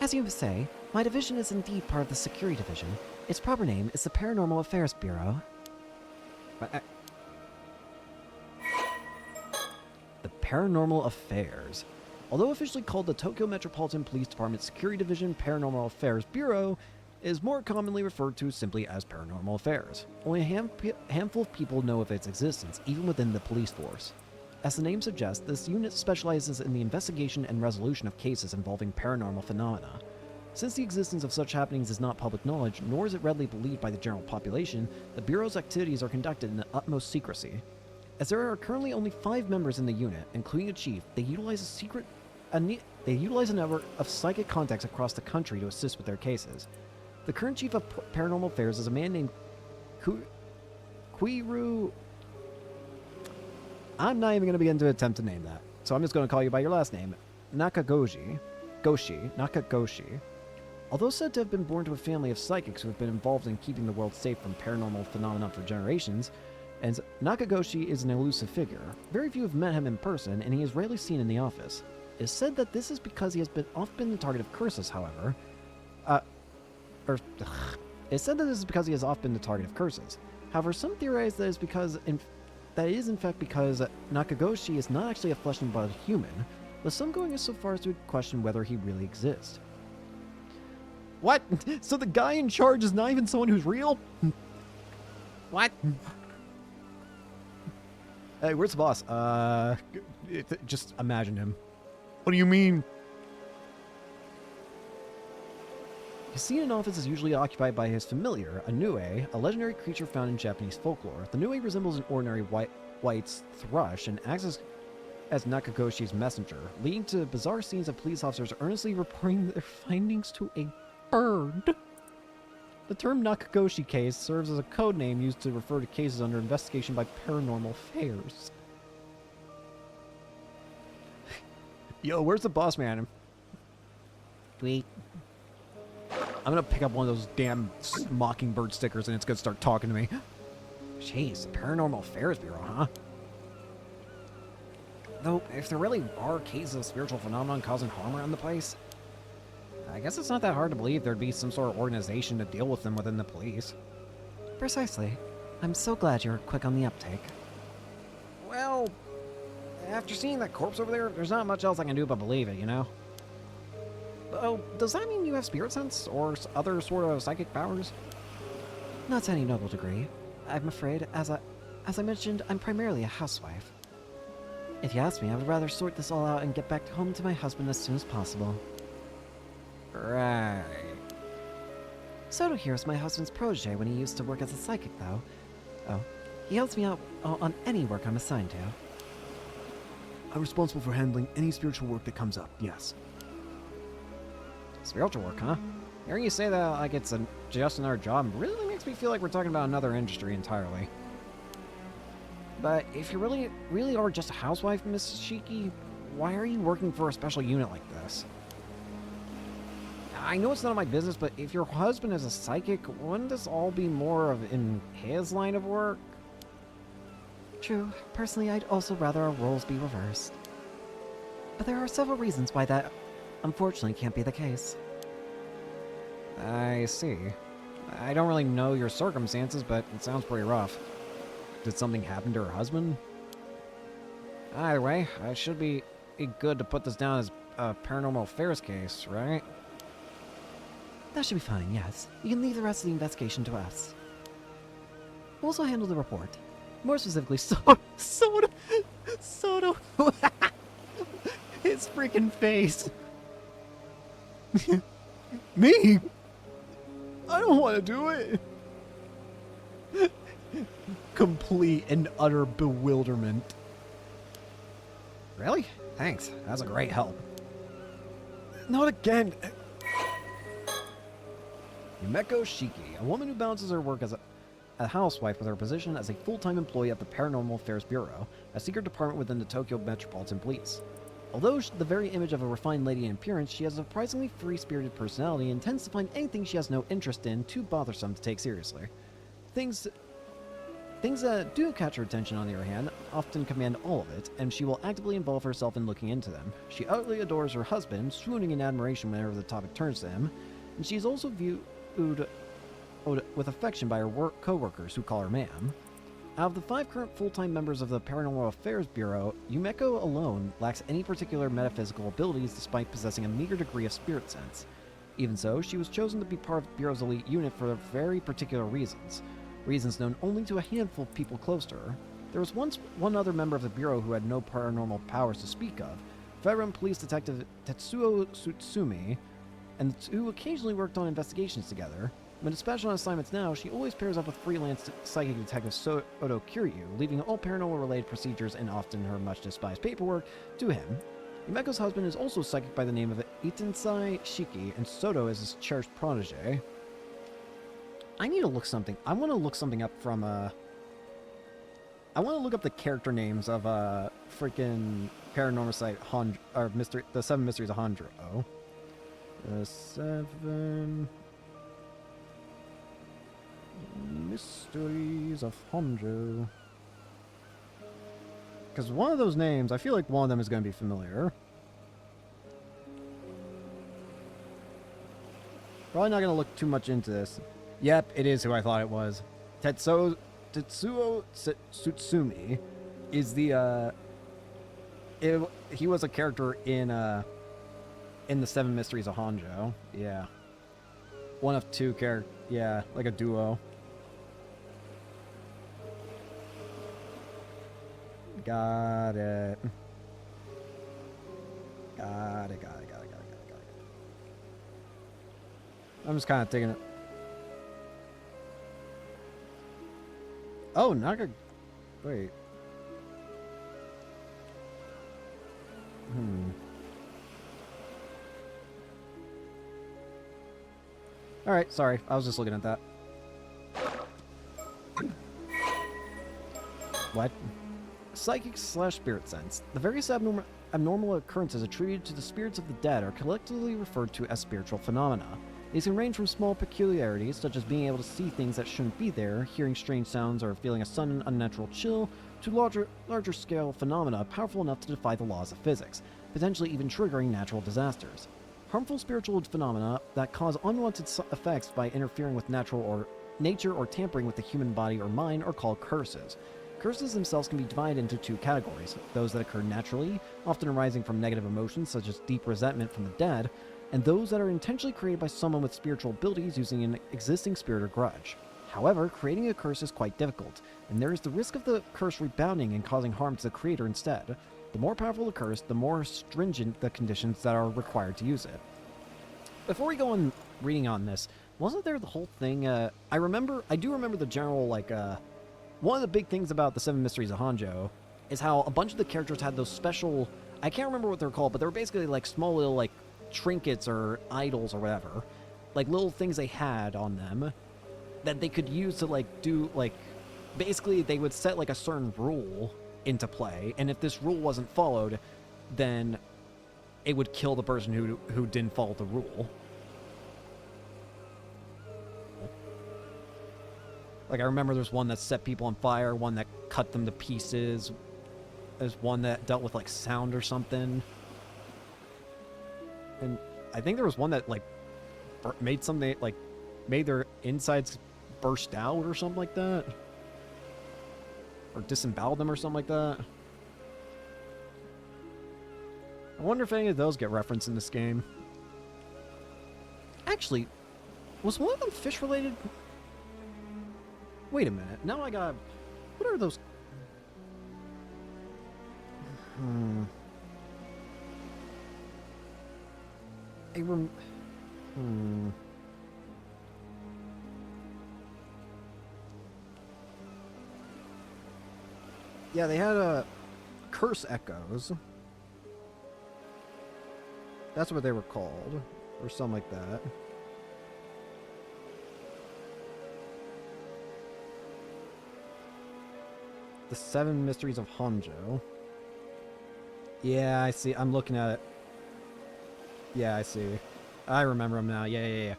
As you say, my division is indeed part of the Security Division. Its proper name is the Paranormal Affairs Bureau. The Paranormal Affairs. Although officially called the Tokyo Metropolitan Police Department Security Division Paranormal Affairs Bureau, it is more commonly referred to simply as Paranormal Affairs. Only a handful of people know of its existence, even within the police force. As the name suggests, this unit specializes in the investigation and resolution of cases involving paranormal phenomena. Since the existence of such happenings is not public knowledge, nor is it readily believed by the general population, the Bureau's activities are conducted in the utmost secrecy. As there are currently only 5 members in the unit, including a chief, they utilize a network of psychic contacts across the country to assist with their cases. The current chief of Paranormal Affairs is a man named Quiru. I'm not even going to begin to attempt to name that, so I'm just going to call you by your last name, Nakagoshi. Nakagoshi. Although said to have been born to a family of psychics who have been involved in keeping the world safe from paranormal phenomena for generations, and Nakagoshi is an elusive figure. Very few have met him in person, and he is rarely seen in the office. It is said that this is because he has often been the target of curses, however. It's said that this is because he has often been the target of curses. However, some theorize that it is in fact because Nakagoshi is not actually a flesh and blood human, with some going so far as to question whether he really exists. What? So the guy in charge is not even someone who's real? What? Hey, where's the boss? Just imagine him. What do you mean? His seat in office is usually occupied by his familiar, a Nue, a legendary creature found in Japanese folklore. The Nue resembles an ordinary white's thrush and acts as Nakagoshi's messenger, leading to bizarre scenes of police officers earnestly reporting their findings to a bird. The term Nakagoshi case serves as a code name used to refer to cases under investigation by paranormal affairs. Yo, where's the boss man? Tweet. I'm gonna pick up one of those damn mockingbird stickers and it's gonna start talking to me. Jeez, the Paranormal Affairs Bureau, huh? Though, if there really are cases of spiritual phenomenon causing harm around the place, I guess it's not that hard to believe there'd be some sort of organization to deal with them within the police. Precisely. I'm so glad you're quick on the uptake. Well, after seeing that corpse over there, there's not much else I can do but believe it, you know? Oh, does that mean you have spirit sense or other sort of psychic powers? Not to any notable degree. I'm afraid, as I mentioned, I'm primarily a housewife. If you ask me, I would rather sort this all out and get back home to my husband as soon as possible. Right. Soto here is my husband's protege when he used to work as a psychic, though. Oh, he helps me out on any work I'm assigned to. I'm responsible for handling any spiritual work that comes up, yes. Spiritual work, huh? Hearing you say that like it's just another job really makes me feel like we're talking about another industry entirely. But if you really are just a housewife, Miss Shiki, why are you working for a special unit like this? I know it's none of my business, but if your husband is a psychic, wouldn't this all be more of in his line of work? True. Personally, I'd also rather our roles be reversed. But there are several reasons why that, unfortunately, can't be the case. I see. I don't really know your circumstances, but it sounds pretty rough. Did something happen to her husband? Either way, it should be good to put this down as a paranormal affairs case, right? That should be fine, yes. You can leave the rest of the investigation to us. We'll also handle the report. More specifically, Soto! His freaking face! Me? I don't want to do it! Complete and utter bewilderment. Really? Thanks. That's a great help. Not again! Yumeko Shiki, a woman who balances her work as a housewife with her position as a full-time employee at the Paranormal Affairs Bureau, a secret department within the Tokyo Metropolitan Police. Although the very image of a refined lady in appearance, she has a surprisingly free-spirited personality and tends to find anything she has no interest in too bothersome to take seriously. Things that do catch her attention, on the other hand, often command all of it, and she will actively involve herself in looking into them. She utterly adores her husband, swooning in admiration whenever the topic turns to him, and she is also viewed with affection by her co-workers, who call her ma'am. Out of the 5 current full-time members of the Paranormal Affairs Bureau, Yumeko alone lacks any particular metaphysical abilities despite possessing a meager degree of spirit sense. Even so, she was chosen to be part of the Bureau's elite unit for very particular reasons known only to a handful of people close to her. There was once one other member of the Bureau who had no paranormal powers to speak of, veteran police detective Tetsuo Tsutsumi, and the two occasionally worked on investigations together. When special on assignments now, she always pairs up with freelance psychic detective Soto Kiryu, leaving all paranormal-related procedures and often her much-despised paperwork to him. Yumeko's husband is also psychic by the name of Itensai Shiki, and Soto is his cherished protege. I need to look something. I want to look something up from, I want to look up the character names of, freaking Paranormasight or the 7 Mysteries of Hondro. The 7... Mysteries of Honjo. Because one of those names, I feel like one of them is going to be familiar. Probably not going to look too much into this. Yep, it is who I thought it was. Tetsuo Tsutsumi is the, he was a character in the 7 Mysteries of Honjo. Yeah. One of 2 characters. Yeah, like a duo. Got it. Got it. I'm just kind of taking it. Oh, Naga. Wait. Alright, sorry. I was just looking at that. What? Psychic / spirit sense. The various abnormal occurrences attributed to the spirits of the dead are collectively referred to as spiritual phenomena. These can range from small peculiarities, such as being able to see things that shouldn't be there, hearing strange sounds, or feeling a sudden unnatural chill, to larger scale phenomena powerful enough to defy the laws of physics, potentially even triggering natural disasters. Harmful spiritual phenomena that cause unwanted effects by interfering with nature or tampering with the human body or mind are called curses. Curses themselves can be divided into two categories: those that occur naturally, often arising from negative emotions such as deep resentment from the dead, and those that are intentionally created by someone with spiritual abilities using an existing spirit or grudge. However, creating a curse is quite difficult, and there is the risk of the curse rebounding and causing harm to the creator instead. The more powerful the curse, the more stringent the conditions that are required to use it. Before we go on reading on this, wasn't there the whole thing, I do remember the general, one of the big things about the Seven Mysteries of Hanjo is how a bunch of the characters had those special, I can't remember what they're called, but they were basically like small little like trinkets or idols or whatever, like little things they had on them that they could use to basically they would set like a certain rule into play, and if this rule wasn't followed, then it would kill the person who didn't follow the rule. Like, I remember there's one that set people on fire, one that cut them to pieces. There's one that dealt with, like, sound or something. And I think there was one that, like, made something, like, made their insides burst out or something like that. Or disemboweled them or something like that. I wonder if any of those get referenced in this game. Actually, was one of them fish-related? Wait a minute. Now I got... What are those... Yeah, they had curse echoes. That's what they were called. Or something like that. The Seven Mysteries of Hanjo. Yeah, I see. I'm looking at it. Yeah, I see. I remember them now. Yeah.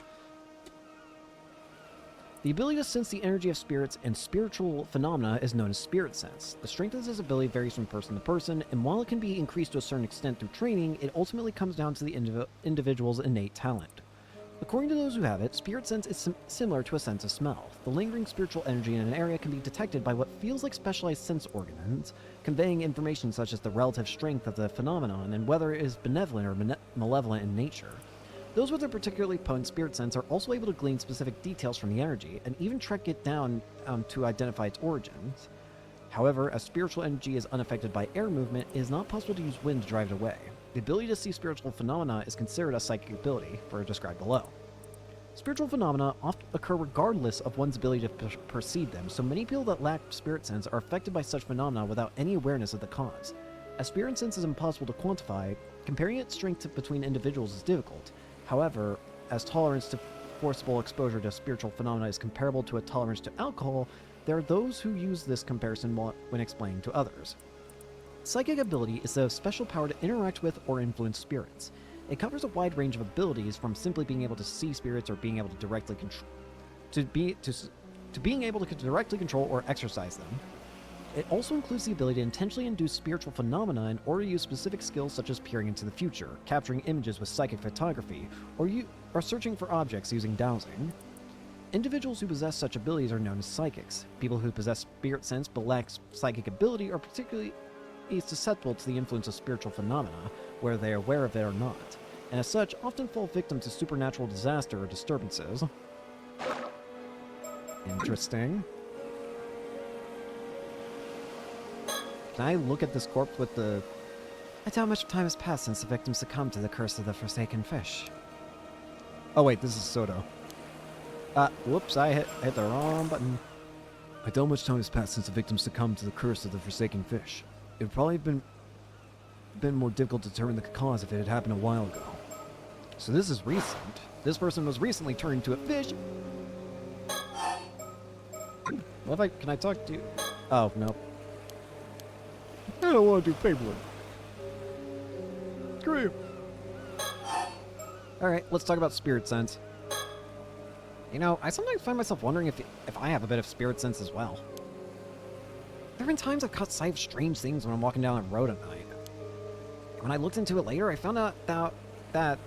The ability to sense the energy of spirits and spiritual phenomena is known as spirit sense. The strength of this ability varies from person to person, and while it can be increased to a certain extent through training, it ultimately comes down to the individual's innate talent. According to those who have it, spirit sense is similar to a sense of smell. The lingering spiritual energy in an area can be detected by what feels like specialized sense organs, conveying information such as the relative strength of the phenomenon and whether it is benevolent or malevolent in nature. Those with a particularly potent spirit sense are also able to glean specific details from the energy, and even track it down to identify its origins. However, as spiritual energy is unaffected by air movement, it is not possible to use wind to drive it away. The ability to see spiritual phenomena is considered a psychic ability, for described below. Spiritual phenomena often occur regardless of one's ability to perceive them, so many people that lack spirit sense are affected by such phenomena without any awareness of the cause. As spirit sense is impossible to quantify, comparing its strength between individuals is difficult. However, as tolerance to forcible exposure to spiritual phenomena is comparable to a tolerance to alcohol, there are those who use this comparison when explaining to others. Psychic ability is the special power to interact with or influence spirits. It covers a wide range of abilities, from simply being able to see spirits or being able to directly being able to directly control or exercise them. It also includes the ability to intentionally induce spiritual phenomena in order to use specific skills such as peering into the future, capturing images with psychic photography, or searching for objects using dowsing. Individuals who possess such abilities are known as psychics. People who possess spirit sense but lack psychic ability are particularly susceptible to the influence of spiritual phenomena, whether they are aware of it or not, and as such often fall victim to supernatural disaster or disturbances. Interesting. Can I look at this corpse with the... I doubt much time has passed since the victim succumbed to the curse of the forsaken fish. Oh wait, this is Soto. Whoops, I hit the wrong button. I doubt much time has passed since the victim succumbed to the curse of the forsaken fish. It would probably have been more difficult to determine the cause if it had happened a while ago. So this is recent. This person was recently turned into a fish. What if can I talk to you? Oh, no. I don't want to do paperwork. Screw you. Alright, let's talk about spirit sense. You know, I sometimes find myself wondering if I have a bit of spirit sense as well. There have been times I've caught sight of strange things when I'm walking down the road at night. When I looked into it later, I found out that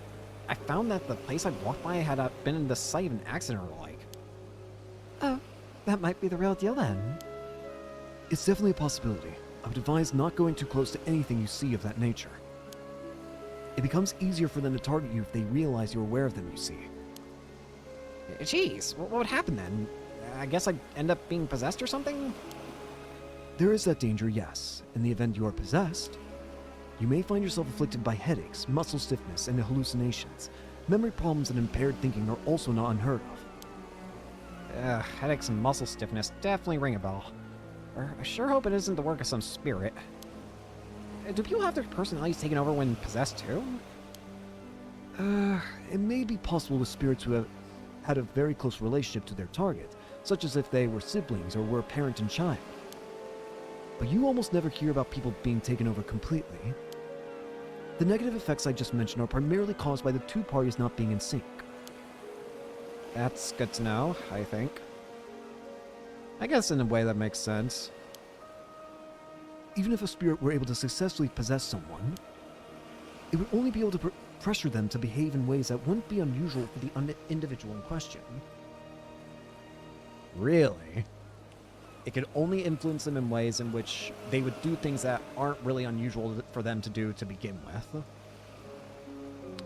the place I'd walked by had been in the site of an accident or the like. Oh, that might be the real deal then. It's definitely a possibility. I would advise not going too close to anything you see of that nature. It becomes easier for them to target you if they realize you're aware of them, you see. Jeez, what would happen then? I guess I'd end up being possessed or something? There is that danger, yes. In the event you are possessed, you may find yourself afflicted by headaches, muscle stiffness, and hallucinations. Memory problems and impaired thinking are also not unheard of. Headaches and muscle stiffness definitely ring a bell. I sure hope it isn't the work of some spirit. Do people have their personalities taken over when possessed too? It may be possible with spirits who have had a very close relationship to their target, such as if they were siblings or were parent and child. But you almost never hear about people being taken over completely. The negative effects I just mentioned are primarily caused by the two parties not being in sync. That's good to know, I think. I guess in a way that makes sense. Even if a spirit were able to successfully possess someone, it would only be able to pressure them to behave in ways that wouldn't be unusual for the individual in question. Really? It could only influence them in ways in which they would do things that aren't really unusual for them to do to begin with.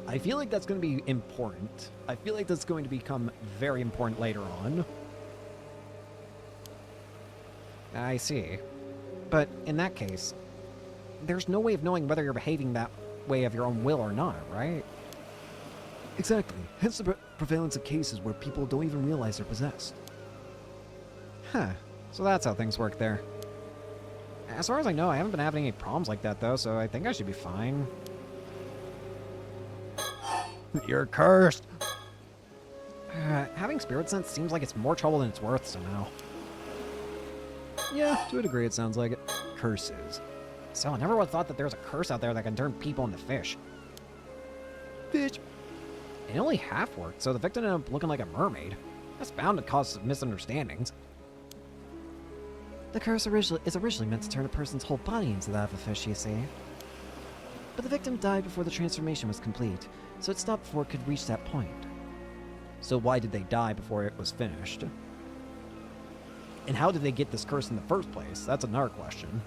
I feel like that's going to be important. I feel like that's going to become very important later on. I see. But in that case, there's no way of knowing whether you're behaving that way of your own will or not, right? Exactly. Hence the prevalence of cases where people don't even realize they're possessed. Huh. So that's how things work there. As far as I know, I haven't been having any problems like that, though, so I think I should be fine. You're cursed! Having spirit sense seems like it's more trouble than it's worth somehow. Yeah, to a degree it sounds like it. Curses. So I never would have thought that there's a curse out there that can turn people into fish. Fish. It only half worked, so the victim ended up looking like a mermaid. That's bound to cause some misunderstandings. The curse is originally meant to turn a person's whole body into that of a fish, you see. But the victim died before the transformation was complete, so it stopped before it could reach that point. So why did they die before it was finished? And how did they get this curse in the first place? That's another question.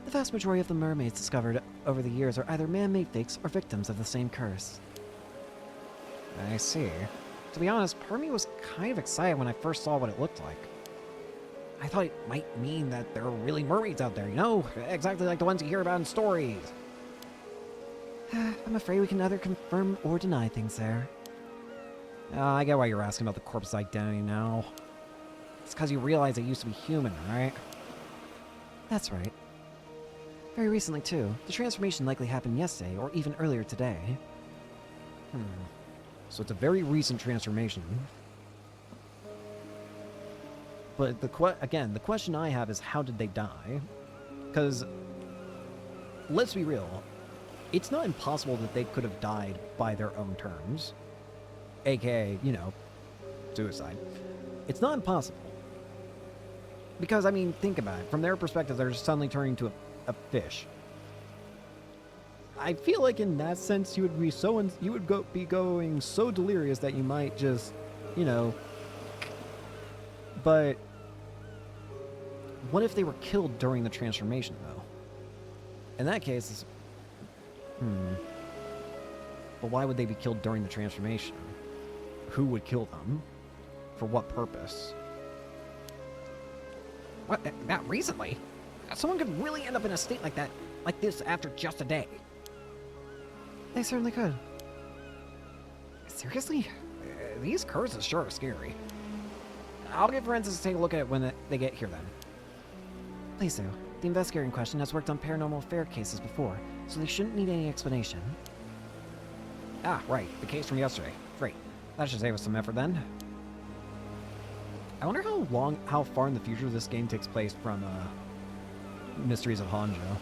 The vast majority of the mermaids discovered over the years are either man-made fakes or victims of the same curse. I see. To be honest, part of me was kind of excited when I first saw what it looked like. I thought it might mean that there are really mermaids out there, you know? Exactly like the ones you hear about in stories. I'm afraid we can neither confirm or deny things there. I get why you're asking about the corpse's identity now. It's because you realize it used to be human, right? That's right. Very recently, too. The transformation likely happened yesterday or even earlier today. So it's a very recent transformation. But again, the question I have is how did they die? Because, let's be real, it's not impossible that they could have died by their own terms. AKA, you know, suicide. It's not impossible. Because, I mean, think about it. From their perspective, they're just suddenly turning into a fish. I feel like in that sense, you would be going so delirious that you might just, you know. But what if they were killed during the transformation, though? In that case, but why would they be killed during the transformation? Who would kill them? For what purpose? What? Not recently? Someone could really end up in a state like that, like this, after just a day. They certainly could. Seriously? These curses sure are scary. I'll get forensics to take a look at it when they get here then. Please do. The investigator in question has worked on paranormal affair cases before, so they shouldn't need any explanation. Ah, right. The case from yesterday. Great. That should save us some effort then. I wonder how far in the future this game takes place from Mysteries of Hanjo.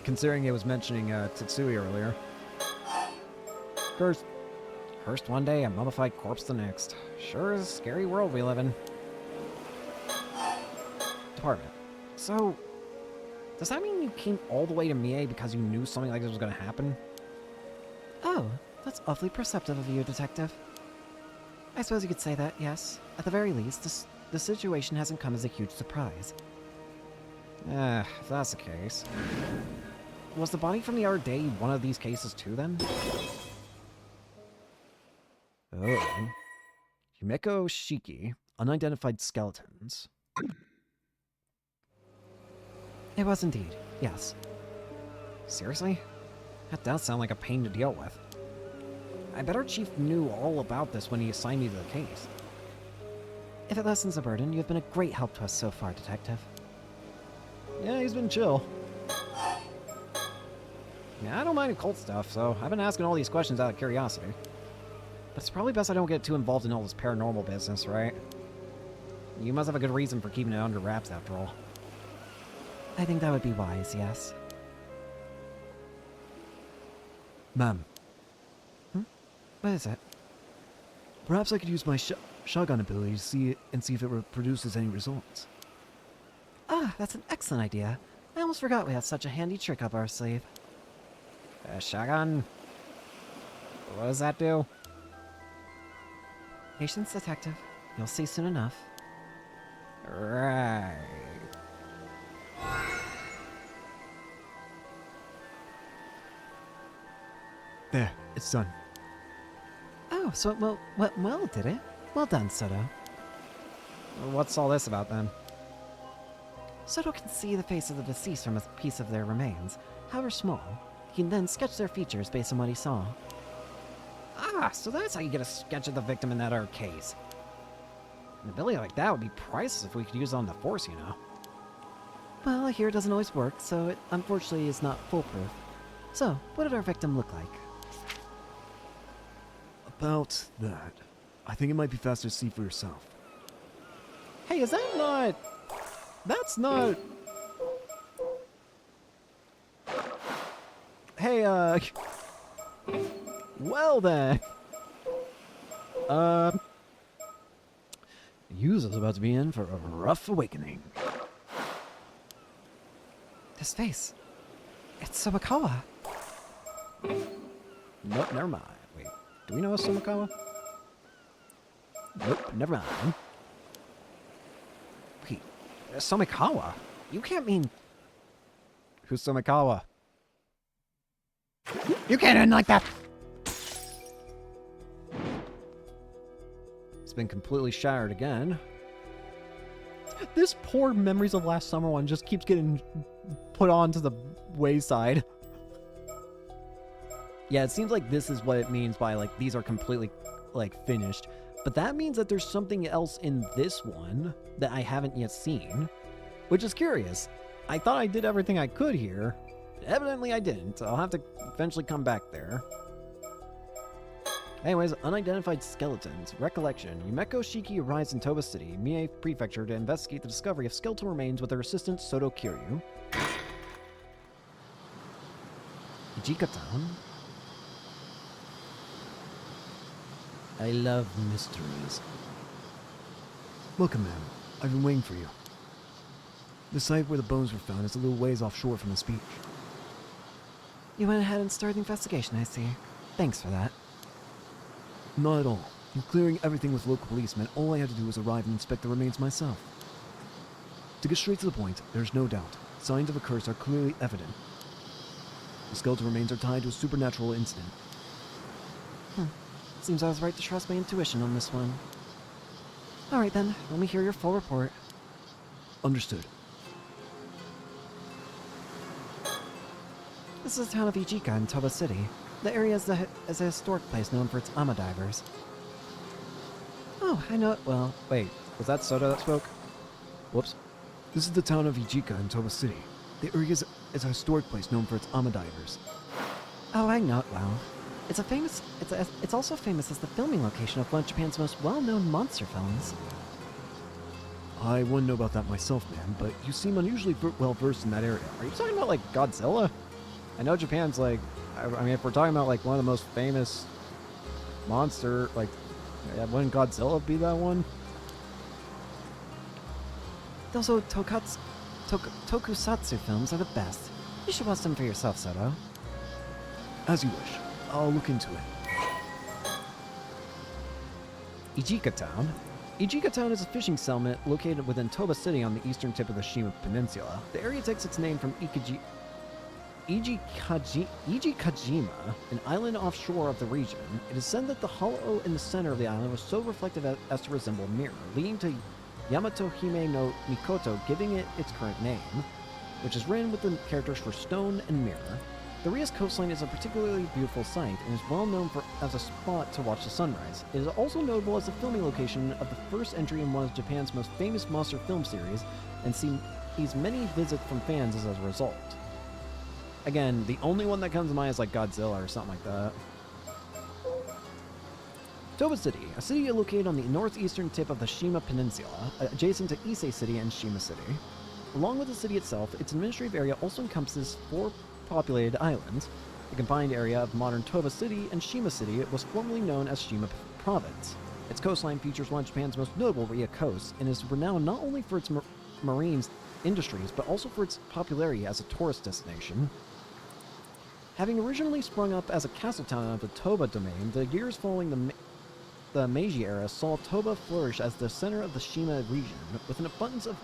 Considering it was mentioning Tsutsui earlier. Cursed one day, a mummified corpse the next. Sure is a scary world we live in. Department. So, does that mean you came all the way to Mie because you knew something like this was going to happen? Oh, that's awfully perceptive of you, Detective. I suppose you could say that, yes. At the very least, the situation hasn't come as a huge surprise. If that's the case. Was the body from the other day one of these cases too, then? Oh. Himeko Shiki, unidentified skeletons. It was indeed, yes. Seriously? That does sound like a pain to deal with. I bet our chief knew all about this when he assigned me to the case. If it lessens the burden, you have been a great help to us so far, Detective. Yeah, he's been chill. Yeah, I don't mind occult stuff, so I've been asking all these questions out of curiosity. But it's probably best I don't get too involved in all this paranormal business, right? You must have a good reason for keeping it under wraps after all. I think that would be wise, yes. Ma'am, What is it? perhaps I could use my shotgun ability to see if it produces any results. Ah, that's an excellent idea. I almost forgot we had such a handy trick up our sleeve. Shotgun? What does that do? Patience, Detective. You'll see soon enough. Right. There, it's done. Oh, so it went well, did it? Well done, Soto. What's all this about then? Soto can see the face of the deceased from a piece of their remains, however small. He can then sketch their features based on what he saw. Ah, so that's how you get a sketch of the victim in that other case. An ability like that would be priceless if we could use it on the force, you know. Well, I hear it doesn't always work, so it unfortunately is not foolproof. So, what did our victim look like? About that. I think it might be faster to see for yourself. Hey, is that not... That's not... Hey, well then. User's about to be in for a rough awakening. This face. It's Somikawa. Nope, never mind. Wait, do we know a Somikawa? Nope, never mind. Wait, Somikawa? You can't mean... Who's Somikawa? You can't end like that! It's been completely shattered again. This poor Memories of Last Summer one just keeps getting put onto the wayside. Yeah, it seems like this is what it means by, like, these are completely, like, finished. But that means that there's something else in this one that I haven't yet seen, which is curious. I thought I did everything I could here. Evidently I didn't. I'll have to eventually come back there. Anyways, unidentified skeletons. Recollection. Yumeko Shiki arrives in Toba City, Mie Prefecture, to investigate the discovery of skeletal remains with her assistant Soto Kiryu. Ijika-tan. I love mysteries. Welcome, ma'am. I've been waiting for you. The site where the bones were found is a little ways offshore from this beach. You went ahead and started the investigation, I see. Thanks for that. Not at all. In clearing everything with local policemen, all I had to do was arrive and inspect the remains myself. To get straight to the point, there's no doubt. Signs of a curse are clearly evident. The skeletal remains are tied to a supernatural incident. Seems I was right to trust my intuition on this one. Alright then, let me hear your full report. Understood. This is the town of Ijika in Toba City. The area is a historic place known for its ama divers. Oh, I know it well. Wait, was that Soda that spoke? Whoops. This is the town of Ijika in Toba City. The area is a historic place known for its ama divers. Oh, I know it well. It's also famous as the filming location of one of Japan's most well-known monster films. I wouldn't know about that myself, man, but you seem unusually well versed in that area. Are you talking about, like, Godzilla? I know Japan's, like, I mean, if we're talking about, like, one of the most famous monster, like, wouldn't Godzilla be that one? Those old tokusatsu films are the best. You should watch them for yourself, Soto. As you wish. I'll look into it. Ijika Town? Ijika Town is a fishing settlement located within Toba City on the eastern tip of the Shima Peninsula. The area takes its name from Ijikajima, an island offshore of the region. It is said that the hollow in the center of the island was so reflective as to resemble a mirror, leading to Yamato Hime no Mikoto giving it its current name, which is written with the characters for stone and mirror. The Rias coastline is a particularly beautiful sight and is well known as a spot to watch the sunrise. It is also notable as the filming location of the first entry in one of Japan's most famous monster film series, and sees many visits from fans as a result. Again, the only one that comes to mind is like Godzilla or something like that. Toba City, a city located on the northeastern tip of the Shima Peninsula, adjacent to Ise City and Shima City. Along with the city itself, its administrative area also encompasses 4 populated islands. The combined area of modern Toba City and Shima City was formerly known as Shima Province. Its coastline features one of Japan's most notable Ria coasts and is renowned not only for its marine industries, but also for its popularity as a tourist destination. Having originally sprung up as a castle town of the Toba domain, the years following the Meiji era saw Toba flourish as the center of the Shima region. With an abundance of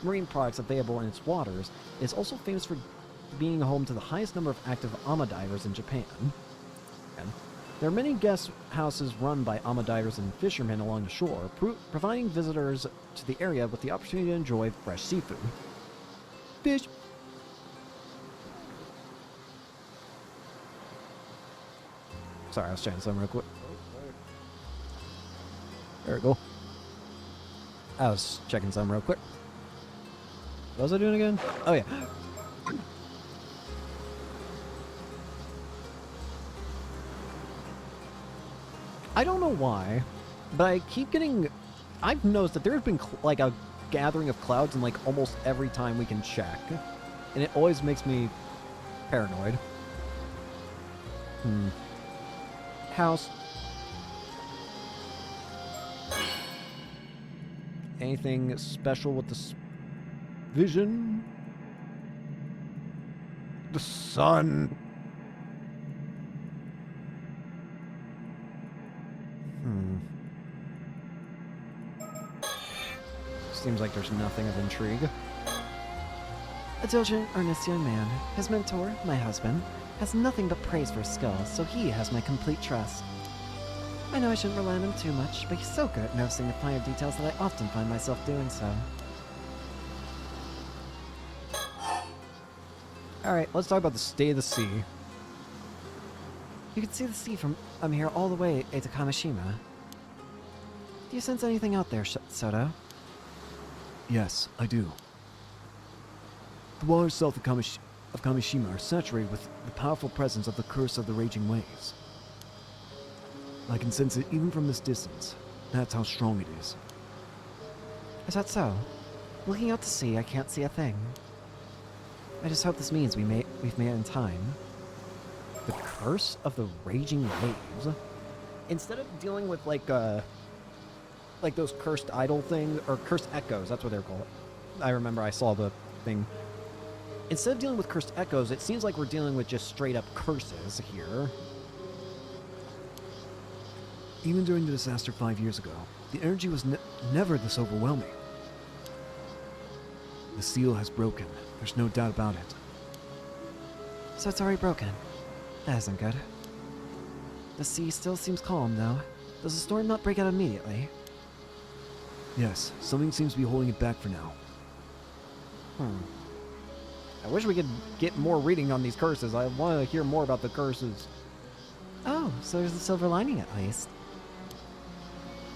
marine products available in its waters, it is also famous for being home to the highest number of active ama divers in Japan. And there are many guest houses run by ama divers and fishermen along the shore, providing visitors to the area with the opportunity to enjoy fresh seafood. Fish. Sorry, I was checking something real quick. There we go. I was checking something real quick. What was I doing again? Oh, yeah. I don't know why, but I keep getting... I've noticed that there's been like a gathering of clouds in like almost every time we can check. And it always makes me paranoid. House. Anything special with this vision? The sun. Seems like there's nothing of intrigue. A diligent, earnest young man. His mentor, my husband, has nothing but praise for his skills, so he has my complete trust. I know I shouldn't rely on him too much, but he's so good at noticing the finer details that I often find myself doing so. Alright, let's talk about the state of the sea. You can see the sea from here all the way to Kamishima. Do you sense anything out there, Soto? Yes, I do. The waters south of Kamishima are saturated with the powerful presence of the curse of the raging waves. I can sense it even from this distance. That's how strong it is. Is that so? Looking out to sea, I can't see a thing. I just hope this means we've made it in time. The curse of the raging waves? Instead of dealing with like those cursed idol things, or cursed echoes, that's what they're called. I remember I saw the thing. Instead of dealing with cursed echoes, it seems like we're dealing with just straight up curses here. Even during the disaster 5 years ago, the energy was never this overwhelming. The seal has broken. There's no doubt about it. So it's already broken. That isn't good. The sea still seems calm, though. Does the storm not break out immediately? Yes, something seems to be holding it back for now. I wish we could get more reading on these curses. I want to hear more about the curses. Oh, so there's a silver lining at least.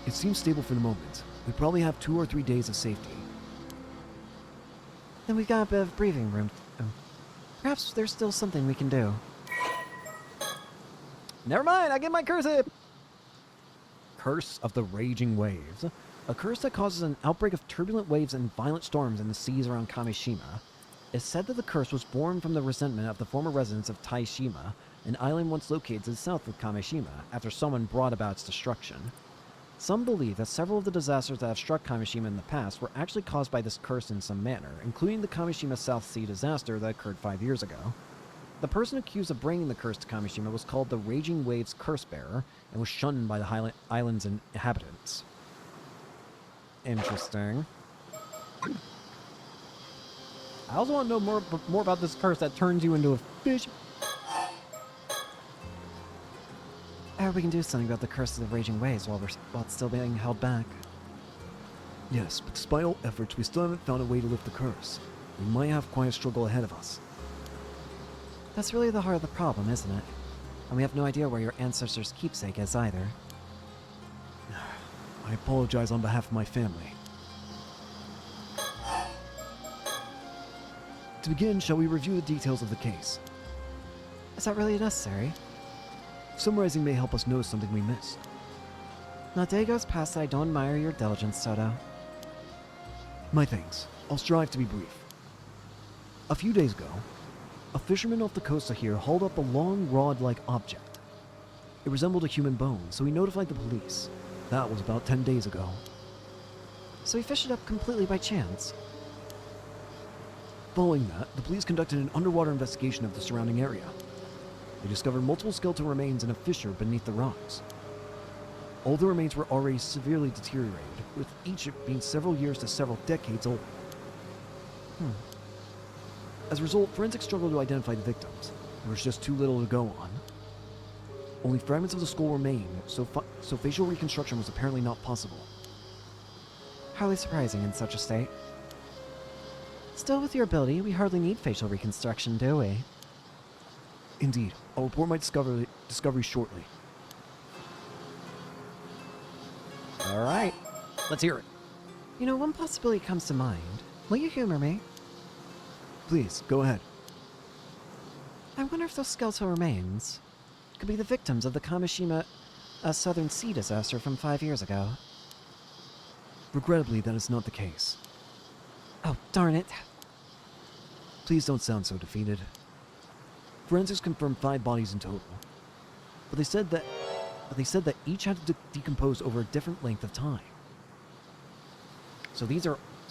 It seems stable for the moment. We probably have 2 or 3 days of safety. Then we've got a bit of breathing room. Perhaps there's still something we can do. Never mind, I get my curse hit! Curse of the Raging Waves. A curse that causes an outbreak of turbulent waves and violent storms in the seas around Kamishima. It's said that the curse was born from the resentment of the former residents of Taishima, an island once located to the south of Kamishima, after someone brought about its destruction. Some believe that several of the disasters that have struck Kamishima in the past were actually caused by this curse in some manner, including the Kamishima South Sea disaster that occurred 5 years ago. The person accused of bringing the curse to Kamishima was called the Raging Waves Curse Bearer and was shunned by the island's inhabitants. Interesting. I also want to know more about this curse that turns you into a fish. Or we can do something about the curse of the raging waves while it's still being held back. Yes, but despite all efforts, we still haven't found a way to lift the curse. We might have quite a struggle ahead of us. That's really the heart of the problem, isn't it? And we have no idea where your ancestors' keepsake is either. I apologize on behalf of my family. To begin, shall we review the details of the case? Is that really necessary? Summarizing may help us notice something we missed. Not a day goes past that I don't admire your diligence, Soto. My thanks. I'll strive to be brief. A few days ago, a fisherman off the coast of here hauled up a long rod-like object. It resembled a human bone, so he notified the police. That was about 10 days ago. So he fished it up completely by chance. Following that, the police conducted an underwater investigation of the surrounding area. They discovered multiple skeletal remains in a fissure beneath the rocks. All the remains were already severely deteriorated, with each being several years to several decades old. As a result, forensics struggled to identify the victims. There was just too little to go on. Only fragments of the skull remained, so facial reconstruction was apparently not possible. Hardly surprising in such a state. Still, with your ability, we hardly need facial reconstruction, do we? Indeed, I'll report my discovery shortly. Alright, let's hear it. You know, one possibility comes to mind. Will you humor me? Please, go ahead. I wonder if those skeletal remains could be the victims of the Kamishima Southern Sea disaster from 5 years ago. Regrettably, that is not the case. Oh, darn it. Please don't sound so defeated. Forensics confirmed 5 bodies in total, but they said that each had to decompose over a different length of time. So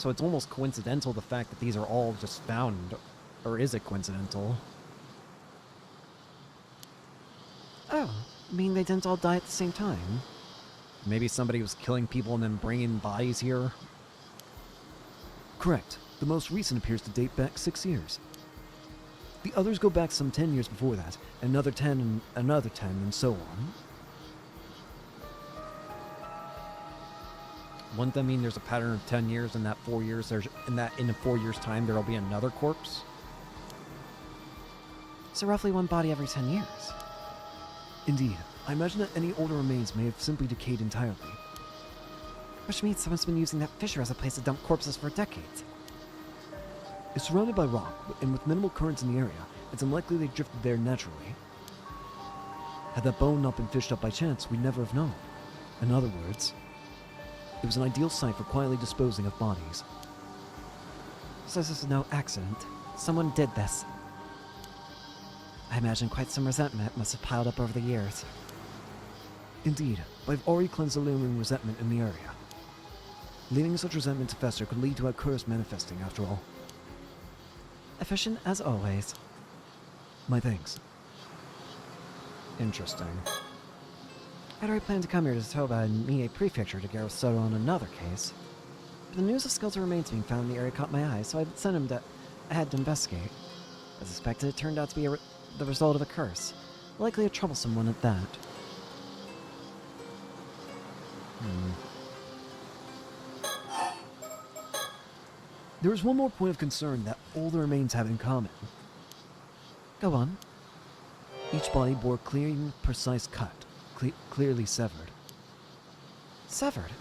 it's almost coincidental the fact that these are all just found, or is it coincidental? Oh, you mean they didn't all die at the same time? Maybe somebody was killing people and then bringing bodies here? Correct. The most recent appears to date back 6 years. The others go back some 10 years before that, another 10 and another 10 and so on. Wouldn't that mean there's a pattern of 10 years and that 4 years in 4 years time there'll be another corpse? So roughly one body every 10 years. Indeed. I imagine that any older remains may have simply decayed entirely. Which means someone's been using that fissure as a place to dump corpses for decades. It's surrounded by rock, and with minimal currents in the area, it's unlikely they drifted there naturally. Had that bone not been fished up by chance, we'd never have known. In other words, it was an ideal site for quietly disposing of bodies. So this is no accident. Someone did this. I imagine quite some resentment must have piled up over the years. Indeed, but I've already cleansed the lingering resentment in the area. Leaving such resentment to fester could lead to a curse manifesting, after all. Efficient as always. My thanks. Interesting. I'd already planned to come here to Toba and meet a prefecture to get with Soto on another case. But the news of skeletal remains being found in the area caught my eye, so I sent him ahead to investigate. As suspected, it turned out to be the result of a curse. Likely a troublesome one at that. There is one more point of concern that all the remains have in common. Go on. Each body bore a clean, precise cut, clearly severed. Severed?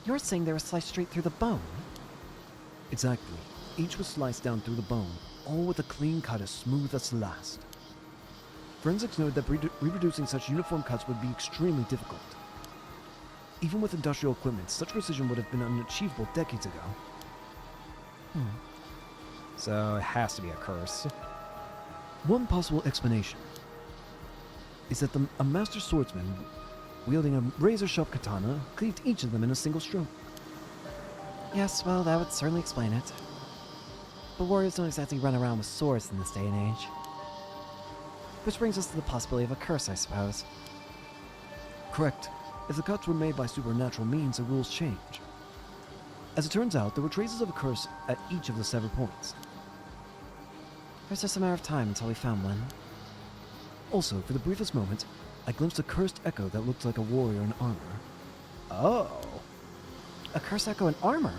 You're saying they were sliced straight through the bone? Exactly. Each was sliced down through the bone, all with a clean cut as smooth as the last. Forensics noted that reproducing such uniform cuts would be extremely difficult. Even with industrial equipment, such precision would have been unachievable decades ago. So it has to be a curse. One possible explanation is that a master swordsman, wielding a razor-sharp katana, cleaved each of them in a single stroke. Yes, well, that would certainly explain it. But warriors don't exactly run around with swords in this day and age. Which brings us to the possibility of a curse, I suppose. Correct. If the cuts were made by supernatural means, the rules change. As it turns out, there were traces of a curse at each of the severed points. It was just a matter of time until we found one. Also, for the briefest moment, I glimpsed a cursed echo that looked like a warrior in armor. Oh. A curse echo in armor?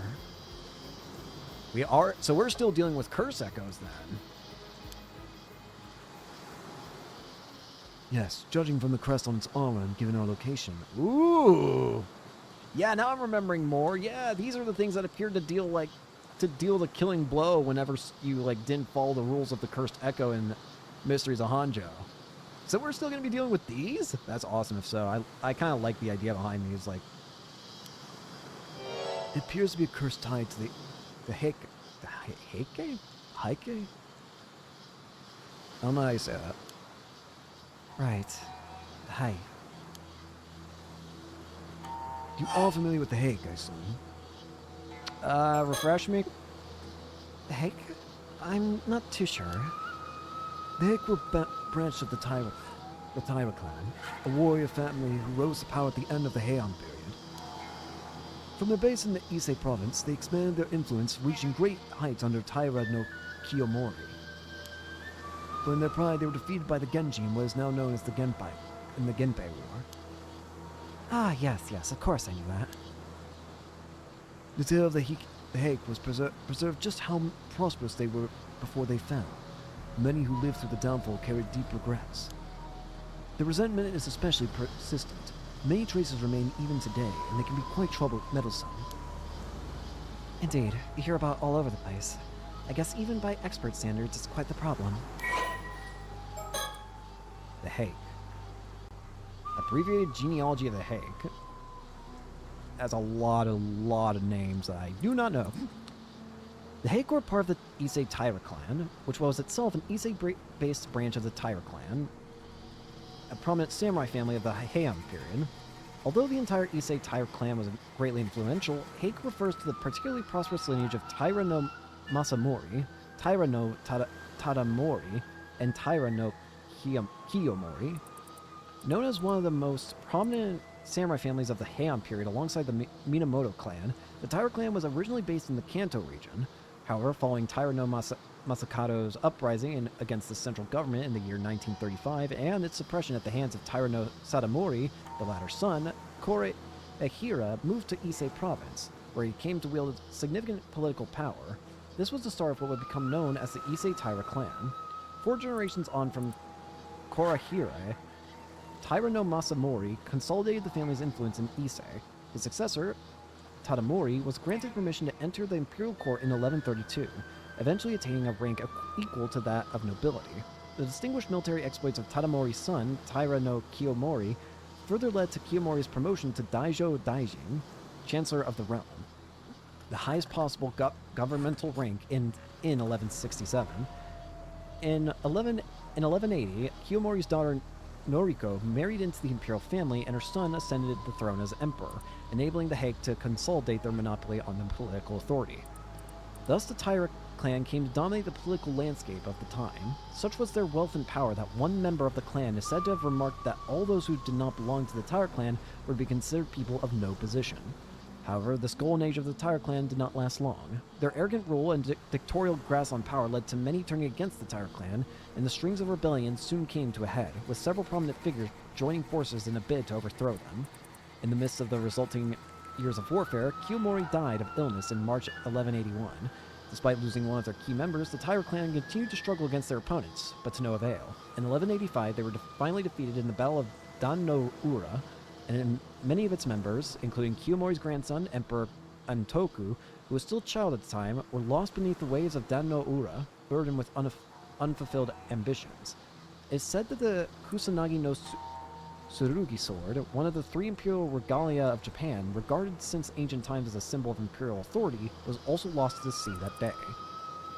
So we're still dealing with curse echoes then. Yes, judging from the crest on its armor and given our location. Ooh. Yeah, now I'm remembering more. Yeah, these are the things that appeared to deal the killing blow whenever you didn't follow the rules of the cursed echo in Mysteries of Hanjo. So we're still going to be dealing with these? That's awesome if so. I kind of like the idea behind these. It appears to be a curse tied to the Heike? Heike? I don't know how you say that. Right. Hi. You are familiar with the Heike, I assume? Refresh me? The Heike? I'm not too sure. The Heike were branched of the Taira clan, a warrior family who rose to power at the end of the Heian period. From their base in the Ise province, they expanded their influence, reaching great heights under Taira no Kiyomori. But in their pride, they were defeated by the Genji in what is now known as the Genpei, in the Genpei War. Ah, yes, of course I knew that. The tale of the Heike was preserved just how prosperous they were before they fell. Many who lived through the downfall carried deep regrets. The resentment is especially persistent. Many traces remain even today, and they can be quite meddlesome. Indeed, you hear about all over the place. I guess even by expert standards, it's quite the problem. The Heike. Abbreviated genealogy of the Heike. Has a lot of names that I do not know. The Heike were part of the Ise Taira clan, which was itself an Ise-based branch of the Taira clan, a prominent samurai family of the Heian period. Although the entire Ise Taira clan was greatly influential, Heike refers to the particularly prosperous lineage of Taira no Masamori, Taira no Tadamori, and Taira no Kiyomori. Known as one of the most prominent samurai families of the Heian period alongside the Minamoto clan, the Taira clan was originally based in the Kanto region. However, following Taira no Masakato's uprising against the central government in the year 1935 and its suppression at the hands of Taira no Sadamori, the latter's son, Kore Ehira moved to Ise province, where he came to wield significant political power. This was the start of what would become known as the Ise Taira clan. 4 generations on from Korahira, Taira no Masamori consolidated the family's influence in Ise. His successor, Tadamori, was granted permission to enter the imperial court in 1132, eventually attaining a rank equal to that of nobility. The distinguished military exploits of Tadamori's son, Taira no Kiyomori, further led to Kiyomori's promotion to Daijo Daijin, Chancellor of the Realm, the highest possible governmental rank in 1167. In 1180, Kiyomori's daughter Noriko married into the imperial family, and her son ascended the throne as emperor, enabling the Heike to consolidate their monopoly on the political authority. Thus, the Taira clan came to dominate the political landscape of the time. Such was their wealth and power that one member of the clan is said to have remarked that all those who did not belong to the Taira clan were to be considered people of no position. However, this golden age of the Taira clan did not last long. Their arrogant rule and dictatorial grasp on power led to many turning against the Taira clan, and the strings of rebellion soon came to a head, with several prominent figures joining forces in a bid to overthrow them. In the midst of the resulting years of warfare, Kiyomori died of illness in March 1181. Despite losing one of their key members, the Tyre clan continued to struggle against their opponents, but to no avail. In 1185, they were finally defeated in the Battle of Dan no Ura, and many of its members, including Kiyomori's grandson, Emperor Antoku, who was still a child at the time, were lost beneath the waves of Dan no Ura, burdened with unfulfilled ambitions. It is said that the Kusanagi no Tsurugi sword, one of the 3 imperial regalia of Japan, regarded since ancient times as a symbol of imperial authority, was also lost to the sea that day.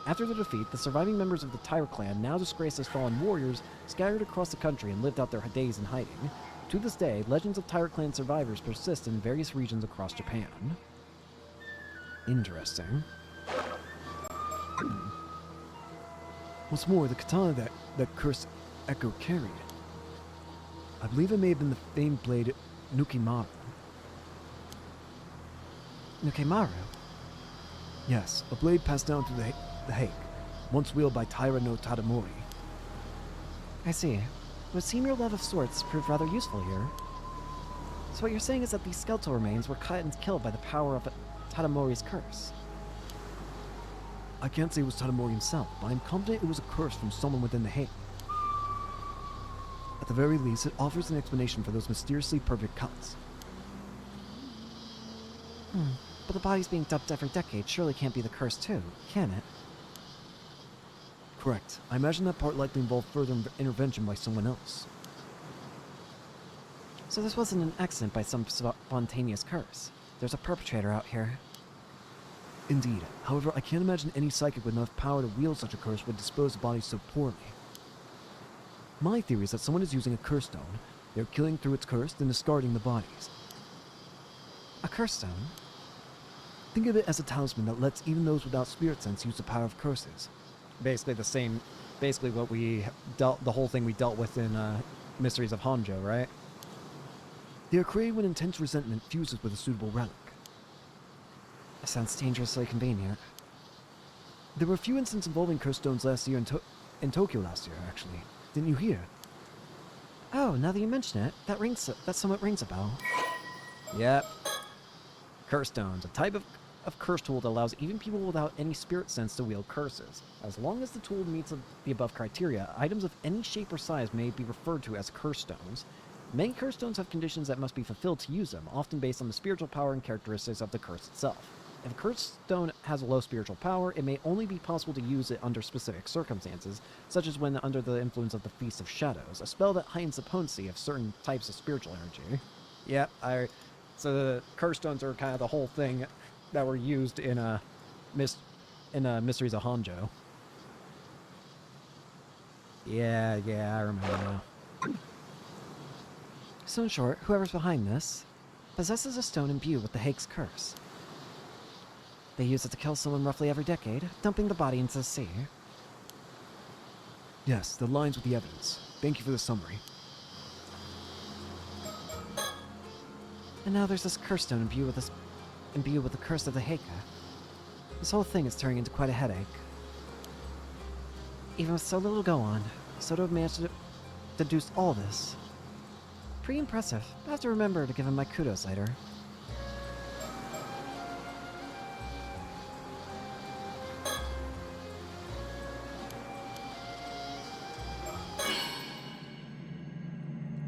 After the defeat, the surviving members of the Tyre clan, now disgraced as fallen warriors, scattered across the country and lived out their days in hiding. To this day, legends of Tyre clan survivors persist in various regions across Japan. Interesting. What's more, the katana that cursed Echo carried, I believe it may have been the famed blade Nukimaru. Nukemaru? Yes, a blade passed down through the Hake, once wielded by Taira no Tadamori. I see. It would seem your love of swords proved rather useful here. So what you're saying is that these skeletal remains were cut and killed by the power of Tadamori's curse. I can't say it was Tadamori himself, but I'm confident it was a curse from someone within the Hake. At the very least, it offers an explanation for those mysteriously perfect cuts. But the bodies being dumped every decade surely can't be the curse too, can it? Correct. I imagine that part likely involved further intervention by someone else. So this wasn't an accident by some spontaneous curse. There's a perpetrator out here. Indeed. However, I can't imagine any psychic with enough power to wield such a curse would dispose of bodies so poorly. My theory is that someone is using a curse stone. They're killing through its curse, then discarding the bodies. A curse stone? Think of it as a talisman that lets even those without spirit sense use the power of curses. Basically what the whole thing we dealt with in Mysteries of Honjo, right? They are created when intense resentment fuses with a suitable relic. That sounds dangerously convenient. There were a few incidents involving curse stones last year in Tokyo last year, actually. Didn't you hear? Oh, now that you mention it, that somewhat rings a bell. Yep. Curse stones, a type of curse tool that allows even people without any spirit sense to wield curses. As long as the tool meets the above criteria, items of any shape or size may be referred to as curse stones. Many curse stones have conditions that must be fulfilled to use them, often based on the spiritual power and characteristics of the curse itself. If a curse stone has a low spiritual power, it may only be possible to use it under specific circumstances, such as when under the influence of the Feast of Shadows, a spell that heightens the potency of certain types of spiritual energy. Yep, so the curse stones are kind of the whole thing that were used in Mysteries of Honjo. Yeah, I remember now. So in short, whoever's behind this possesses a stone imbued with the Hake's curse. They use it to kill someone roughly every decade, dumping the body into the sea. Yes, that aligns with the evidence. Thank you for the summary. And now there's this curse stone imbued with the curse of the Heike. This whole thing is turning into quite a headache. Even with so little to go on, so to have managed to deduce all this. Pretty impressive. I have to remember to give him my kudos later.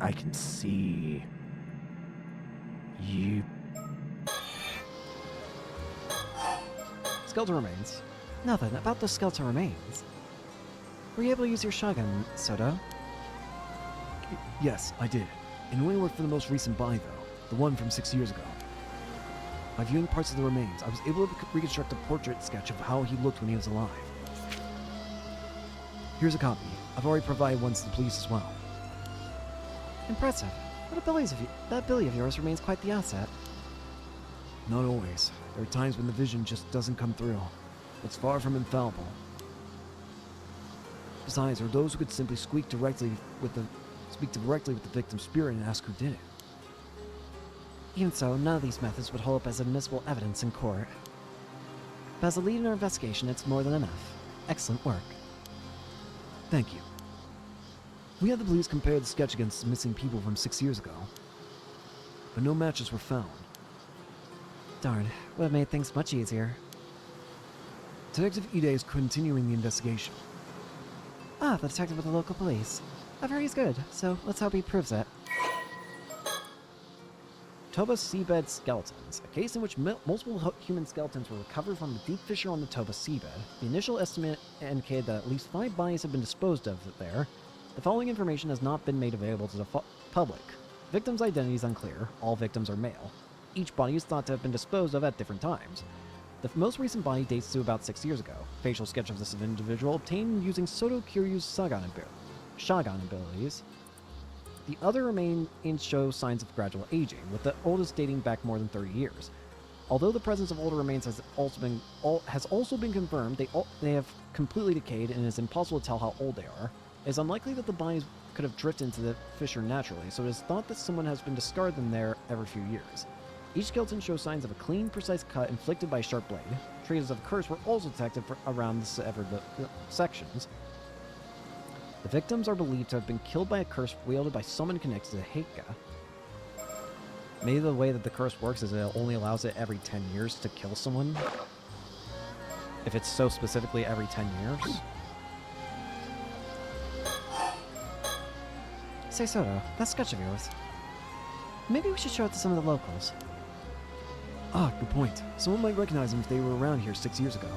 I can see you. Skeletal remains. Nothing about the skeletal remains. Were you able to use your shotgun, Soto? Yes, I did. It only worked for the most recent buy, though. The one from 6 years ago. By viewing parts of the remains, I was able to reconstruct a portrait sketch of how he looked when he was alive. Here's a copy. I've already provided one to the police as well. Impressive. That ability of yours remains quite the asset. Not always. There are times when the vision just doesn't come through. It's far from infallible. Besides, there are those who could simply speak directly with the victim's spirit and ask who did it. Even so, none of these methods would hold up as admissible evidence in court. But as a lead in our investigation, it's more than enough. Excellent work. Thank you. We had the police compare the sketch against missing people from 6 years ago, but no matches were found. Darn, would have made things much easier. Detective Ide is continuing the investigation. Ah, the detective with the local police. I've heard he's good, so let's hope he proves it. Toba seabed skeletons, a case in which multiple human skeletons were recovered from a deep fissure on the Toba seabed. The initial estimate indicated that at least 5 bodies have been disposed of there. The following information has not been made available to the public. Victims' identity is unclear. All victims are male. Each body is thought to have been disposed of at different times. The most recent body dates to about 6 years ago. Facial sketch of this individual obtained using Soto Kiryu's Shagan abilities. The other remains show signs of gradual aging, with the oldest dating back more than 30 years. Although the presence of older remains has also been confirmed, they have completely decayed and it is impossible to tell how old they are. It is unlikely that the bodies could have drifted into the fissure naturally, so it is thought that someone has been discarded them there every few years. Each skeleton shows signs of a clean, precise cut inflicted by a sharp blade. Traces of a curse were also detected around the severed sections. The victims are believed to have been killed by a curse wielded by someone connected to Heika. Maybe the way that the curse works is it only allows it every 10 years to kill someone. If it's so specifically every 10 years. Say, Soto, that sketch of yours. Maybe we should show it to some of the locals. Ah, good point. Someone might recognize them if they were around here 6 years ago.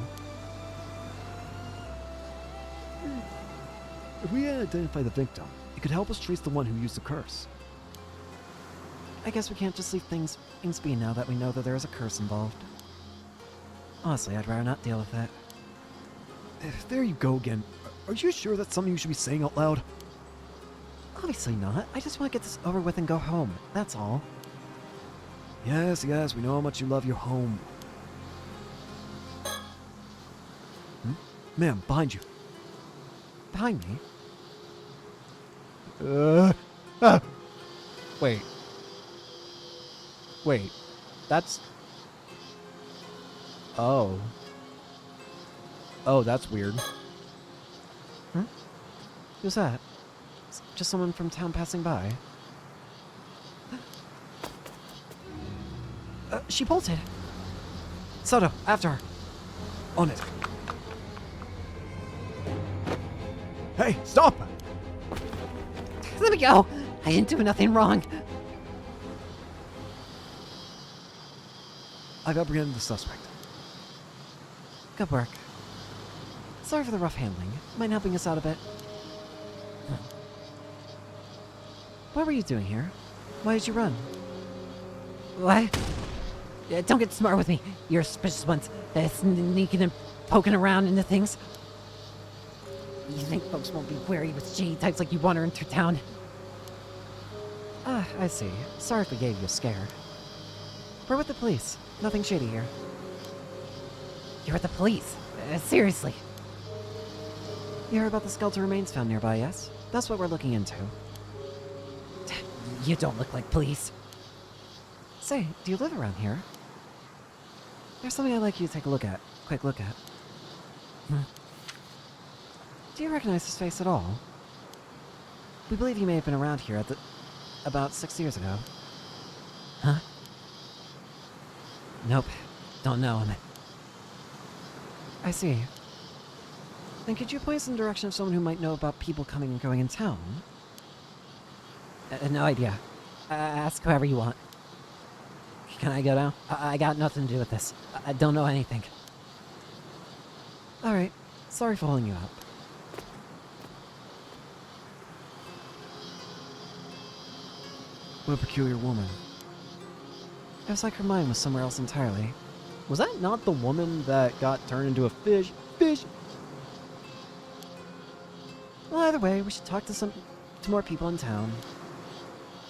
If we identify the victim, it could help us trace the one who used the curse. I guess we can't just leave things be now that we know that there is a curse involved. Honestly, I'd rather not deal with that. There you go again. Are you sure that's something you should be saying out loud? Obviously not. I just want to get this over with and go home. That's all. Yes, yes, we know how much you love your home. Ma'am, behind you. Behind me? Wait. Wait. That's... Oh. Oh, that's weird. Who's that? Just someone from town passing by. She bolted. Soto, after her. On it. Hey, stop! Let me go! I didn't do nothing wrong. I've apprehended the suspect. Good work. Sorry for the rough handling. Mind helping us out a bit? What were you doing here? Why did you run? What? Don't get smart with me. You're suspicious ones. Sneaking and poking around into things. You think folks won't be wary with shady types like you wandering through town? Ah, I see. Sorry if we gave you a scare. We're with the police. Nothing shady here. You're with the police? Seriously? You heard about the skeletal remains found nearby, yes? That's what we're looking into. You don't look like police. Say, do you live around here? There's something I'd like you to take a look at. Quick look at. Do you recognize his face at all? We believe he may have been around here about 6 years ago. Huh? Nope. Don't know him. I see. Then could you point us in the direction of someone who might know about people coming and going in town? No idea. Ask whoever you want. Can I go now? I got nothing to do with this. I don't know anything. Alright. Sorry for holding you up. What a peculiar woman. It was like her mind was somewhere else entirely. Was that not the woman that got turned into a fish? Fish! Well, either way, we should talk to more people in town.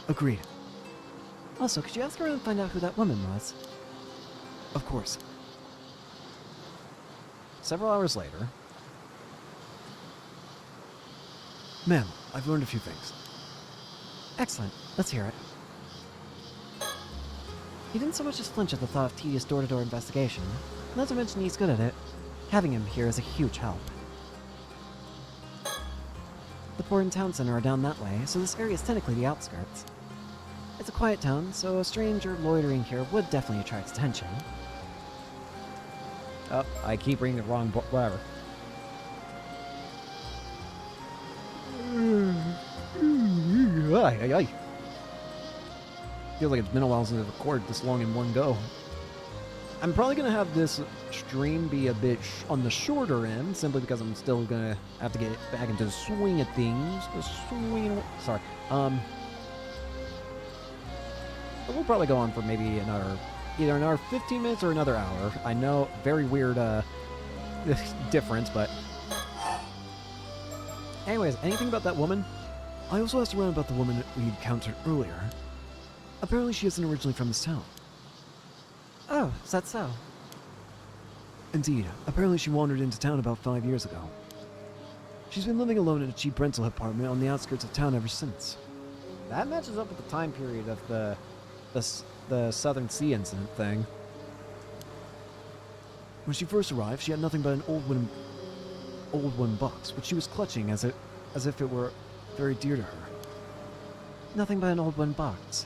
Agreed. Also, could you ask around and find out who that woman was? Of course. Several hours later. Ma'am, I've learned a few things. Excellent. Let's hear it. He didn't so much as flinch at the thought of tedious door-to-door investigation. Not to mention he's good at it. Having him here is a huge help. The port and town center are down that way, so this area is technically the outskirts. It's a quiet town, so a stranger loitering here would definitely attract attention. Oh, I keep reading the wrong book. Whatever. Ay, ay, ay. Feels like it's been a while since I've recorded this long in one go. I'm probably going to have this stream be a bit on the shorter end, simply because I'm still going to have to get back into the swing of things. Sorry. But we'll probably go on for maybe either another 15 minutes or another hour. I know, very weird difference, but... Anyways, anything about that woman? I also asked around about the woman we encountered earlier. Apparently she isn't originally from this town. Oh, is that so? Indeed, apparently she wandered into town about 5 years ago. She's been living alone in a cheap rental apartment on the outskirts of town ever since. That matches up with the time period of the Southern Sea incident thing. When she first arrived, she had nothing but an old wooden box, which she was clutching as if it were very dear to her. Nothing but an old wooden box.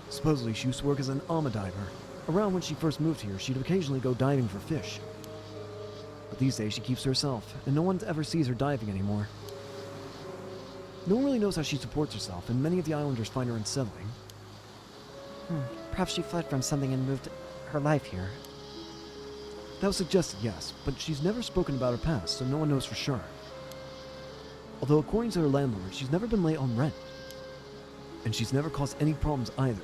Supposedly, she used to work as an alma diver. Around when she first moved here, she'd occasionally go diving for fish. But these days, she keeps to herself, and no one ever sees her diving anymore. No one really knows how she supports herself, and many of the islanders find her unsettling. Perhaps she fled from something and moved her life here. That was suggested, yes, but she's never spoken about her past, so no one knows for sure. Although according to her landlord, she's never been late on rent. And she's never caused any problems either.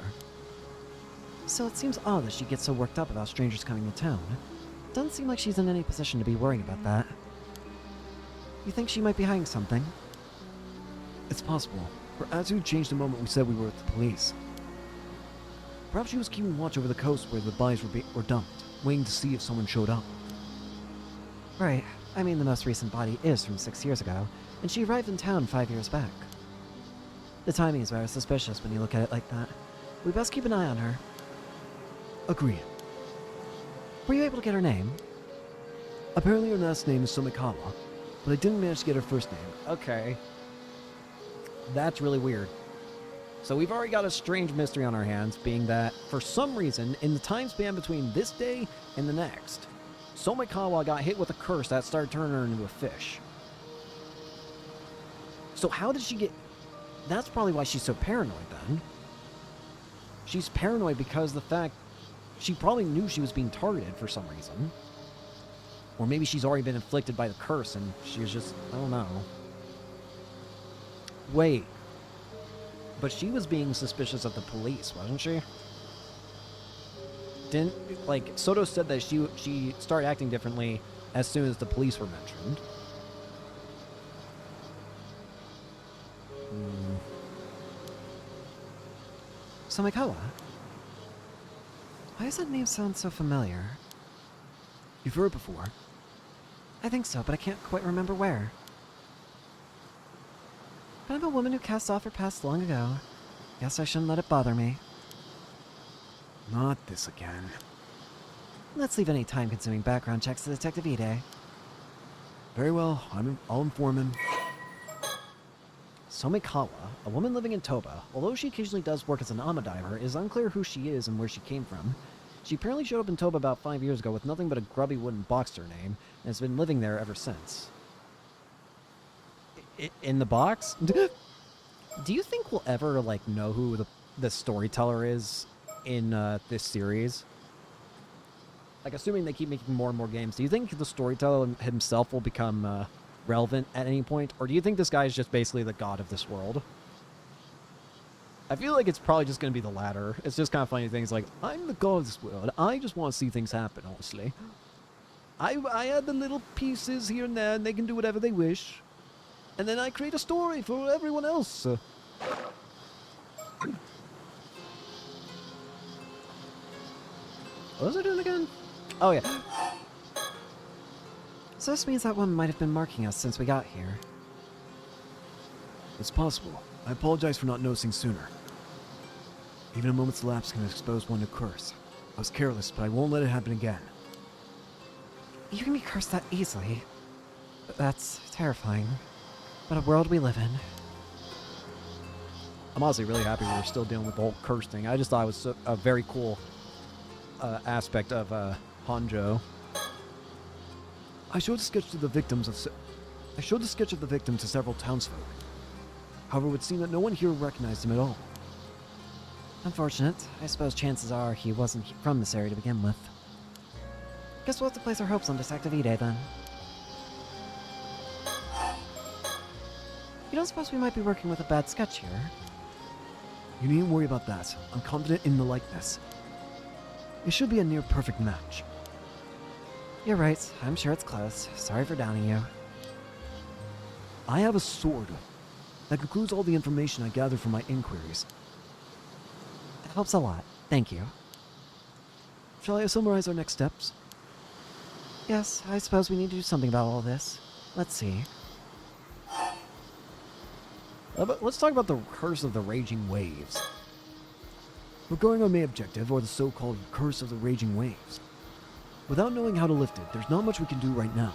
So it seems odd that she gets so worked up about strangers coming to town. Doesn't seem like she's in any position to be worrying about that. You think she might be hiding something? It's possible. Her attitude changed the moment we said we were with the police. Perhaps she was keeping watch over the coast where the bodies were dumped, waiting to see if someone showed up. Right. I mean, the most recent body is from 6 years ago, and she arrived in town 5 years back. The timing is very suspicious when you look at it like that. We best keep an eye on her. Agreed. Were you able to get her name? Apparently her last name is Somikawa, but I didn't manage to get her first name. Okay. That's really weird. So we've already got a strange mystery on our hands, being that, for some reason, in the time span between this day and the next, Somikawa got hit with a curse that started turning her into a fish. So how did she get... That's probably why she's so paranoid, then. She's paranoid because the fact... She probably knew she was being targeted for some reason. Or maybe she's already been inflicted by the curse and she was just... I don't know. Wait. But she was being suspicious of the police, wasn't she? Didn't... Like, Soto said that she started acting differently as soon as the police were mentioned. Somikawa? Why does that name sound so familiar? You've heard it before. I think so, but I can't quite remember where. But I'm a woman who cast off her past long ago. Guess I shouldn't let it bother me. Not this again. Let's leave any time-consuming background checks to Detective Ide. Very well, I'll inform him. Somikawa, a woman living in Toba, although she occasionally does work as an ama diver, it is unclear who she is and where she came from. She apparently showed up in Toba about 5 years ago with nothing but a grubby wooden box to her name, and has been living there ever since. In the box? Do you think we'll ever, like, know who the storyteller is in this series? Like, assuming they keep making more and more games, do you think the storyteller himself will become relevant at any point? Or do you think this guy is just basically the god of this world? I feel like it's probably just going to be the latter. It's just kind of funny things like, I'm the god of this world. I just want to see things happen, honestly. I add the little pieces here and there, and they can do whatever they wish. And then I create a story for everyone else. What was I doing again? Oh, yeah. So this means that woman might have been marking us since we got here. It's possible. I apologize for not noticing sooner. Even a moment's lapse can expose one to curse. I was careless, but I won't let it happen again. You can be cursed that easily. That's terrifying. What a world we live in. I'm honestly really happy we're still dealing with the whole curse thing. I just thought it was a very cool aspect of Hanjo. I showed the sketch of the victim to several townsfolk. However, it would seem that no one here recognized him at all. Unfortunate. I suppose chances are he wasn't from this area to begin with. Guess we'll have to place our hopes on Detective Ide then. You don't suppose we might be working with a bad sketch here? You needn't worry about that. I'm confident in the likeness. It should be a near perfect match. You're right. I'm sure it's close. Sorry for downing you. I have a sword that concludes all the information I gathered from my inquiries. That helps a lot. Thank you. Shall I summarize our next steps? Yes, I suppose we need to do something about all this. Let's see. Let's talk about the Curse of the Raging Waves. Regarding our main objective, or the so-called Curse of the Raging Waves, without knowing how to lift it, there's not much we can do right now.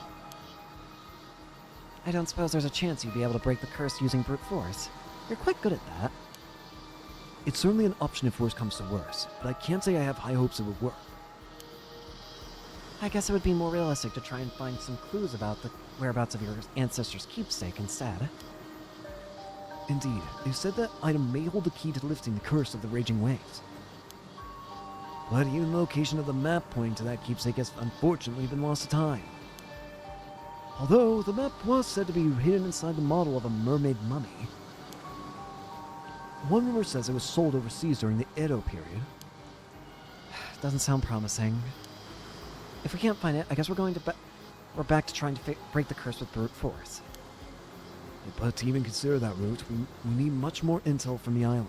I don't suppose there's a chance you'd be able to break the curse using brute force. You're quite good at that. It's certainly an option if worse comes to worse, but I can't say I have high hopes it would work. I guess it would be more realistic to try and find some clues about the whereabouts of your ancestors' keepsake instead. Indeed, they said that item may hold the key to lifting the Curse of the Raging Waves. But even the location of the map pointing to that keepsake has unfortunately been lost to time. Although, the map was said to be hidden inside the model of a mermaid mummy. One rumor says it was sold overseas during the Edo period. Doesn't sound promising. If we can't find it, I guess we're back to trying to break the curse with brute force. But to even consider that route, we need much more intel from the island.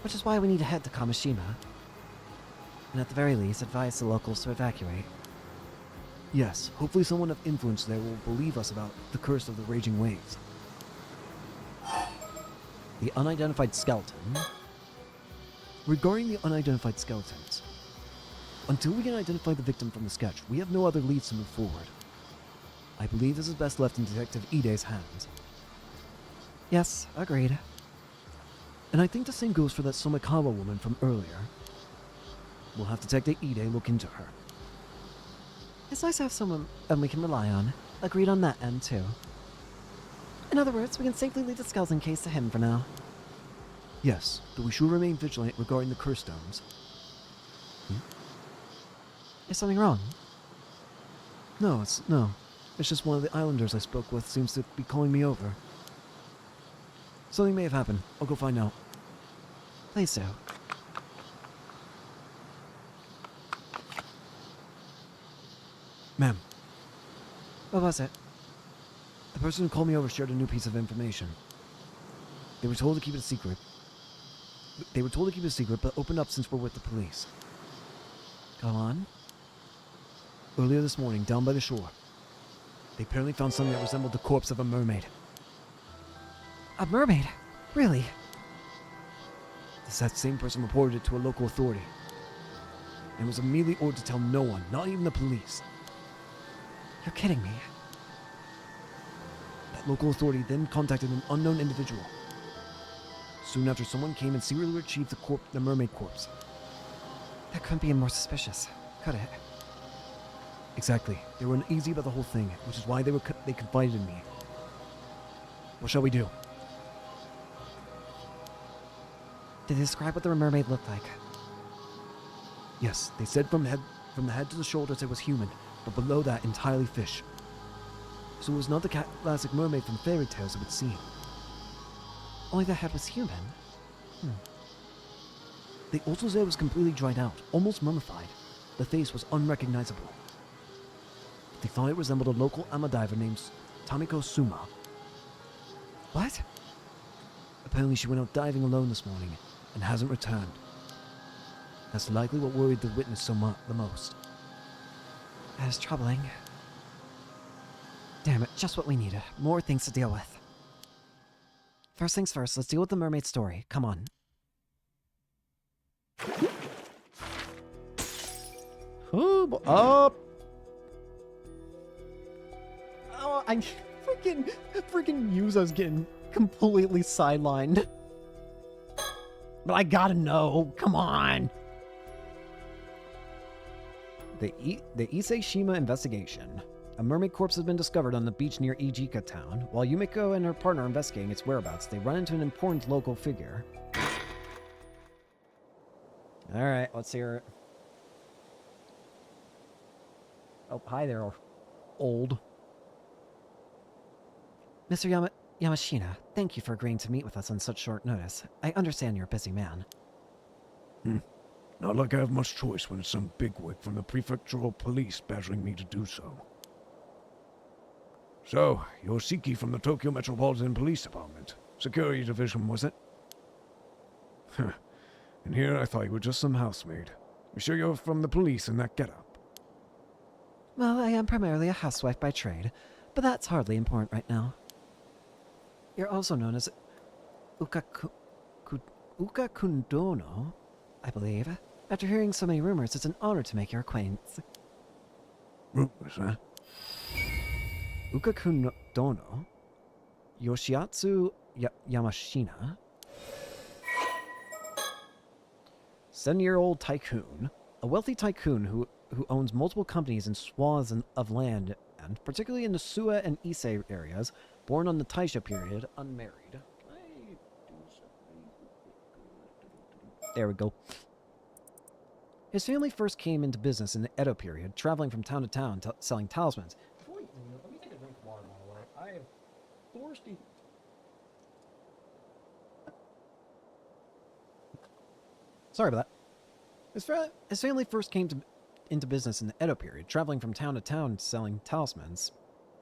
Which is why we need to head to Kamishima. And at the very least, advise the locals to evacuate. Yes, hopefully someone of influence there will believe us about the Curse of the Raging Waves. The unidentified skeleton. Regarding the unidentified skeletons, until we can identify the victim from the sketch, we have no other leads to move forward. I believe this is best left in Detective Ide's hands. Yes, agreed. And I think the same goes for that Somikawa woman from earlier. We'll have Detective Ide look into her. It's nice to have someone we can rely on. Agreed on that end, too. In other words, we can safely leave the skeleton case to him for now. Yes, but we should remain vigilant regarding the curse stones. Is something wrong? No. It's just one of the islanders I spoke with seems to be calling me over. Something may have happened. I'll go find out. Please do. Ma'am, What was it? the person who called me over shared a new piece of information. They were told to keep it a secret. But opened up since we're with the police. Go on. Earlier this morning, down by the shore, they apparently found something that resembled the corpse of a mermaid. A mermaid? Really? That same person reported it to a local authority, and was immediately ordered to tell no one, not even the police. You're kidding me. That local authority then contacted an unknown individual. Soon after, someone came and secretly retrieved the mermaid corpse. That couldn't be more suspicious, could it? Exactly. They were uneasy about the whole thing, which is why they confided in me. What shall we do? Did they describe what the mermaid looked like? Yes, they said from the head to the shoulders it was human, but below that entirely fish. So it was not the classic mermaid from fairy tales it would seem. Only the head was human? They also said it was completely dried out, almost mummified. The face was unrecognizable. They thought it resembled a local amadiver named Tamiko Suma. What? Apparently she went out diving alone this morning and hasn't returned. That's likely what worried the witness the most. That is troubling. Damn it, just what we needed. More things to deal with. First things first, let's deal with the mermaid story. Come on. Up. Oh, I freaking Yuza's getting completely sidelined. But I gotta know. Come on. The Ise-shima investigation. A mermaid corpse has been discovered on the beach near Ijika town. While Yumiko and her partner are investigating its whereabouts, they run into an important local figure. Alright, let's hear it. Oh, hi there, old. Mr. Yamashina, thank you for agreeing to meet with us on such short notice. I understand you're a busy man. Not like I have much choice when it's some bigwig from the prefectural police badgering me to do so. So, you're Siki from the Tokyo Metropolitan Police Department. Security Division, was it? Huh. And here I thought you were just some housemaid. You sure you're from the police in that getup? Well, I am primarily a housewife by trade, but that's hardly important right now. You're also known as Ukakundono, I believe. After hearing so many rumors, it's an honor to make your acquaintance. Rumors, huh? Ukakundono, Yoshiatsu Yamashina, 7-year-old tycoon, a wealthy tycoon who owns multiple companies and swaths of land, and particularly in the Suwa and Ise areas, born on the Taisha period, unmarried. There we go. His family first came into business in the Edo period, traveling from town to town selling talismans. Before you, let me take a drink of water, by the way. I am thirsty. Sorry about that. His family first came into business in the Edo period, traveling from town to town selling talismans,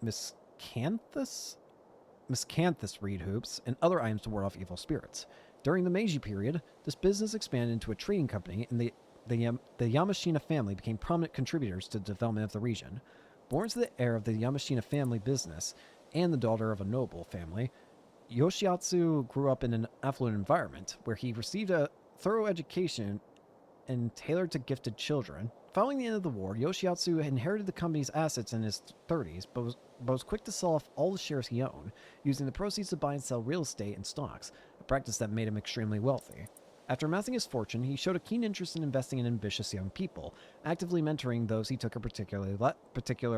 miscanthus reed hoops, and other items to ward off evil spirits. During the Meiji period, this business expanded into a trading company, and the Yamashina family became prominent contributors to the development of the region. Born to the heir of the Yamashina family business and the daughter of a noble family, Yoshiatsu grew up in an affluent environment where he received a thorough education and tailored to gifted children. Following the end of the war, Yoshiatsu inherited the company's assets in his 30s, but was quick to sell off all the shares he owned, using the proceeds to buy and sell real estate and stocks, a practice that made him extremely wealthy. After amassing his fortune, he showed a keen interest in investing in ambitious young people, actively mentoring those he took a particular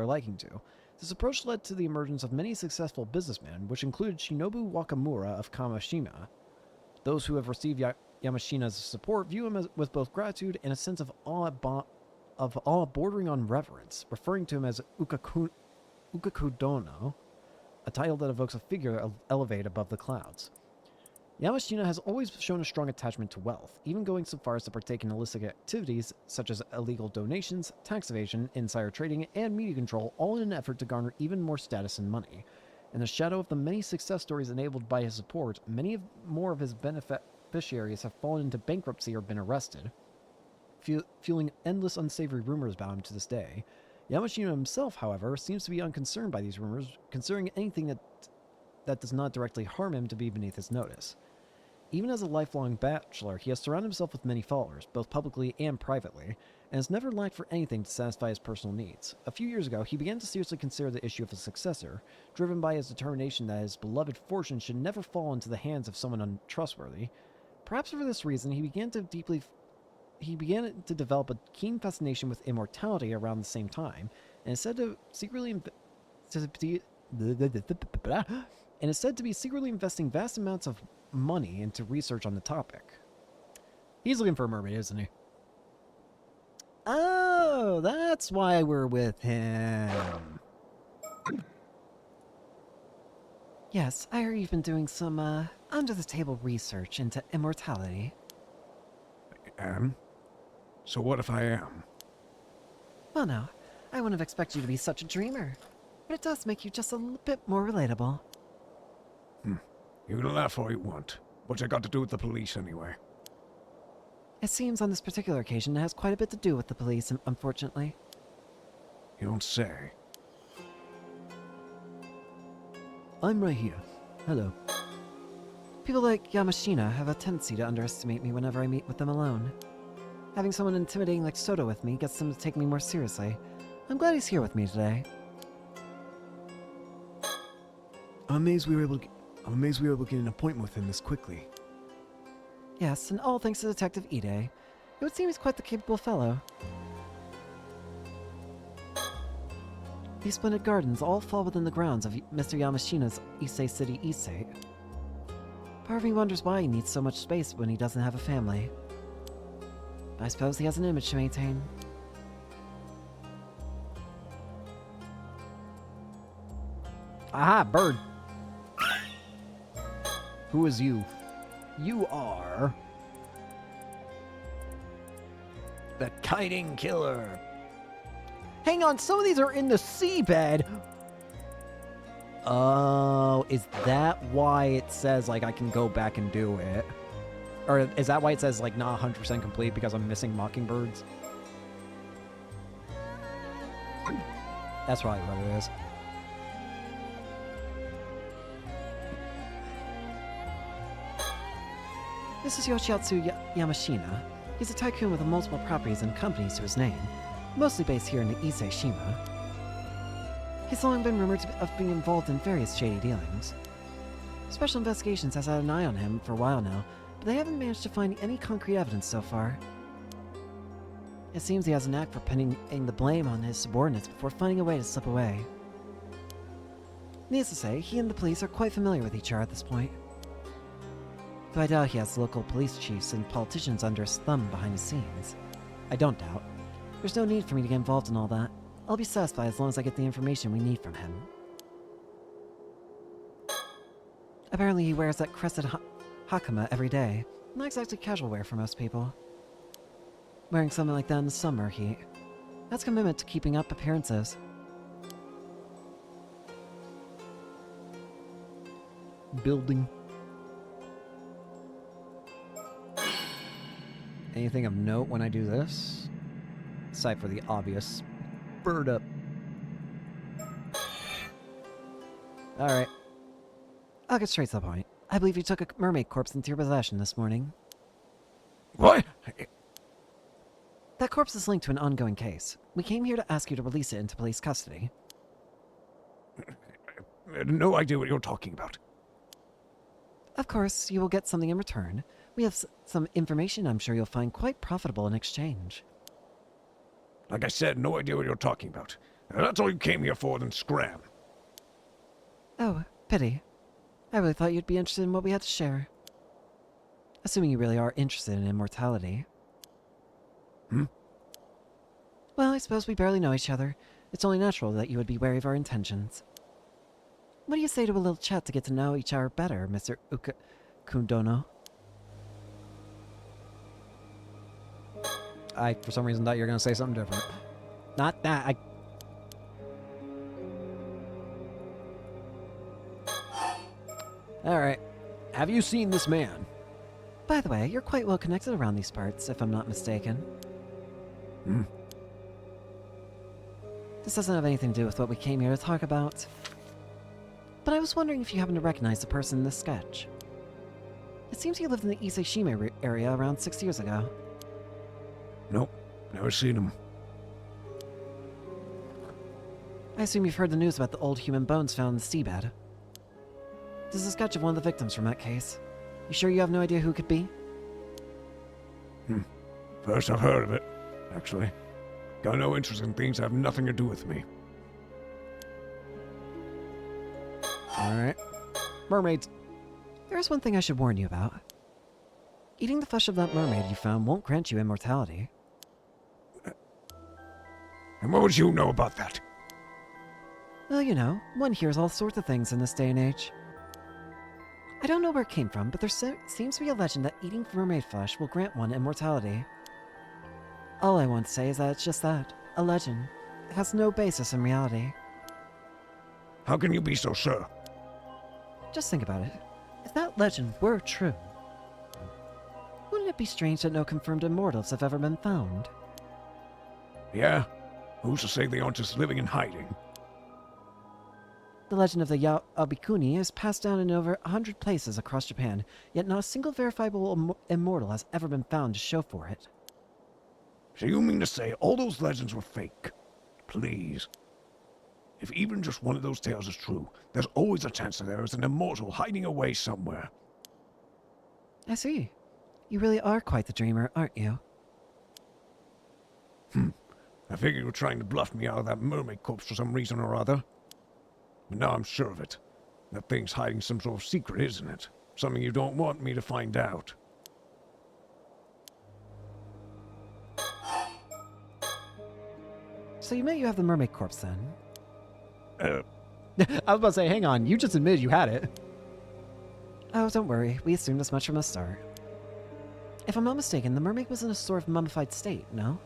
liking to. This approach led to the emergence of many successful businessmen, which included Shinobu Wakamura of Kamashima. Those who have received Yamashina's support view him with both gratitude and a sense of awe bordering on reverence, referring to him as Ukakudono, a title that evokes a figure elevated above the clouds. Yamashina has always shown a strong attachment to wealth, even going so far as to partake in illicit activities such as illegal donations, tax evasion, insider trading, and media control, all in an effort to garner even more status and money. In the shadow of the many success stories enabled by his support, more of his beneficiaries have fallen into bankruptcy or been arrested, fueling endless unsavory rumors about him to this day. Yamashina himself, however, seems to be unconcerned by these rumors, considering anything that does not directly harm him to be beneath his notice. Even as a lifelong bachelor, he has surrounded himself with many followers, both publicly and privately, and has never lacked for anything to satisfy his personal needs. A few years ago, he began to seriously consider the issue of a successor, driven by his determination that his beloved fortune should never fall into the hands of someone untrustworthy. Perhaps for this reason, he began to develop a keen fascination with immortality around the same time, and is said to be secretly investing vast amounts of money into research on the topic. He's looking for a mermaid, isn't he? Oh, that's why we're with him. Yes, I heard you've been doing some, under-the-table research into immortality. I am? So what if I am? Well, no, I wouldn't have expected you to be such a dreamer. But it does make you just a little bit more relatable. You can laugh all you want. What's it got to do with the police anyway? It seems on this particular occasion it has quite a bit to do with the police, unfortunately. You don't say. I'm right here. Hello. People like Yamashina have a tendency to underestimate me whenever I meet with them alone. Having someone intimidating like Soto with me gets them to take me more seriously. I'm glad he's here with me today. I'm amazed we were able to get an appointment with him this quickly. Yes, and all thanks to Detective Ide. It would seem he's quite the capable fellow. These splendid gardens all fall within the grounds of Mr. Yamashina's Issei City Issei. Part of me wonders why he needs so much space when he doesn't have a family. I suppose he has an image to maintain. Aha, bird. Who is you? You are the kiting killer. Hang on, some of these are in the seabed. Oh, is that why it says, like, I can go back and do it? Or is that why it says, like, not 100% complete because I'm missing mockingbirds? That's probably what it is. This is Yoshiatsu Yamashina. He's a tycoon with multiple properties and companies to his name, mostly based here in the Issei Shima. He's long been rumored of being involved in various shady dealings. Special Investigations has had an eye on him for a while now, but they haven't managed to find any concrete evidence so far. It seems he has a knack for pinning the blame on his subordinates before finding a way to slip away. Needless to say, he and the police are quite familiar with each other at this point. Though I doubt he has local police chiefs and politicians under his thumb behind the scenes. I don't doubt. There's no need for me to get involved in all that. I'll be satisfied as long as I get the information we need from him. Apparently he wears that crested hakama every day. Not exactly casual wear for most people. Wearing something like that in the summer heat. That's commitment to keeping up appearances. Building. Anything of note when I do this? Aside for the obvious. Bird up. Alright. I'll get straight to the point. I believe you took a mermaid corpse into your possession this morning. What? That corpse is linked to an ongoing case. We came here to ask you to release it into police custody. I had no idea what you're talking about. Of course, you will get something in return. We have some information I'm sure you'll find quite profitable in exchange. Like I said, no idea what you're talking about. That's all you came here for, then scram. Oh, pity. I really thought you'd be interested in what we had to share. Assuming you really are interested in immortality. Well, I suppose we barely know each other. It's only natural that you would be wary of our intentions. What do you say to a little chat to get to know each other better, Mr. Kundono? I, for some reason, thought you were going to say something different. Not that. Alright. Have you seen this man? By the way, you're quite well connected around these parts, if I'm not mistaken. This doesn't have anything to do with what we came here to talk about. But I was wondering if you happen to recognize the person in this sketch. It seems he lived in the Issei Shima area around 6 years ago. Nope, never seen him. I assume you've heard the news about the old human bones found in the seabed. This is a sketch of one of the victims from that case. You sure you have no idea who it could be? First I've heard of it, actually. Got no interest in things that have nothing to do with me. Alright. Mermaids. There is one thing I should warn you about. Eating the flesh of that mermaid you found won't grant you immortality. And what would you know about that? Well, you know, one hears all sorts of things in this day and age. I don't know where it came from, but there seems to be a legend that eating mermaid flesh will grant one immortality. All I want to say is that it's just that, a legend. It has no basis in reality. How can you be so sure? Just think about it. If that legend were true, wouldn't it be strange that no confirmed immortals have ever been found? Yeah? Who's to say they aren't just living in hiding? The legend of the Yaobikuni is passed down in over 100 places across Japan, yet not a single verifiable immortal has ever been found to show for it. So you mean to say all those legends were fake? Please. If even just one of those tales is true, there's always a chance that there is an immortal hiding away somewhere. I see. You really are quite the dreamer, aren't you? I figured you were trying to bluff me out of that mermaid corpse for some reason or other. But now I'm sure of it. That thing's hiding some sort of secret, isn't it? Something you don't want me to find out. So you admit you have the mermaid corpse then? I was about to say, hang on, you just admitted you had it. Oh, don't worry. We assumed as much from the start. If I'm not mistaken, the mermaid was in a sort of mummified state, no?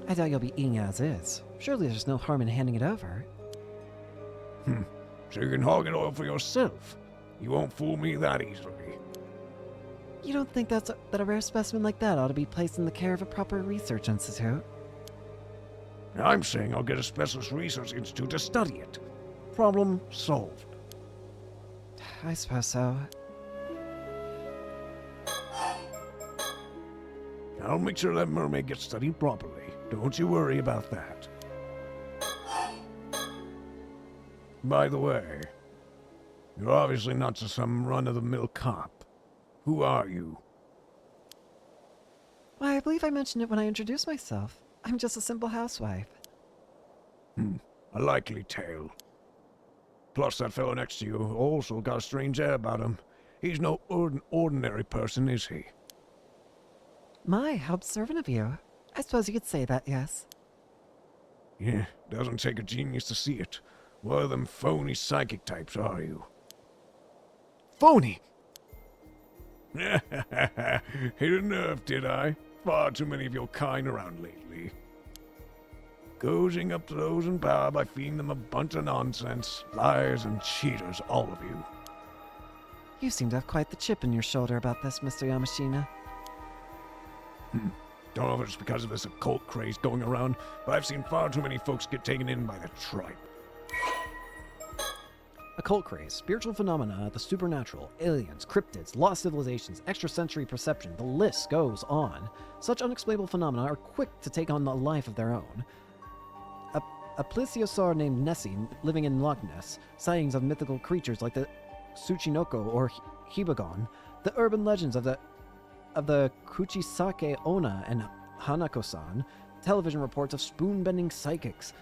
I doubt you'll be eating it as is. Surely there's no harm in handing it over. So you can hog it all for yourself. You won't fool me that easily. You don't think that a rare specimen like that ought to be placed in the care of a proper research institute? I'm saying I'll get a specialist research institute to study it. Problem solved. I suppose so. I'll make sure that mermaid gets studied properly. Don't you worry about that. By the way, you're obviously not just some run-of-the-mill cop. Who are you? Why, I believe I mentioned it when I introduced myself. I'm just a simple housewife. A likely tale. Plus, that fellow next to you also got a strange air about him. He's no ordinary person, is he? My, how observant of you. I suppose you could say that, yes. Yeah, doesn't take a genius to see it. One of them phony psychic types, are you? Phony! Hit a nerve, did I? Far too many of your kind around lately. Cozying up to those in power by feeding them a bunch of nonsense. Liars and cheaters, all of you. You seem to have quite the chip in your shoulder about this, Mr. Yamashina. Don't know if it's because of this occult craze going around, but I've seen far too many folks get taken in by the tripe. Occult craze, spiritual phenomena, the supernatural, aliens, cryptids, lost civilizations, extrasensory perception, the list goes on. Such unexplainable phenomena are quick to take on a life of their own. A plesiosaur named Nessie living in Loch Ness, sightings of mythical creatures like the Tsuchinoko or Hibagon, the urban legends of the Kuchisake Onna and Hanako-san, television reports of spoon-bending psychics,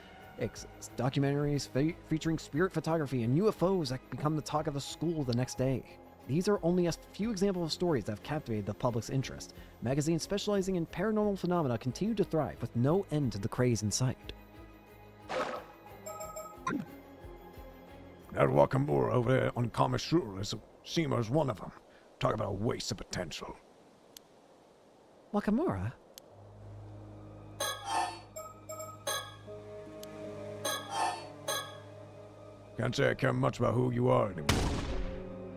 documentaries featuring spirit photography and UFOs that become the talk of the school the next day. These are only a few examples of stories that have captivated the public's interest. Magazines specializing in paranormal phenomena continue to thrive with no end to the craze in sight. That Wakamura over there on Kamashura Seema's one of them. Talk about a waste of potential. Wakamura? Can't say I care much about who you are anymore.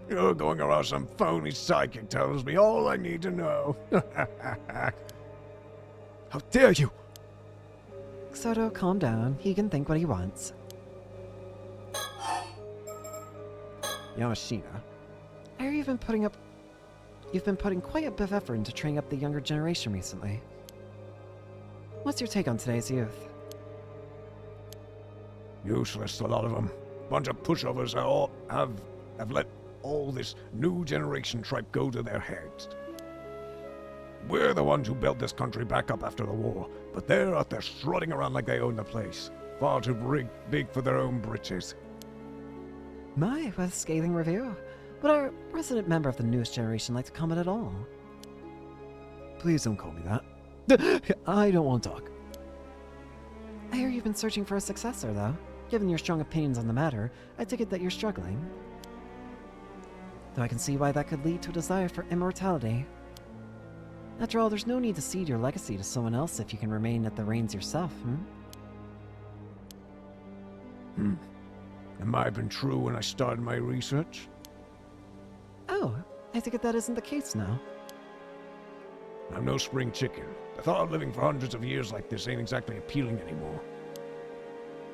You're going around some phony psychic tells me all I need to know. How dare you! Soto, calm down. He can think what he wants. Yamashina. I hear you've been putting quite a bit of effort into training up the younger generation recently. What's your take on today's youth? Useless, a lot of them. Bunch of pushovers that all have let all this new generation tripe go to their heads. We're the ones who built this country back up after the war, but they're out there strutting around like they own the place. Far too big for their own britches. My, what a scathing review. Would our resident member of the newest generation like to comment at all? Please don't call me that. I don't want to talk. I hear you've been searching for a successor, though. Given your strong opinions on the matter, I take it that you're struggling. Though I can see why that could lead to a desire for immortality. After all, there's no need to cede your legacy to someone else if you can remain at the reins yourself, It might have been true when I started my research. Oh, I take it that isn't the case now. I'm no spring chicken. The thought of living for hundreds of years like this ain't exactly appealing anymore.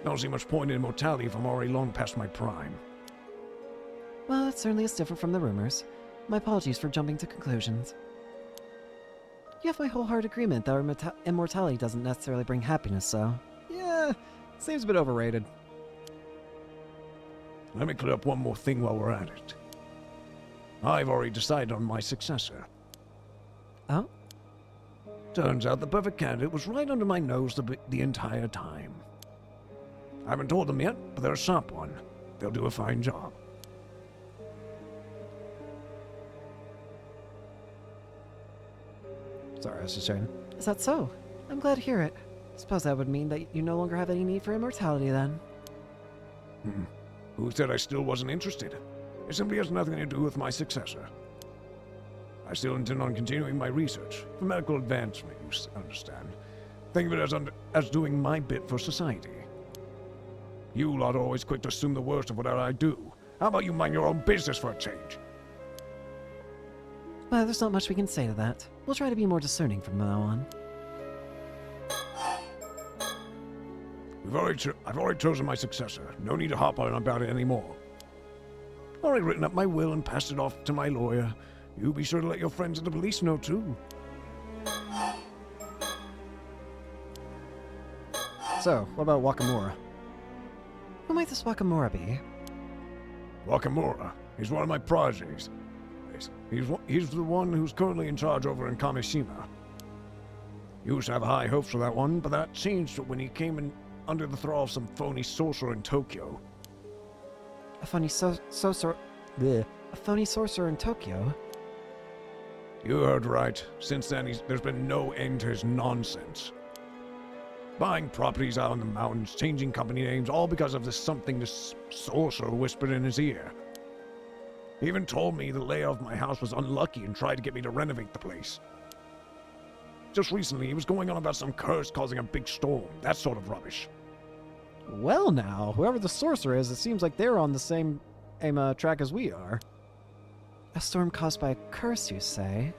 Don't see much point in immortality if I'm already long past my prime. Well, it certainly is different from the rumors. My apologies for jumping to conclusions. You have my wholehearted agreement that our immortality doesn't necessarily bring happiness, so... Yeah, seems a bit overrated. Let me clear up one more thing while we're at it. I've already decided on my successor. Oh? Turns out the perfect candidate was right under my nose the entire time. I haven't told them yet, but they're a sharp one. They'll do a fine job. Sorry, I was just saying. Is that so? I'm glad to hear it. Suppose that would mean that you no longer have any need for immortality then. Who said I still wasn't interested? It simply has nothing to do with my successor. I still intend on continuing my research for medical advancement, you understand. Think of it as doing my bit for society. You lot are always quick to assume the worst of whatever I do. How about you mind your own business for a change? Well, there's not much we can say to that. We'll try to be more discerning from now on. I've already chosen my successor. No need to hop on about it anymore. Already written up my will and passed it off to my lawyer. You be sure to let your friends at the police know too. So, what about Wakamura? Who might this Wakamura be? Wakamura. He's one of my protégés. He's the one who's currently in charge over in Kamishima. Used to have high hopes for that one, but that changed when he came in under the thrall of some phony sorcerer in Tokyo. A phony sorcerer in Tokyo? You heard right. Since then, there's been no end to his nonsense. Buying properties out in the mountains, changing company names, all because of this sorcerer whispered in his ear. He even told me the layout of my house was unlucky and tried to get me to renovate the place. Just recently, he was going on about some curse causing a big storm, that sort of rubbish. Well now, whoever the sorcerer is, it seems like they're on the same track as we are. A storm caused by a curse, you say?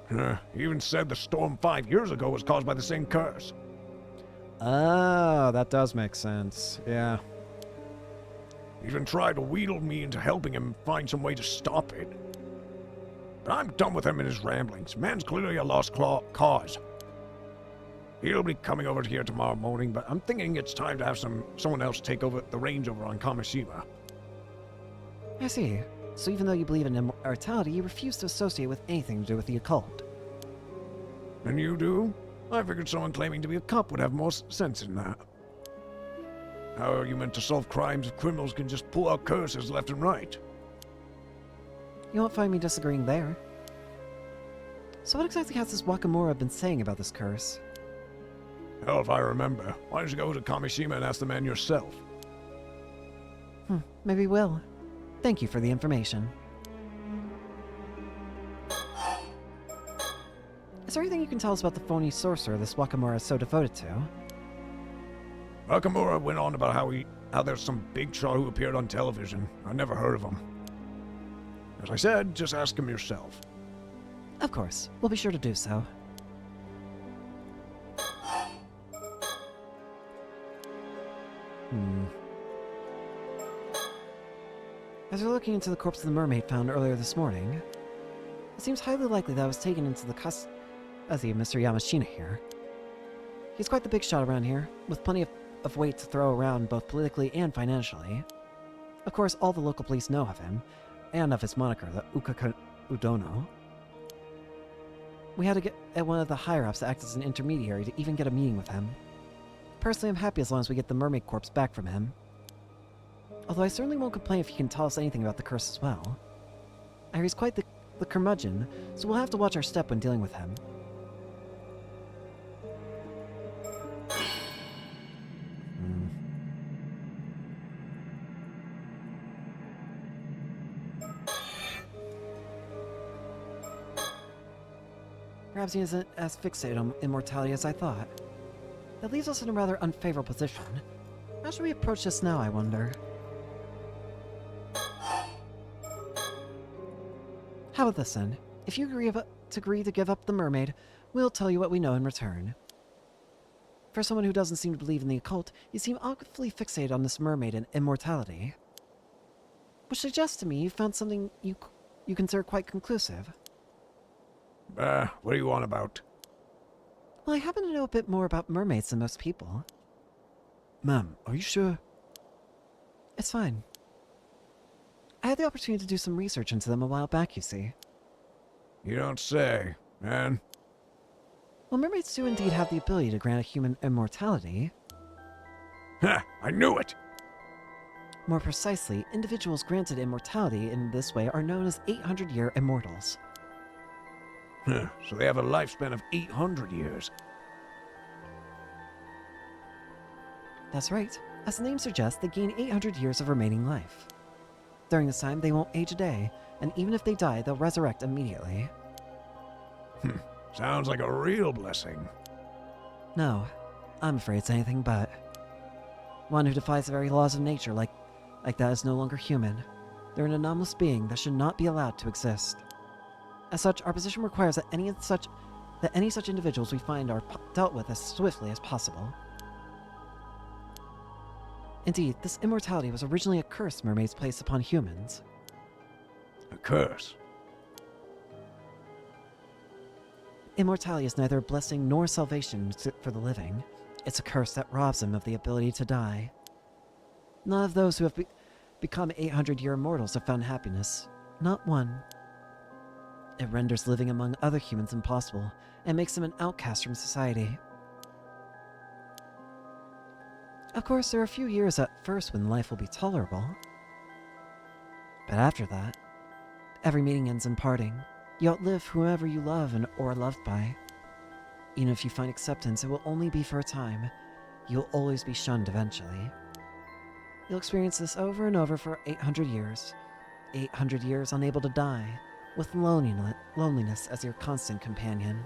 He even said the storm 5 years ago was caused by the same curse. Oh, that does make sense. Yeah. He even tried to wheedle me into helping him find some way to stop it. But I'm done with him and his ramblings. Man's clearly a lost cause. He'll be coming over here tomorrow morning, but I'm thinking it's time to have someone else take over the range over on Kamishima. I see. So even though you believe in immortality, you refuse to associate with anything to do with the occult. And you do? I figured someone claiming to be a cop would have more sense in that. How are you meant to solve crimes if criminals can just pull out curses left and right? You won't find me disagreeing there. So what exactly has this Wakamura been saying about this curse? Hell if I remember. Why don't you go to Kamishima and ask the man yourself? Maybe will. Thank you for the information. Is there anything you can tell us about the phony sorcerer this Wakamura is so devoted to? Wakamura went on about how there's some big shot who appeared on television. I never heard of him. As I said, just ask him yourself. Of course. We'll be sure to do so. As we're looking into the corpse of the mermaid found earlier this morning, it seems highly likely that it was taken into the custody of Mr. Yamashina here. He's quite the big shot around here, with plenty of weight to throw around both politically and financially. Of course, all the local police know of him, and of his moniker, the Ukaka Udono. We had to get one of the higher-ups to act as an intermediary to even get a meeting with him. Personally, I'm happy as long as we get the mermaid corpse back from him. Although I certainly won't complain if he can tell us anything about the curse as well. I hear he's quite the curmudgeon, so we'll have to watch our step when dealing with him. Perhaps he isn't as fixated on immortality as I thought. That leaves us in a rather unfavorable position. How should we approach this now, I wonder? How about this then? If you agree to give up the mermaid, we'll tell you what we know in return. For someone who doesn't seem to believe in the occult, you seem awfully fixated on this mermaid and immortality. Which suggests to me you found something you consider quite conclusive. What do you want about? Well, I happen to know a bit more about mermaids than most people. Ma'am, are you sure? It's fine. I had the opportunity to do some research into them a while back, you see. You don't say, man. While mermaids do indeed have the ability to grant a human immortality, Ha! I knew it! more precisely, individuals granted immortality in this way are known as 800-year immortals. Huh, so they have a lifespan of 800 years. That's right. As the name suggests, they gain 800 years of remaining life. During this time, they won't age a day, and even if they die, they'll resurrect immediately. Sounds like a real blessing. No, I'm afraid it's anything but. One who defies the very laws of nature like that is no longer human. They're an anomalous being that should not be allowed to exist. As such, our position requires that any such individuals we find are dealt with as swiftly as possible. Indeed, this immortality was originally a curse mermaids placed upon humans. A curse? Immortality is neither a blessing nor salvation for the living. It's a curse that robs them of the ability to die. None of those who have become 800-year immortals have found happiness. Not one. It renders living among other humans impossible, and makes them an outcast from society. Of course, there are a few years at first when life will be tolerable. But after that, every meeting ends in parting. You outlive whoever you love or are loved by. Even if you find acceptance, it will only be for a time. You'll always be shunned eventually. You'll experience this over and over for 800 years. 800 years unable to die, with loneliness as your constant companion.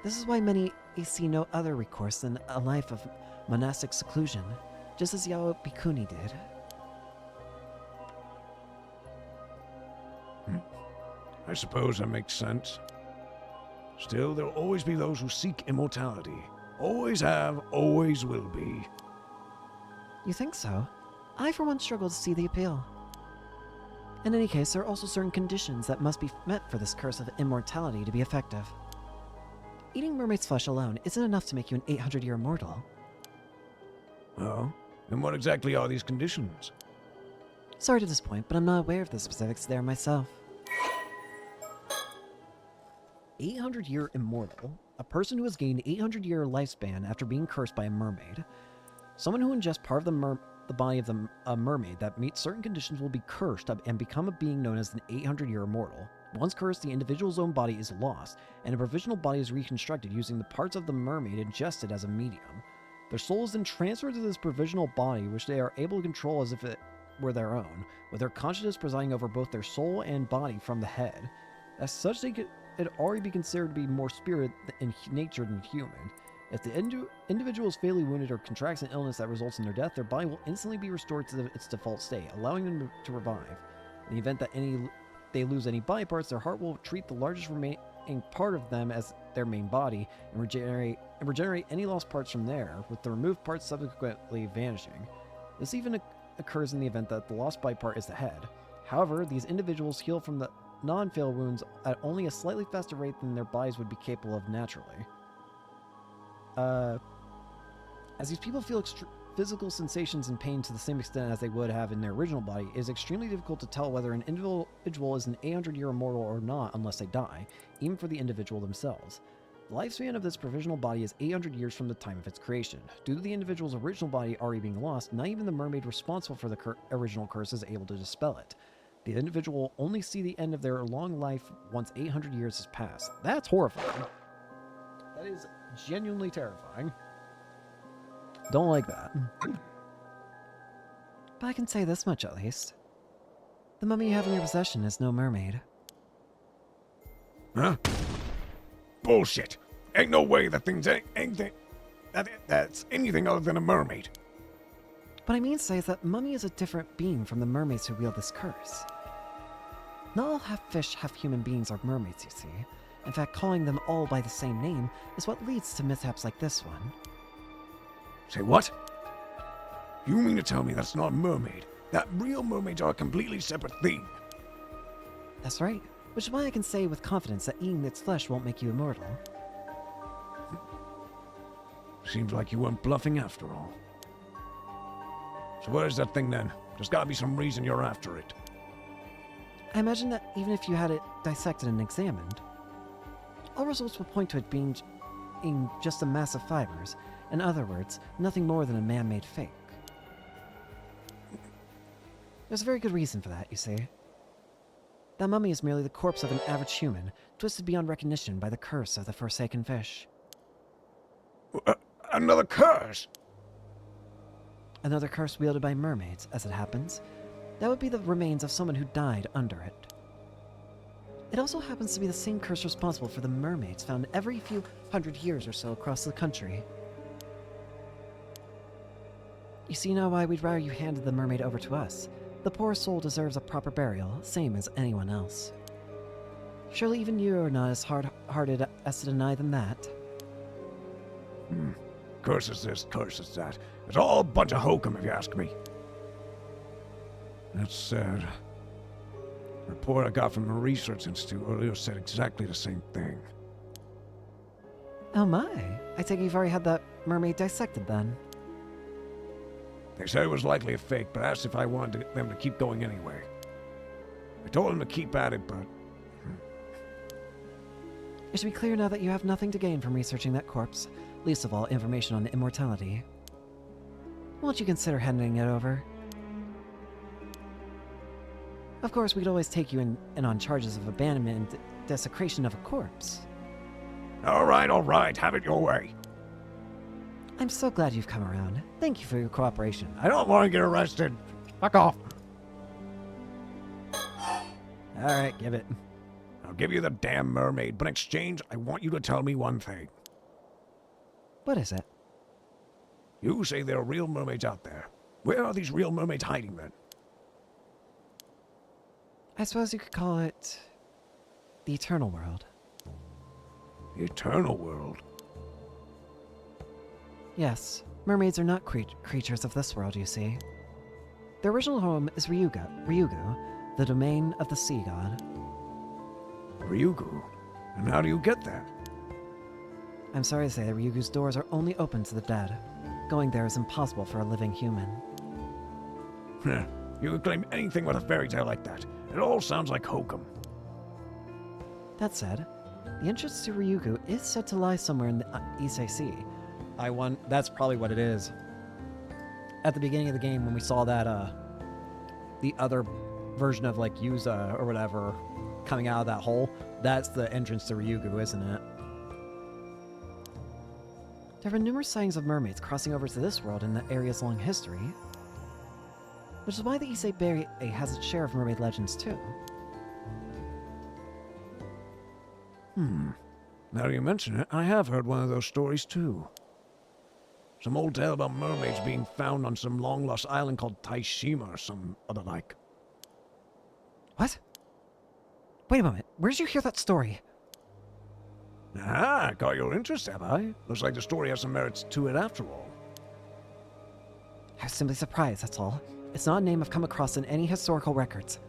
This is why many see no other recourse than a life of monastic seclusion, just as Yao Bikuni did. I suppose that makes sense. Still, there'll always be those who seek immortality. Always have, always will be. You think so? I, for one, struggle to see the appeal. In any case, there are also certain conditions that must be met for this curse of immortality to be effective. Eating mermaid's flesh alone isn't enough to make you an 800-year immortal. Oh? And what exactly are these conditions? Sorry to disappoint, but I'm not aware of the specifics there myself. 800-year immortal, a person who has gained 800-year lifespan after being cursed by a mermaid. Someone who ingests part of the body of a mermaid that meets certain conditions will be cursed and become a being known as an 800-year immortal. Once cursed, the individual's own body is lost, and a provisional body is reconstructed using the parts of the mermaid ingested as a medium. Their soul is then transferred to this provisional body, which they are able to control as if it were their own, with their consciousness presiding over both their soul and body from the head. As such, they could already be considered to be more spirit in nature than human. If the individual is fatally wounded or contracts an illness that results in their death, their body will instantly be restored to its default state, allowing them to revive. In the event that they lose any body parts, their heart will treat the largest remaining part of them as their main body and regenerate any lost parts from there, with the removed parts subsequently vanishing. This even occurs in the event that the lost body part is the head. However, these individuals heal from the non-fatal wounds at only a slightly faster rate than their bodies would be capable of naturally. As these people feel physical sensations and pain to the same extent as they would have in their original body, it is extremely difficult to tell whether an individual is an 800-year immortal or not unless they die, even for the individual themselves. The lifespan of this provisional body is 800 years from the time of its creation. Due to the individual's original body already being lost, not even the mermaid responsible for the original curse is able to dispel it. The individual will only see the end of their long life once 800 years has passed. That's horrifying. That is genuinely terrifying. Don't like that. But I can say this much at least. The mummy you have in your possession is no mermaid. Huh? Bullshit! Ain't no way that thing's that's anything other than a mermaid. What I mean to say is that mummy is a different being from the mermaids who wield this curse. Not all half-fish, half-human beings are mermaids, you see. In fact, calling them all by the same name is what leads to mishaps like this one. Say what? You mean to tell me that's not a mermaid? That real mermaids are a completely separate thing? That's right, which is why I can say with confidence that eating its flesh won't make you immortal. Seems like you weren't bluffing after all. So what is that thing then? There's gotta be some reason you're after it. I imagine that even if you had it dissected and examined, all results will point to it being just a mass of fibers. In other words, nothing more than a man-made fake. There's a very good reason for that, you see. That mummy is merely the corpse of an average human, twisted beyond recognition by the curse of the Forsaken Fish. Another curse? Another curse wielded by mermaids, as it happens. That would be the remains of someone who died under it. It also happens to be the same curse responsible for the mermaids found every few hundred years or so across the country. You see now why we'd rather you handed the mermaid over to us. The poor soul deserves a proper burial, same as anyone else. Surely even you are not as hard-hearted as to deny them that. Curses this, curses that. It's all a bunch of hokum, if you ask me. That said, the report I got from the Research Institute earlier said exactly the same thing. Oh my, I take it you've already had that mermaid dissected then. They said it was likely a fake, but asked if I wanted them to keep going anyway. I told them to keep at it, but... It should be clear now that you have nothing to gain from researching that corpse, least of all information on immortality. Won't you consider handing it over? Of course, we could always take you in on charges of abandonment and desecration of a corpse. All right, have it your way. I'm so glad you've come around. Thank you for your cooperation. I don't want to get arrested. Fuck off. Alright, give it. I'll give you the damn mermaid, but in exchange, I want you to tell me one thing. What is it? You say there are real mermaids out there. Where are these real mermaids hiding then? I suppose you could call it the Eternal World. The Eternal World? Yes, mermaids are not creatures of this world, you see. Their original home is Ryugu, the domain of the sea god. Ryugu? And how do you get there? I'm sorry to say that Ryugu's doors are only open to the dead. Going there is impossible for a living human. You could claim anything with a fairy tale like that. It all sounds like hokum. That said, the entrance to Ryugu is said to lie somewhere in the Issei Sea. That's probably what it is. At the beginning of the game, when we saw that, the other version of, like, Yuza or whatever coming out of that hole, that's the entrance to Ryugu, isn't it? There have been numerous sightings of mermaids crossing over to this world in the area's long history, which is why the Issei Bay has its share of mermaid legends, too. Now you mention it, I have heard one of those stories too. Some old tale about mermaids being found on some long-lost island called Taishima or some other like. What? Wait a moment, where did you hear that story? Ah, got your interest, have I? Looks like the story has some merits to it after all. I was simply surprised, that's all. It's not a name I've come across in any historical records.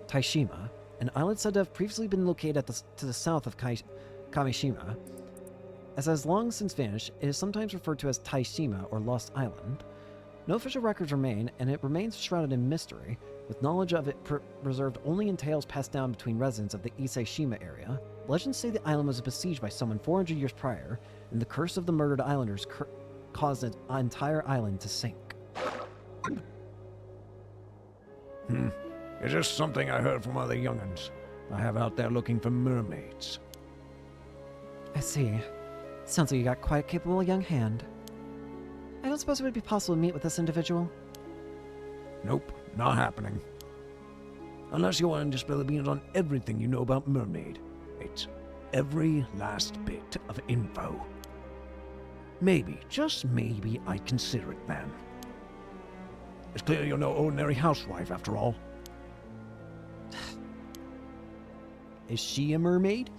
Taishima, an island said to have previously been located to the south of Kamishima. As it has long since vanished, it is sometimes referred to as Taishima or Lost Island. No official records remain, and it remains shrouded in mystery, with knowledge of it preserved only in tales passed down between residents of the Issei Shima area. Legends say the island was besieged by someone 400 years prior, and the curse of the murdered islanders caused an entire island to sink. It's just something I heard from one of the young'uns I have out there looking for mermaids. I see. Sounds like you got quite a capable young hand. I don't suppose it would be possible to meet with this individual? Nope, not happening. Unless you want to spill the beans on everything you know about Mermaid. It's every last bit of info. Maybe, just maybe, I'd consider it then. It's clear you're no ordinary housewife, after all. Is she a mermaid?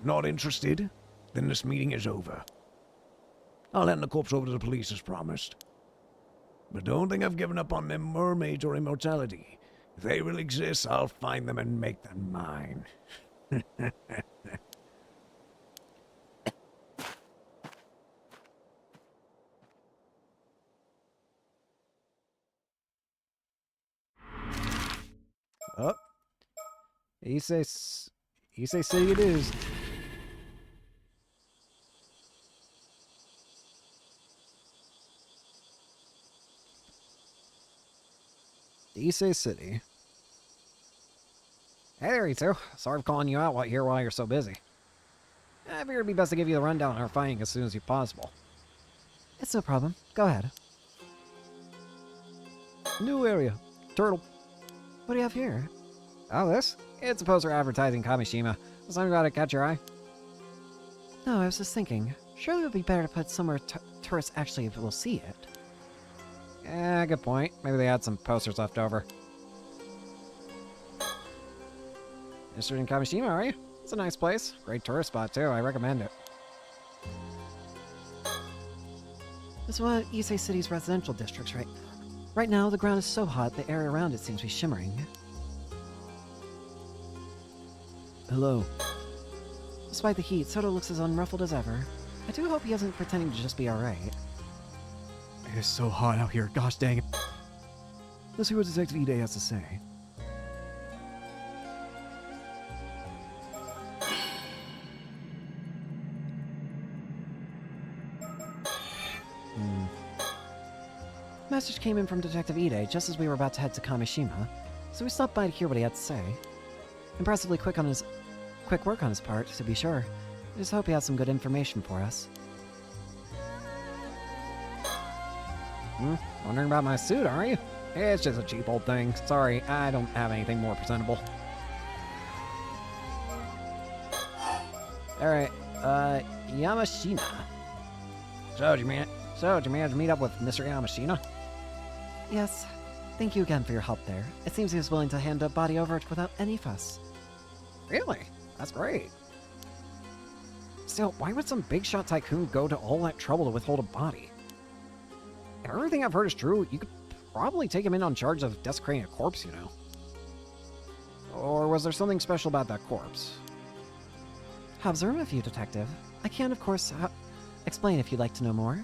Not interested? Then this meeting is over. I'll hand the corpse over to the police as promised. But don't think I've given up on them mermaids or immortality. If they really exist, I'll find them and make them mine. Oh. Issei Issei City it is. Issei City. Hey there, Itsu. Sorry for calling you out here while you're so busy. I figured it'd be best to give you the rundown on our finding as soon as possible. It's no problem. Go ahead. New area. Turtle. What do you have here? Oh, this? It's a poster advertising Kamishima. Something about to catch your eye? No, I was just thinking. Surely it would be better to put somewhere tourists actually will see it. Yeah, good point. Maybe they had some posters left over. Interested in Kamishima, are you? It's a nice place. Great tourist spot, too. I recommend it. This is one of Issei City's residential districts, right? Right now, the ground is so hot, the area around it seems to be shimmering. Hello. Despite the heat, Soto looks as unruffled as ever. I do hope he isn't pretending to just be alright. It is so hot out here. Gosh dang it. Let's see what Detective Ide has to say. Message came in from Detective Ide just as we were about to head to Kamishima, so we stopped by to hear what he had to say. Impressively quick work on his part, to be sure. I just hope he has some good information for us. Wondering about my suit, are you? It's just a cheap old thing. Sorry, I don't have anything more presentable. Alright, Yamashina. So, did you manage to meet up with Mr. Yamashina? Yes. Thank you again for your help there. It seems he was willing to hand the body over without any fuss. Really? That's great. Still, why would some big shot tycoon go to all that trouble to withhold a body? If everything I've heard is true, you could probably take him in on charge of desecrating a corpse, you know. Or was there something special about that corpse? How observant of you, Detective. I can, of course, explain if you'd like to know more.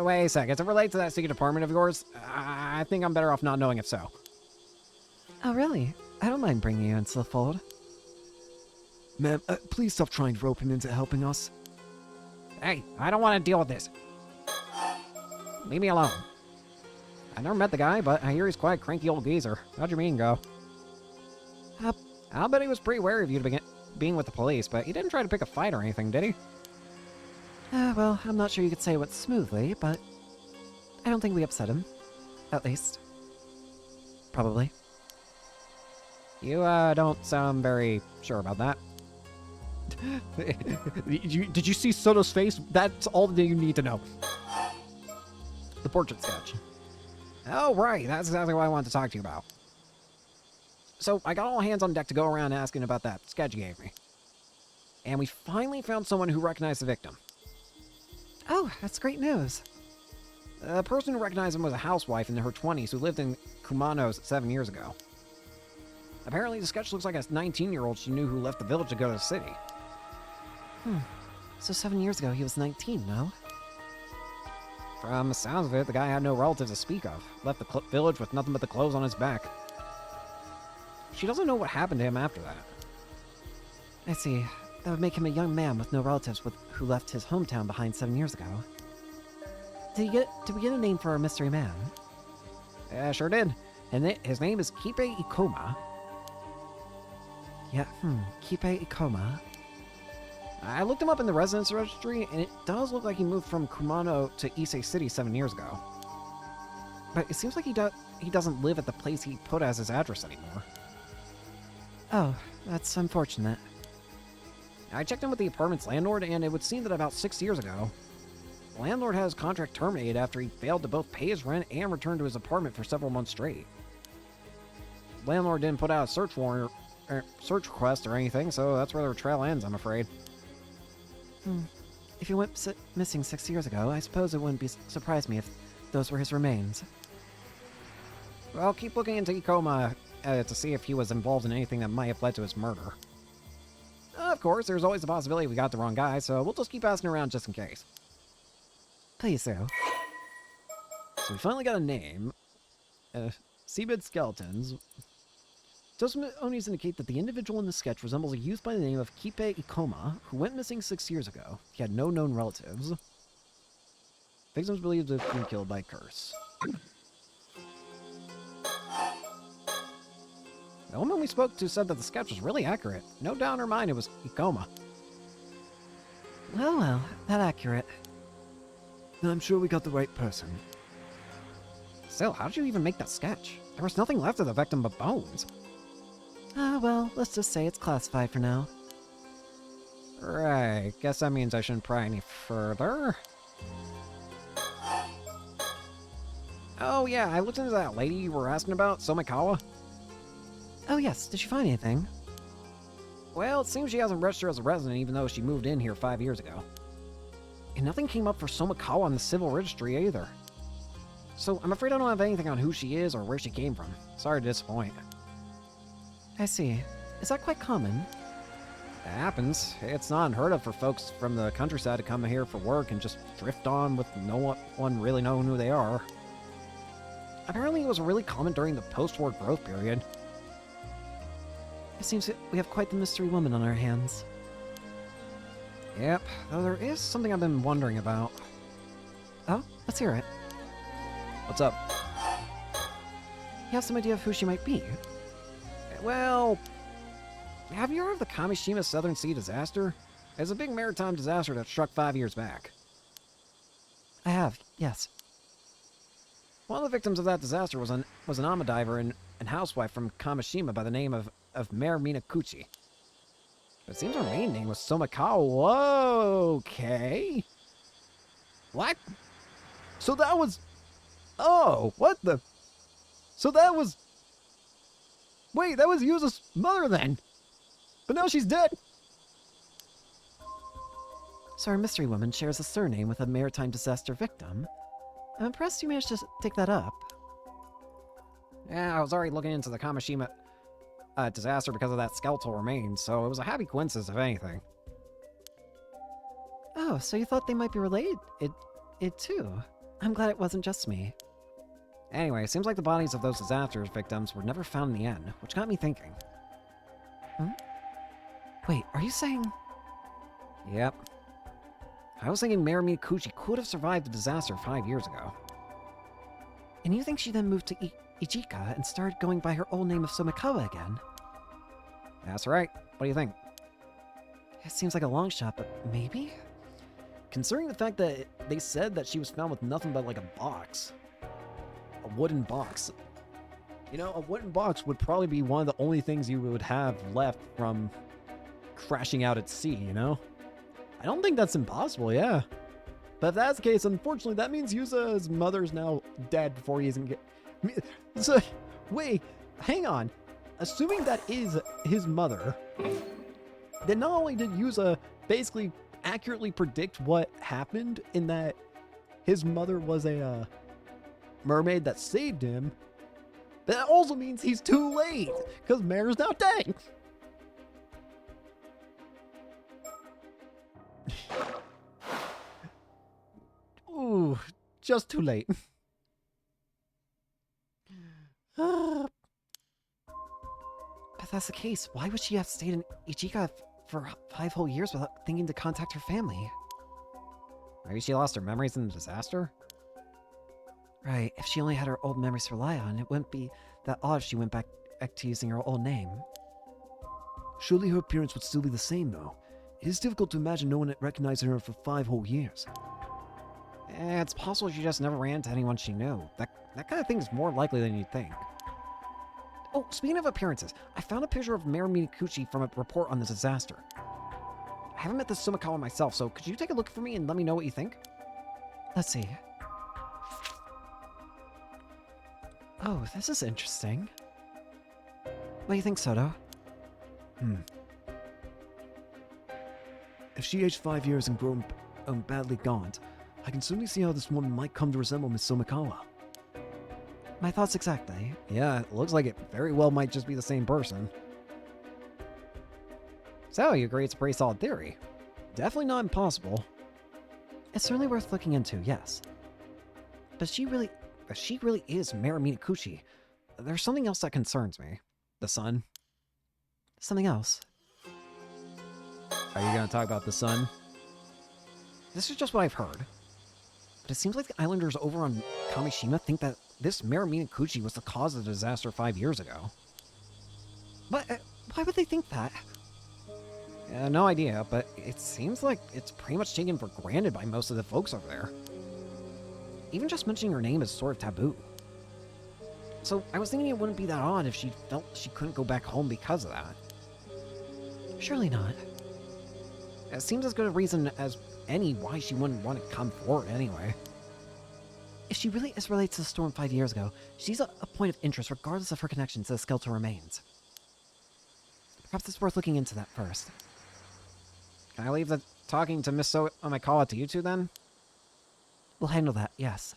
Wait a sec, does it relate to that secret department of yours? I think I'm better off not knowing if so. Oh, really? I don't mind bringing you into the fold. Ma'am, please stop trying to rope him into helping us. Hey, I don't want to deal with this. Leave me alone. I never met the guy, but I hear he's quite a cranky old geezer. How'd your meeting go? I'll bet he was pretty wary of you to being with the police, but he didn't try to pick a fight or anything, did he? Well, I'm not sure you could say it went smoothly, but I don't think we upset him. At least. Probably. You, don't sound very sure about that. Did you see Soto's face? That's all that you need to know. The portrait sketch. Oh, right. That's exactly what I wanted to talk to you about. So, I got all hands on deck to go around asking about that sketch you gave me. And we finally found someone who recognized the victim. Oh, that's great news. The person who recognized him was a housewife in her 20s who lived in Kumano 7 years ago. Apparently, the sketch looks like a 19-year-old she knew who left the village to go to the city. So 7 years ago, he was 19, no? From the sounds of it, the guy had no relatives to speak of. Left the village with nothing but the clothes on his back. She doesn't know what happened to him after that. I see. That would make him a young man with no relatives who left his hometown behind 7 years ago. Did we get a name for our mystery man? Yeah, sure did. And his name is Kipe Ikoma. Yeah, Kipe Ikoma. I looked him up in the residence registry, and it does look like he moved from Kumano to Issei City 7 years ago. But it seems like he doesn't live at the place he put as his address anymore. Oh, that's unfortunate. I checked in with the apartment's landlord, and it would seem that about 6 years ago, the landlord had his contract terminated after he failed to both pay his rent and return to his apartment for several months straight. The landlord didn't put out a search warrant or search request or anything, so that's where the trail ends, I'm afraid. If he went missing 6 years ago, I suppose it wouldn't surprise me if those were his remains. Well, keep looking into Ikoma to see if he was involved in anything that might have led to his murder. Of course, there's always the possibility we got the wrong guy, so we'll just keep asking around just in case. Please do. So we finally got a name. Seabed Skeletons. Testimonies indicate that the individual in the sketch resembles a youth by the name of Kipe Ikoma, who went missing 6 years ago. He had no known relatives. Victims believed to have been killed by a curse. The woman we spoke to said that the sketch was really accurate. No doubt in her mind it was Ikoma. Well, well, that accurate. I'm sure we got the right person. Still, how did you even make that sketch? There was nothing left of the victim but bones. Ah, well, let's just say it's classified for now. Right, guess that means I shouldn't pry any further. Oh yeah, I looked into that lady you were asking about, Somikawa. Oh yes, did you find anything? Well, it seems she hasn't registered as a resident even though she moved in here 5 years ago. And nothing came up for Somikawa on the civil registry either. So I'm afraid I don't have anything on who she is or where she came from. Sorry to disappoint. I see. Is that quite common? It happens. It's not unheard of for folks from the countryside to come here for work and just drift on with no one really knowing who they are. Apparently it was really common during the post-war growth period. It seems that we have quite the mystery woman on our hands. Yep, though there is something I've been wondering about. Oh, let's hear it. What's up? You have some idea of who she might be? Well, have you heard of the Kamishima Southern Sea disaster? It's a big maritime disaster that struck 5 years back. I have, yes. One of the victims of that disaster was an ama diver and housewife from Kamishima by the name of Mare Minakuchi. It seems her maiden name was Somikawa. Okay. What? So that was... Oh, what the... So that was... Wait, that was Yuza's mother then. But now she's dead. So our mystery woman shares a surname with a maritime disaster victim. I'm impressed you managed to dig that up. Yeah, I was already looking into the Kamishima disaster because of that skeletal remains, so it was a happy coincidence, if anything. Oh, so you thought they might be related? It too. I'm glad it wasn't just me. Anyway, it seems like the bodies of those disaster victims were never found in the end, which got me thinking. Wait, are you saying... Yep. I was thinking Mare Minakuchi could have survived the disaster 5 years ago. And you think she then moved to Ijika and started going by her old name of Somikawa again? That's right. What do you think? It seems like a long shot, but maybe? Considering the fact that they said that she was found with nothing but like a box. A wooden box. You know, a wooden box would probably be one of the only things you would have left from crashing out at sea, you know? I don't think that's impossible, yeah. But if that's the case, unfortunately, that means Yuza's mother's now dead before he even get... So, wait, hang on. Assuming that is his mother, then not only did Yuza basically accurately predict what happened in that his mother was a mermaid that saved him, that also means he's too late, because Mare's now dead. Ooh, just too late. If that's the case, why would she have stayed in Ichika for 5 whole years without thinking to contact her family? Maybe she lost her memories in the disaster? Right, if she only had her old memories to rely on, it wouldn't be that odd if she went back to using her old name. Surely her appearance would still be the same, though. It is difficult to imagine no one recognizing her for 5 whole years. It's possible she just never ran into anyone she knew. That kind of thing is more likely than you'd think. Oh, speaking of appearances, I found a picture of Mare Minakuchi from a report on the disaster. I haven't met the Sumikawa myself, so could you take a look for me and let me know what you think? Let's see. Oh, this is interesting. What do you think, Soto? If she aged 5 years and grown badly gaunt, I can certainly see how this woman might come to resemble Miss Somikawa. My thoughts exactly. Yeah, it looks like it very well might just be the same person. So, you agree it's a pretty solid theory. Definitely not impossible. It's certainly worth looking into, yes. But she really If she really is Mare Minakuchi, there's something else that concerns me. The sun? Something else. Are you gonna talk about the sun? This is just what I've heard. But it seems like the islanders over on Kamishima think that this Mermaid Kuchi was the cause of the disaster 5 years ago. But why would they think that? No idea, but it seems like it's pretty much taken for granted by most of the folks over there. Even just mentioning her name is sort of taboo. So I was thinking it wouldn't be that odd if she felt she couldn't go back home because of that. Surely not. It seems as good a reason as any why she wouldn't want to come forward anyway. If she really is related to the storm 5 years ago, she's a point of interest regardless of her connection to the skeletal remains. Perhaps it's worth looking into that first. Can I leave the talking to Miss Omikawa to you two then? We'll handle that, yes.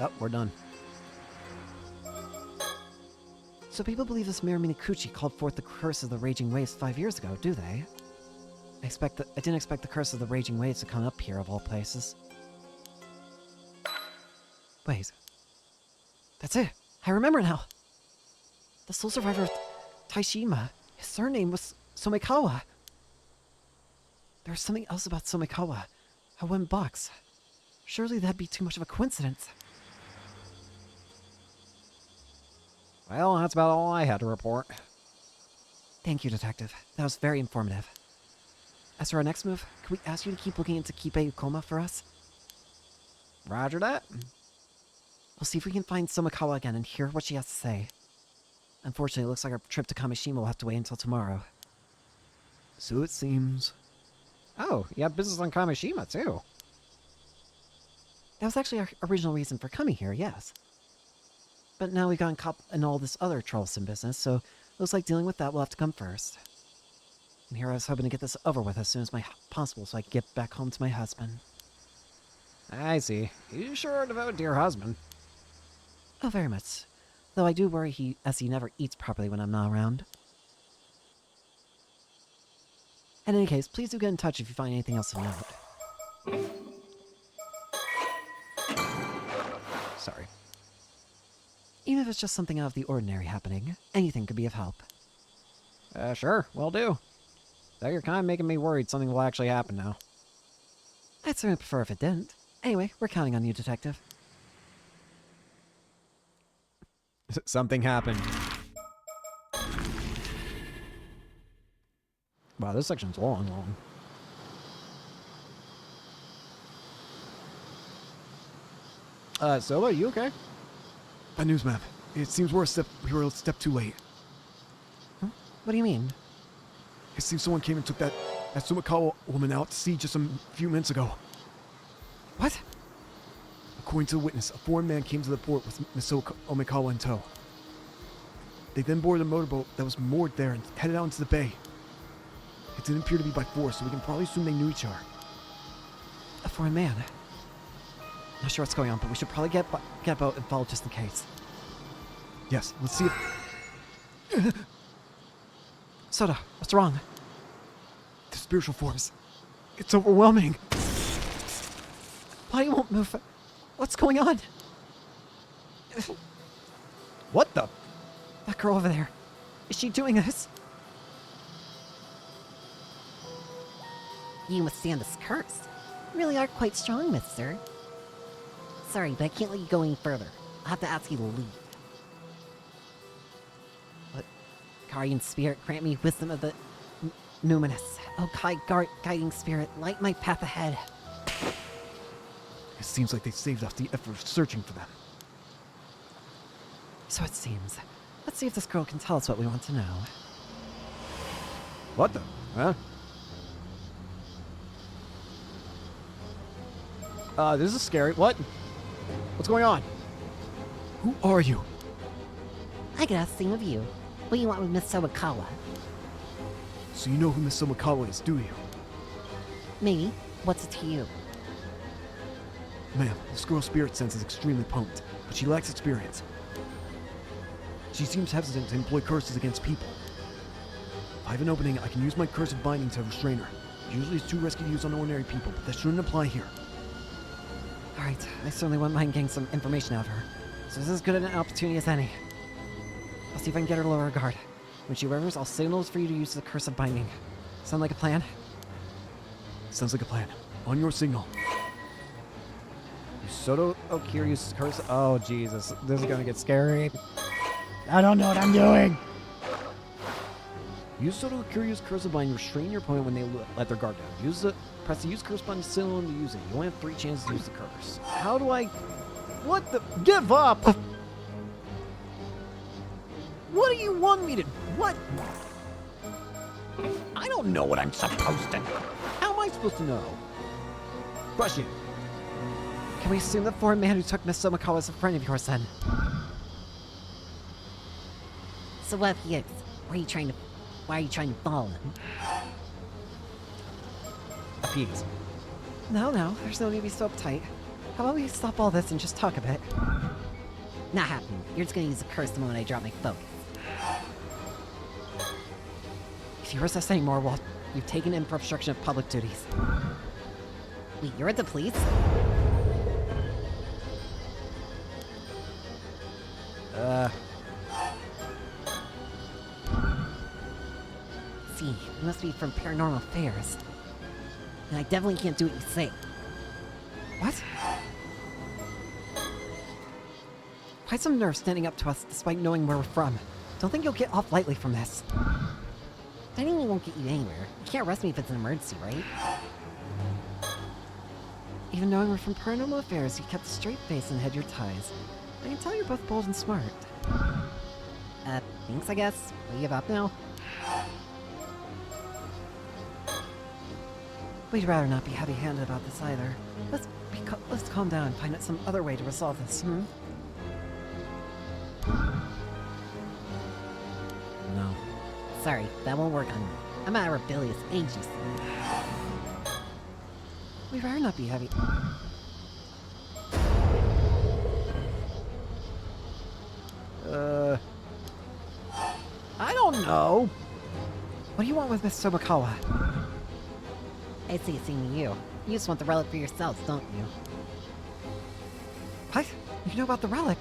Oh, we're done. So people believe this Mermaid Kuchi called forth the curse of the raging waves 5 years ago, do they? I didn't expect the curse of the raging waves to come up here of all places. Wait. That's it. I remember now. The sole survivor of Taishima, his surname was Somikawa. There was something else about Somikawa. A wooden box. Surely that'd be too much of a coincidence. Well, that's about all I had to report. Thank you, Detective. That was very informative. As for our next move, could we ask you to keep looking into Kibe Ukoma for us? Roger that. We'll see if we can find Somikawa again and hear what she has to say. Unfortunately, it looks like our trip to Kamishima will have to wait until tomorrow. So it seems. Oh, you have business on Kamishima, too. That was actually our original reason for coming here, yes. But now we've gotten caught in all this other troublesome business, so looks like dealing with that will have to come first. And here I was hoping to get this over with as soon as possible so I can get back home to my husband. I see. You sure are devoted to your husband. Oh, very much. Though I do worry he never eats properly when I'm not around. In any case, please do get in touch if you find anything else of note. Sorry. Even if it's just something out of the ordinary happening, anything could be of help. Sure, will do. Though you're kind of making me worried something will actually happen now. I'd certainly prefer if it didn't. Anyway, we're counting on you, Detective. Something happened. Wow, this section's long. Soba, you okay? Bad news, ma'am. It seems we were a step too late. Huh? What do you mean? It seems someone came and took that Sumikawa woman out to sea just a few minutes ago. What? According to the witness, a foreign man came to the port with Miss Omikawa in tow. They then boarded a motorboat that was moored there and headed out into the bay. It didn't appear to be by force, so we can probably assume they knew each other. A foreign man. Not sure what's going on, but we should probably get a boat and follow just in case. Yes, let's see if... Soda, what's wrong? The spiritual force. It's overwhelming. Why won't move? What's going on? What the? That girl over there. Is she doing this? You withstand this curse. You really are quite strong, mister. Sorry, but I can't let you go any further. I'll have to ask you to leave. But guardian spirit, grant me wisdom of the numinous. Oh, guiding spirit, light my path ahead. It seems like they saved us the effort of searching for them. So it seems. Let's see if this girl can tell us what we want to know. What the? Huh? This is scary. What? What's going on? Who are you? I could ask the same of you. What do you want with Miss Somikawa? So you know who Miss Omikawa is, do you? Maybe. What's it to you? Ma'am, this girl's spirit sense is extremely potent, but she lacks experience. She seems hesitant to employ curses against people. If I have an opening, I can use my curse of binding to restrain her. Usually it's too risky to use on ordinary people, but that shouldn't apply here. Alright, I certainly wouldn't mind getting some information out of her. So this is as good an opportunity as any. I'll see if I can get her to lower her guard. When she revers, I'll signal for you to use the curse of binding. Sound like a plan? Sounds like a plan. On your signal. Soto Okiri's curse. Oh, Jesus. This is gonna get scary. I don't know what I'm doing. Use Soto Okiri's curse of binding. Restrain your opponent when they let their guard down. Press the use curse button to signal them to use it. You only have 3 chances to use the curse. How do I... What the... Give up! What do you want me to... What? I don't know what I'm supposed to... How am I supposed to know? Question. Can we assume the foreign man who took Miss Somikawa is a friend of yours then? So what if he is? Why are you trying to follow him? Appease. No, there's no need to be so uptight. How about we stop all this and just talk a bit? Not happening. You're just gonna use the curse the moment I drop my focus. If you resist anymore, well, you've taken in for obstruction of public duties. Wait, you're at the police? See, you must be from Paranormal Affairs. And I definitely can't do what you say. What? Quite some nerve standing up to us despite knowing where we're from. Don't think you'll get off lightly from this. Fighting me won't get you anywhere. You can't arrest me if it's an emergency, right? Even knowing we're from Paranormal Affairs, you kept a straight face and had your ties. I can tell you're both bold and smart. Thanks, I guess. Will you give up now? We'd rather not be heavy-handed about this either. Let's calm down and find out some other way to resolve this, No. Sorry, that won't work on me. I'm at a rebellious age, you see. We'd rather not be heavy... I don't know. What do you want with Miss Somikawa? I see it's seeing you. You just want the relic for yourselves, don't you? What? You know about the relic?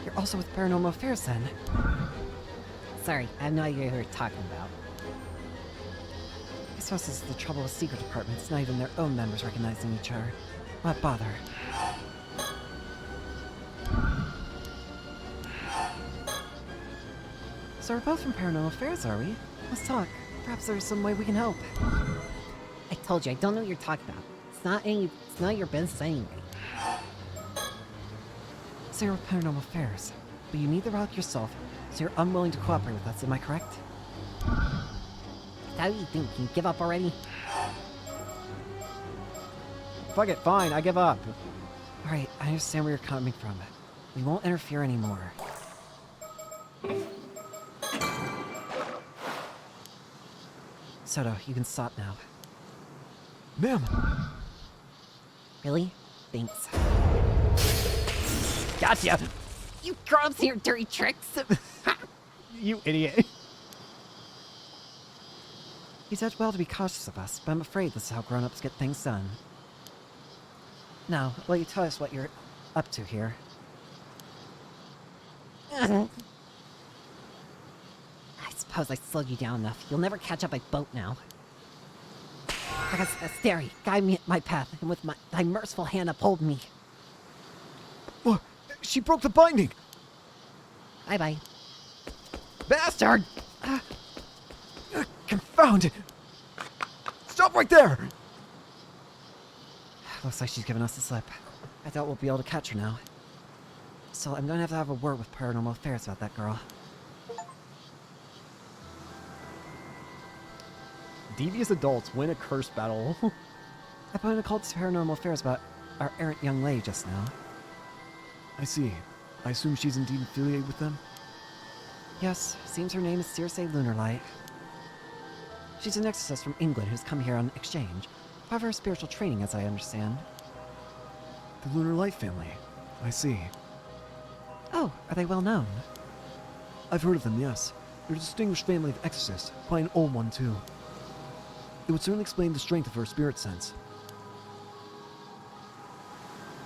You're also with Paranormal Affairs, then? Sorry, I have no idea who you're talking about. I suppose this is the trouble with secret departments. Not even their own members recognizing each other. What bother? So we're both from Paranormal Affairs, are we? Let's talk. Perhaps there's some way we can help. I told you, I don't know what you're talking about. It's not your business anyway. So you're with Paranormal Affairs, but you need the relic yourself, so you're unwilling to cooperate with us, am I correct? Is that what you think? Can you give up already? Fuck it, fine, I give up. Alright, I understand where you're coming from. We won't interfere anymore. Soto, you can stop now. Ma'am! Really? Thanks. Gotcha! You grubs and your dirty tricks! You idiot. You said well to be cautious of us, but I'm afraid this is how grown-ups get things done. Now, will you tell us what you're up to here? I suppose I slowed you down enough. You'll never catch up by boat now. Asteri, guide me at my path, and with thy merciful hand uphold me. What? She broke the binding! Bye-bye. Bastard! Confound it! Stop right there! Looks like she's given us the slip. I doubt we'll be able to catch her now. So I'm gonna have a word with Paranormal Affairs about that girl. Devious adults win a curse battle. I put in a call to Paranormal Affairs about our errant young lady just now. I see. I assume she's indeed affiliated with them? Yes, seems her name is Circe Lunarlight. She's an exorcist from England who's come here on exchange. Part of her spiritual training, as I understand. The Lunar Light family. I see. Oh, are they well known? I've heard of them, yes. They're a distinguished family of exorcists, quite an old one, too. It would certainly explain the strength of her spirit sense.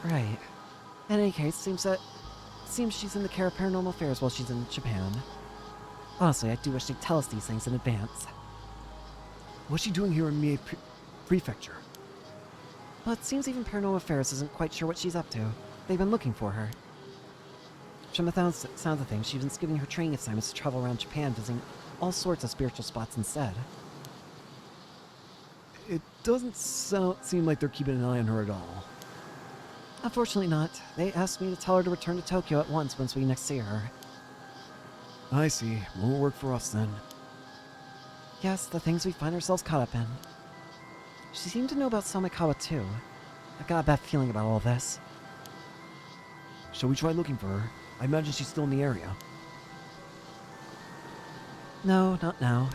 Right. In any case, seems that seems she's in the care of paranormal affairs while she's in Japan. Honestly, I do wish they'd tell us these things in advance. What's she doing here in Mie Prefecture? Well, it seems even paranormal affairs isn't quite sure what she's up to. They've been looking for her. From the sounds of things, she's been skipping her training assignments to travel around Japan, visiting all sorts of spiritual spots instead. It doesn't seem like they're keeping an eye on her at all. Unfortunately not. They asked me to tell her to return to Tokyo at once we next see her. I see. Won't work for us then. Yes, the things we find ourselves caught up in. She seemed to know about Samikawa too. I've got a bad feeling about all this. Shall we try looking for her? I imagine she's still in the area. No, not now.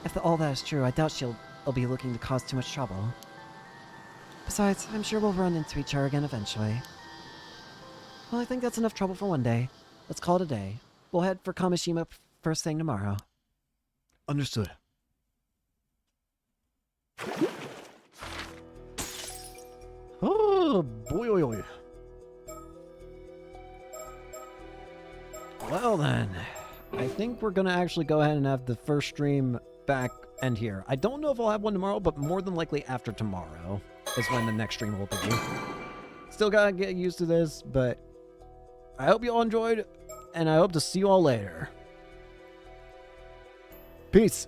If all that is true, I doubt she'll be looking to cause too much trouble. Besides, I'm sure we'll run into each other again eventually. Well, I think that's enough trouble for one day. Let's call it a day. We'll head for Kamishima first thing tomorrow. Understood. Oh, boy. Well then, I think we're gonna actually go ahead and have the first stream back end here. I don't know if I'll have one tomorrow, but more than likely after tomorrow is when the next stream will be. Still gotta get used to this, but I hope you all enjoyed, and I hope to see you all later. Peace.